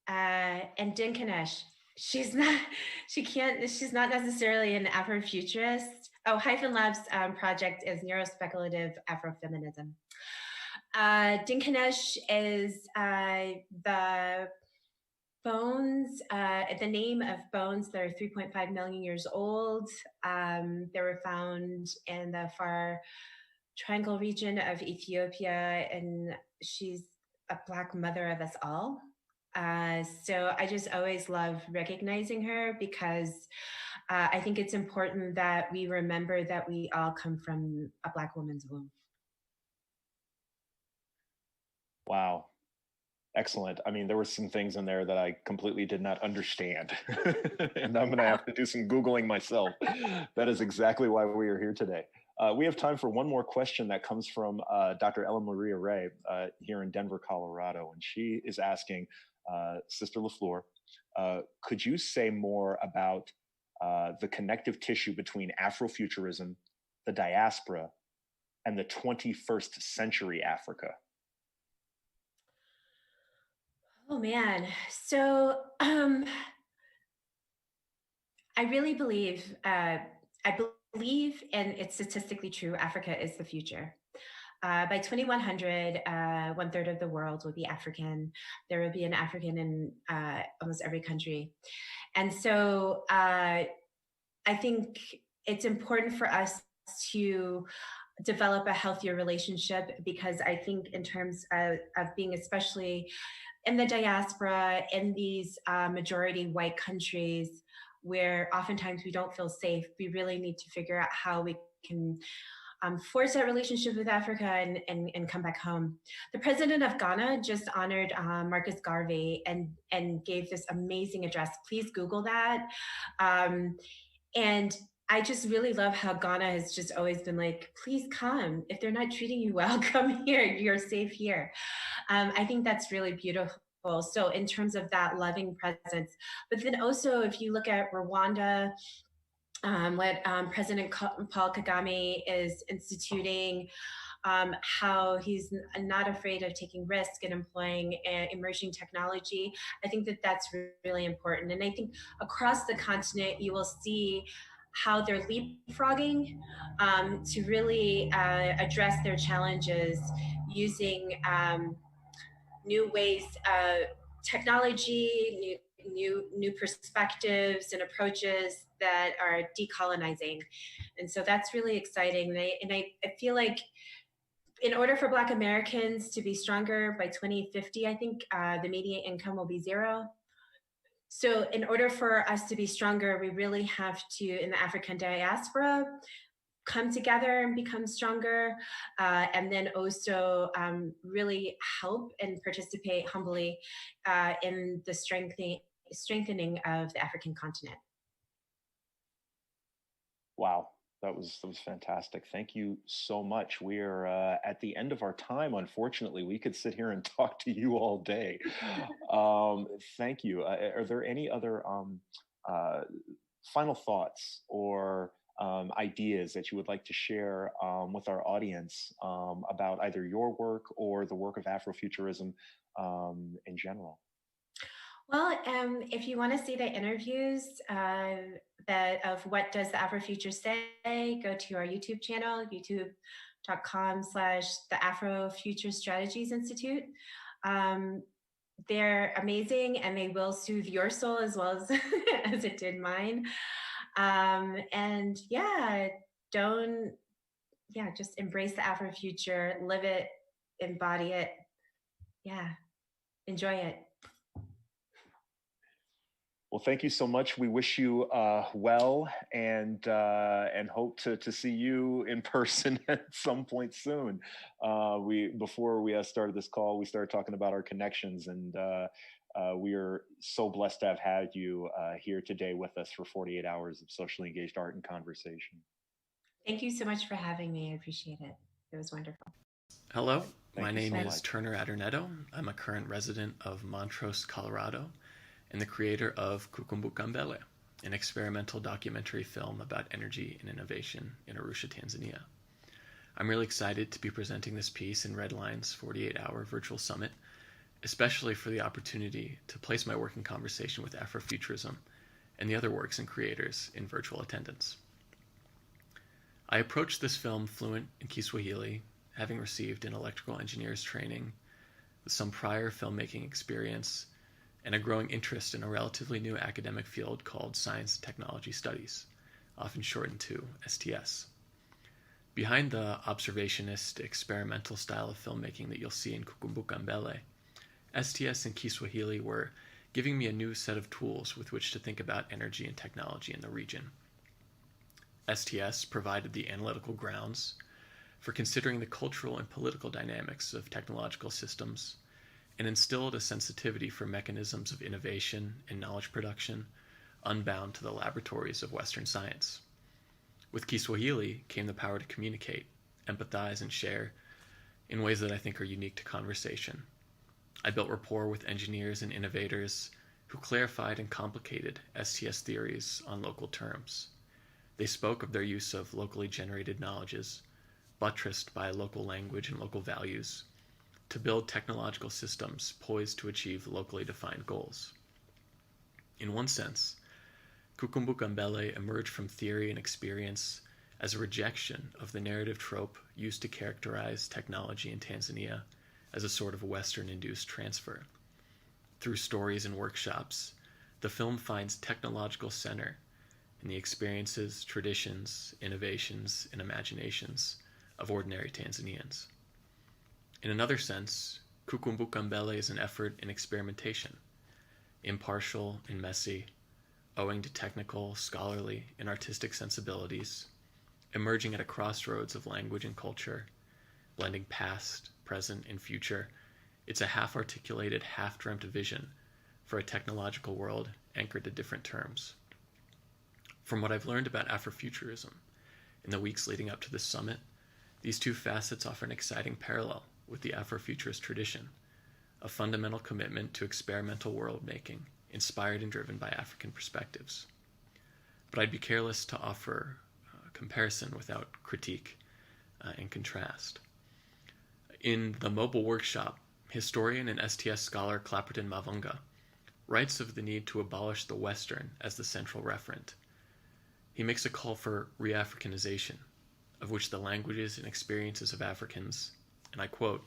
And Dinkanesh. She's not necessarily an Afrofuturist. Oh, Hyphen Labs project is neurospeculative Afrofeminism. Dinkanesh is the bones, the name of bones that are 3.5 million years old. They were found in the far triangle region of Ethiopia, and she's a Black mother of us all. So I just always love recognizing her because I think it's important that we remember that we all come from a Black woman's womb. Wow. Excellent. I mean, there were some things in there that I completely did not understand. And I'm going to have to do some Googling myself. That is exactly why we are here today. We have time for one more question that comes from Dr. Ellen Maria Ray here in Denver, Colorado. And she is asking, Sister LaFleur, could you say more about the connective tissue between Afrofuturism, the diaspora, and the 21st century Africa? Oh man. So I really believe, and it's statistically true, Africa is the future. By 2100, 1/3 of the world will be African. There will be an African in almost every country. And so I think it's important for us to develop a healthier relationship, because I think in terms of being, especially in the diaspora, in these majority white countries where oftentimes we don't feel safe, we really need to figure out how we can force that relationship with Africa and come back home. The president of Ghana just honored Marcus Garvey and gave this amazing address. Please Google that. And I just really love how Ghana has just always been like, please come. If they're not treating you well, come here. You're safe here. I think that's really beautiful. So in terms of that loving presence, but then also if you look at Rwanda, what President Paul Kagame is instituting, how he's not afraid of taking risk and employing emerging technology. I think that that's really important. And I think across the continent, you will see how they're leapfrogging to really address their challenges using new ways, technology, new perspectives and approaches that are decolonizing. And so that's really exciting. And I feel like in order for Black Americans to be stronger by 2050, I think the median income will be 0. So in order for us to be stronger, we really have to, in the African diaspora, come together and become stronger, and then also really help and participate humbly in the strengthening of the African continent. Wow, that was fantastic. Thank you so much. We are at the end of our time. Unfortunately, we could sit here and talk to you all day. Thank you. Are there any other final thoughts or ideas that you would like to share with our audience about either your work or the work of Afrofuturism in general? Well, if you want to see the interviews of What Does the Afrofuture Say, go to our YouTube channel, youtube.com/the Afrofuture Strategies Institute. They're amazing, and they will soothe your soul as well as, as it did mine. And yeah, just embrace the Afrofuture, live it, embody it. Yeah, enjoy it. Well, thank you so much. We wish you well, and hope to see you in person at some point soon. Before we started this call, we started talking about our connections, and we are so blessed to have had you here today with us for 48 hours of socially engaged art and conversation. Thank you so much for having me. I appreciate it. It was wonderful. Hello, my you name so is much. Turner Adornetto. I'm a current resident of Montrose, Colorado, and the creator of Kukumbukambele, an experimental documentary film about energy and innovation in Arusha, Tanzania. I'm really excited to be presenting this piece in RedLine's 48-hour virtual summit, especially for the opportunity to place my work in conversation with Afrofuturism and the other works and creators in virtual attendance. I approached this film fluent in Kiswahili, having received an electrical engineer's training with some prior filmmaking experience and a growing interest in a relatively new academic field called Science and Technology Studies, often shortened to STS. Behind the observationist, experimental style of filmmaking that you'll see in Kukumbukambele, STS and Kiswahili were giving me a new set of tools with which to think about energy and technology in the region. STS provided the analytical grounds for considering the cultural and political dynamics of technological systems, and instilled a sensitivity for mechanisms of innovation and knowledge production unbound to the laboratories of Western science. With Kiswahili came the power to communicate, empathize, and share in ways that I think are unique to conversation. I built rapport with engineers and innovators who clarified and complicated STS theories on local terms. They spoke of their use of locally generated knowledges, buttressed by local language and local values, to build technological systems poised to achieve locally defined goals. In one sense, Kukumbukambele emerged from theory and experience as a rejection of the narrative trope used to characterize technology in Tanzania as a sort of Western-induced transfer. Through stories and workshops, the film finds technological center in the experiences, traditions, innovations, and imaginations of ordinary Tanzanians. In another sense, Kukumbukambele is an effort in experimentation, impartial and messy, owing to technical, scholarly, and artistic sensibilities, emerging at a crossroads of language and culture, blending past, present, and future. It's a half-articulated, half-dreamt vision for a technological world anchored to different terms. From what I've learned about Afrofuturism in the weeks leading up to this summit, these two facets offer an exciting parallel with the Afrofuturist tradition, a fundamental commitment to experimental world-making, inspired and driven by African perspectives. But I'd be careless to offer comparison without critique and contrast. In the mobile workshop, historian and STS scholar Clapperton Mavunga writes of the need to abolish the Western as the central referent. He makes a call for re-Africanization, of which the languages and experiences of Africans, and I quote,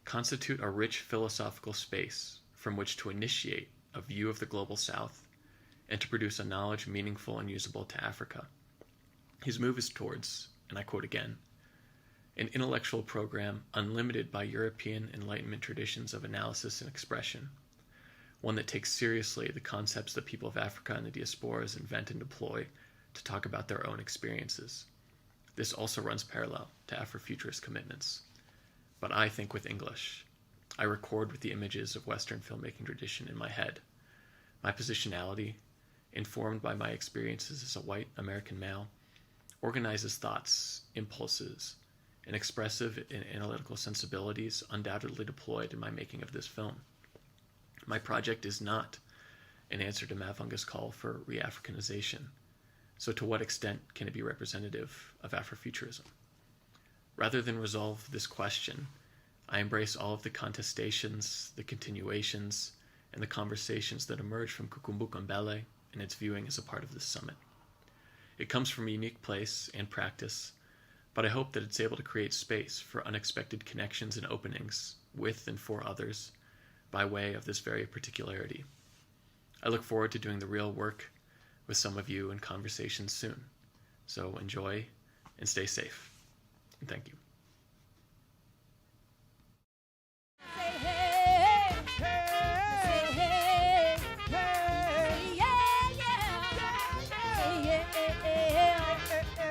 constitute a rich philosophical space from which to initiate a view of the global South and to produce a knowledge meaningful and usable to Africa. His move is towards, and I quote again, an intellectual program unlimited by European Enlightenment traditions of analysis and expression, one that takes seriously the concepts that people of Africa and the diasporas invent and deploy to talk about their own experiences. This also runs parallel to Afrofuturist commitments. But I think with English. I record with the images of Western filmmaking tradition in my head. My positionality, informed by my experiences as a white American male, organizes thoughts, impulses, and expressive and analytical sensibilities undoubtedly deployed in my making of this film. My project is not an answer to Mavunga's call for re-Africanization. So to what extent can it be representative of Afrofuturism? Rather than resolve this question, I embrace all of the contestations, the continuations, and the conversations that emerge from Kukumbukambele and its viewing as a part of this summit. It comes from a unique place and practice, but I hope that it's able to create space for unexpected connections and openings with and for others by way of this very particularity. I look forward to doing the real work with some of you in conversations soon. So enjoy and stay safe. And thank you.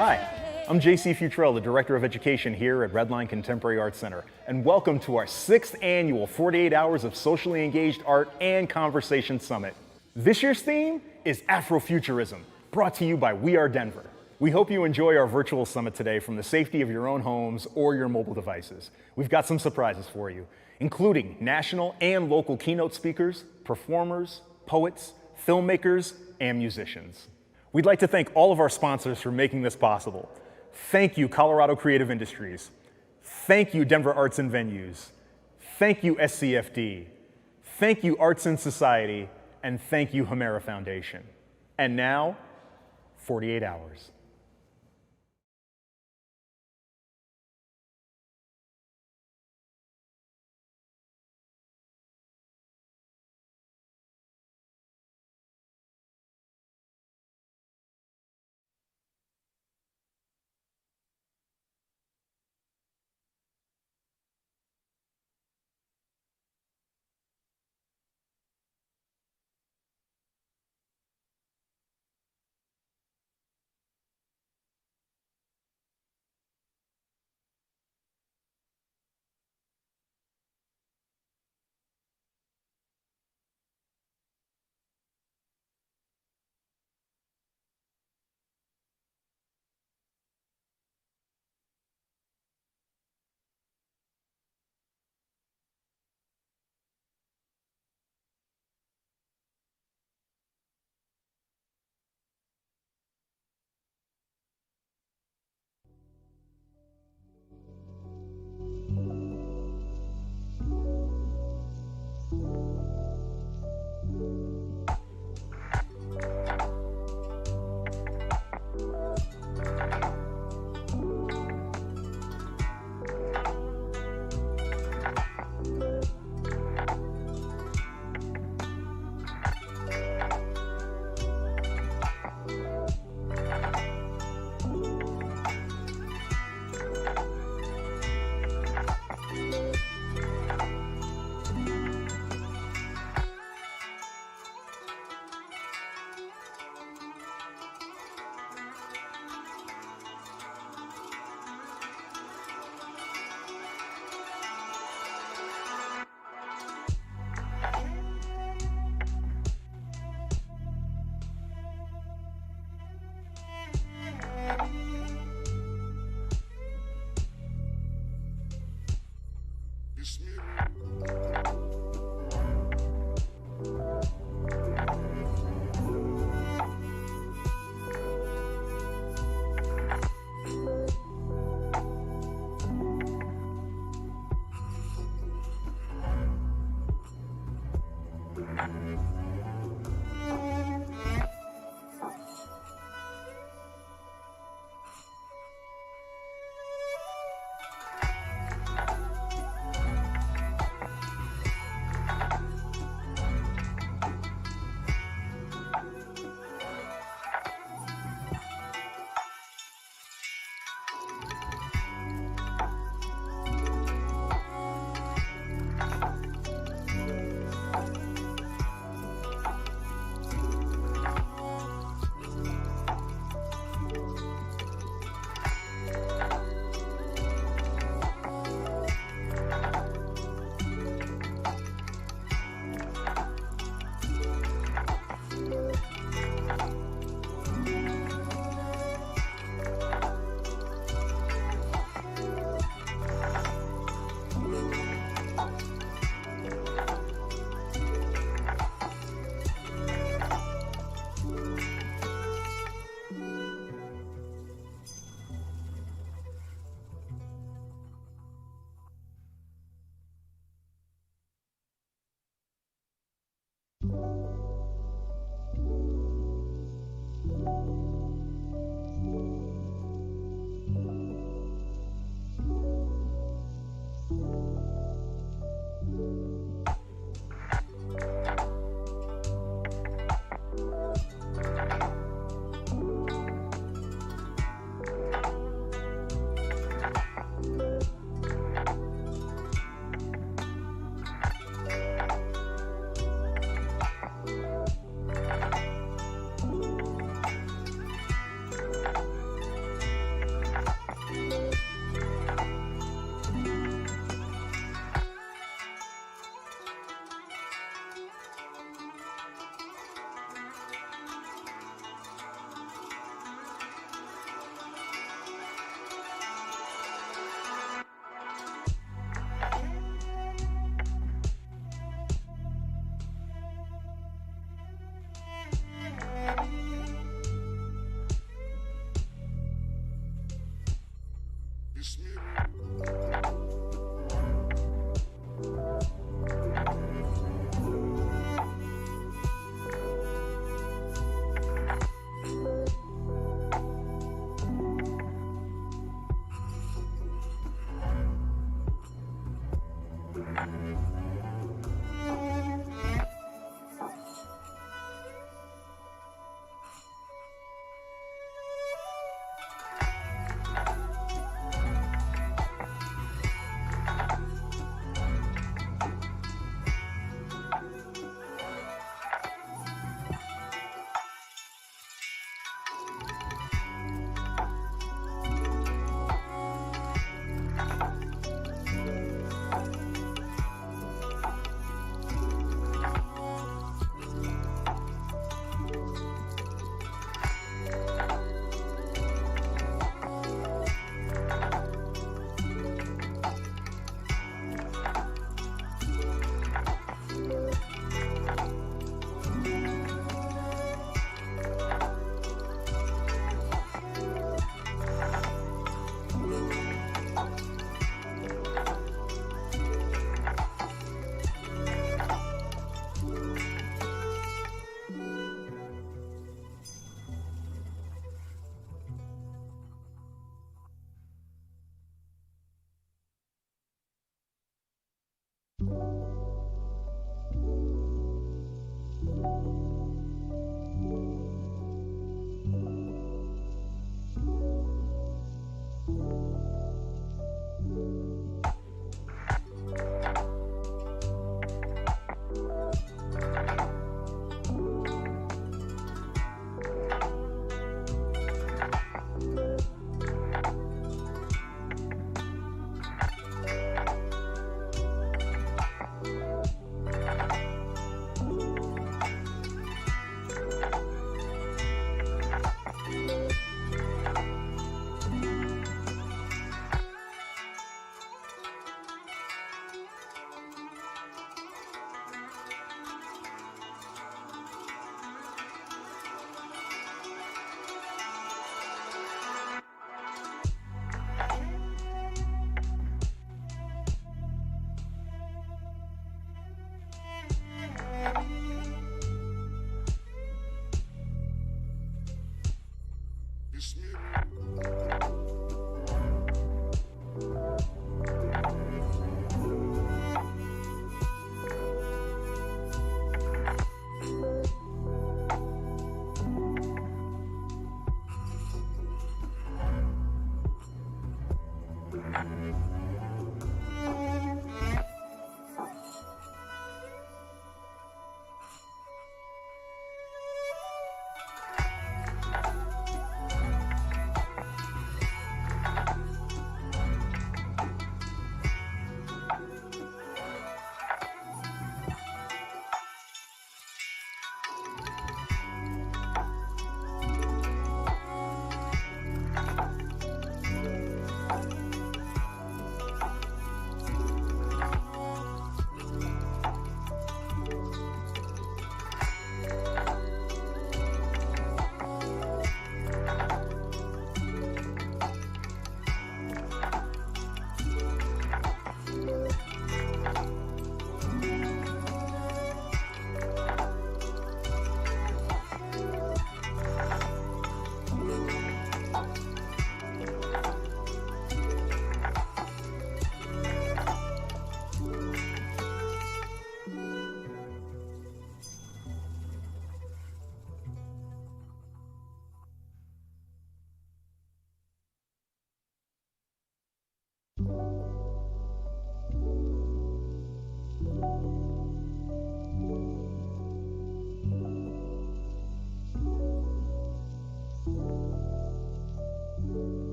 Hi, I'm JC Futrell, the Director of Education here at RedLine Contemporary Arts Center, and welcome to our 6th annual 48 Hours of Socially Engaged Art and Conversation Summit. This year's theme is Afrofuturism, brought to you by We Are Denver. We hope you enjoy our virtual summit today from the safety of your own homes or your mobile devices. We've got some surprises for you, including national and local keynote speakers, performers, poets, filmmakers, and musicians. We'd like to thank all of our sponsors for making this possible. Thank you, Colorado Creative Industries. Thank you, Denver Arts and Venues. Thank you, SCFD. Thank you, Arts and Society. And thank you, Hamera Foundation. And now, 48 Hours.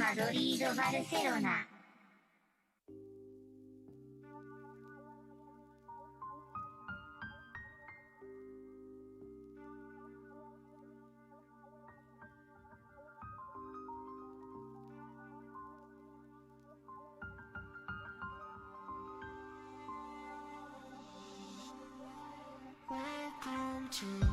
Madrid o Barcelona. Welcome to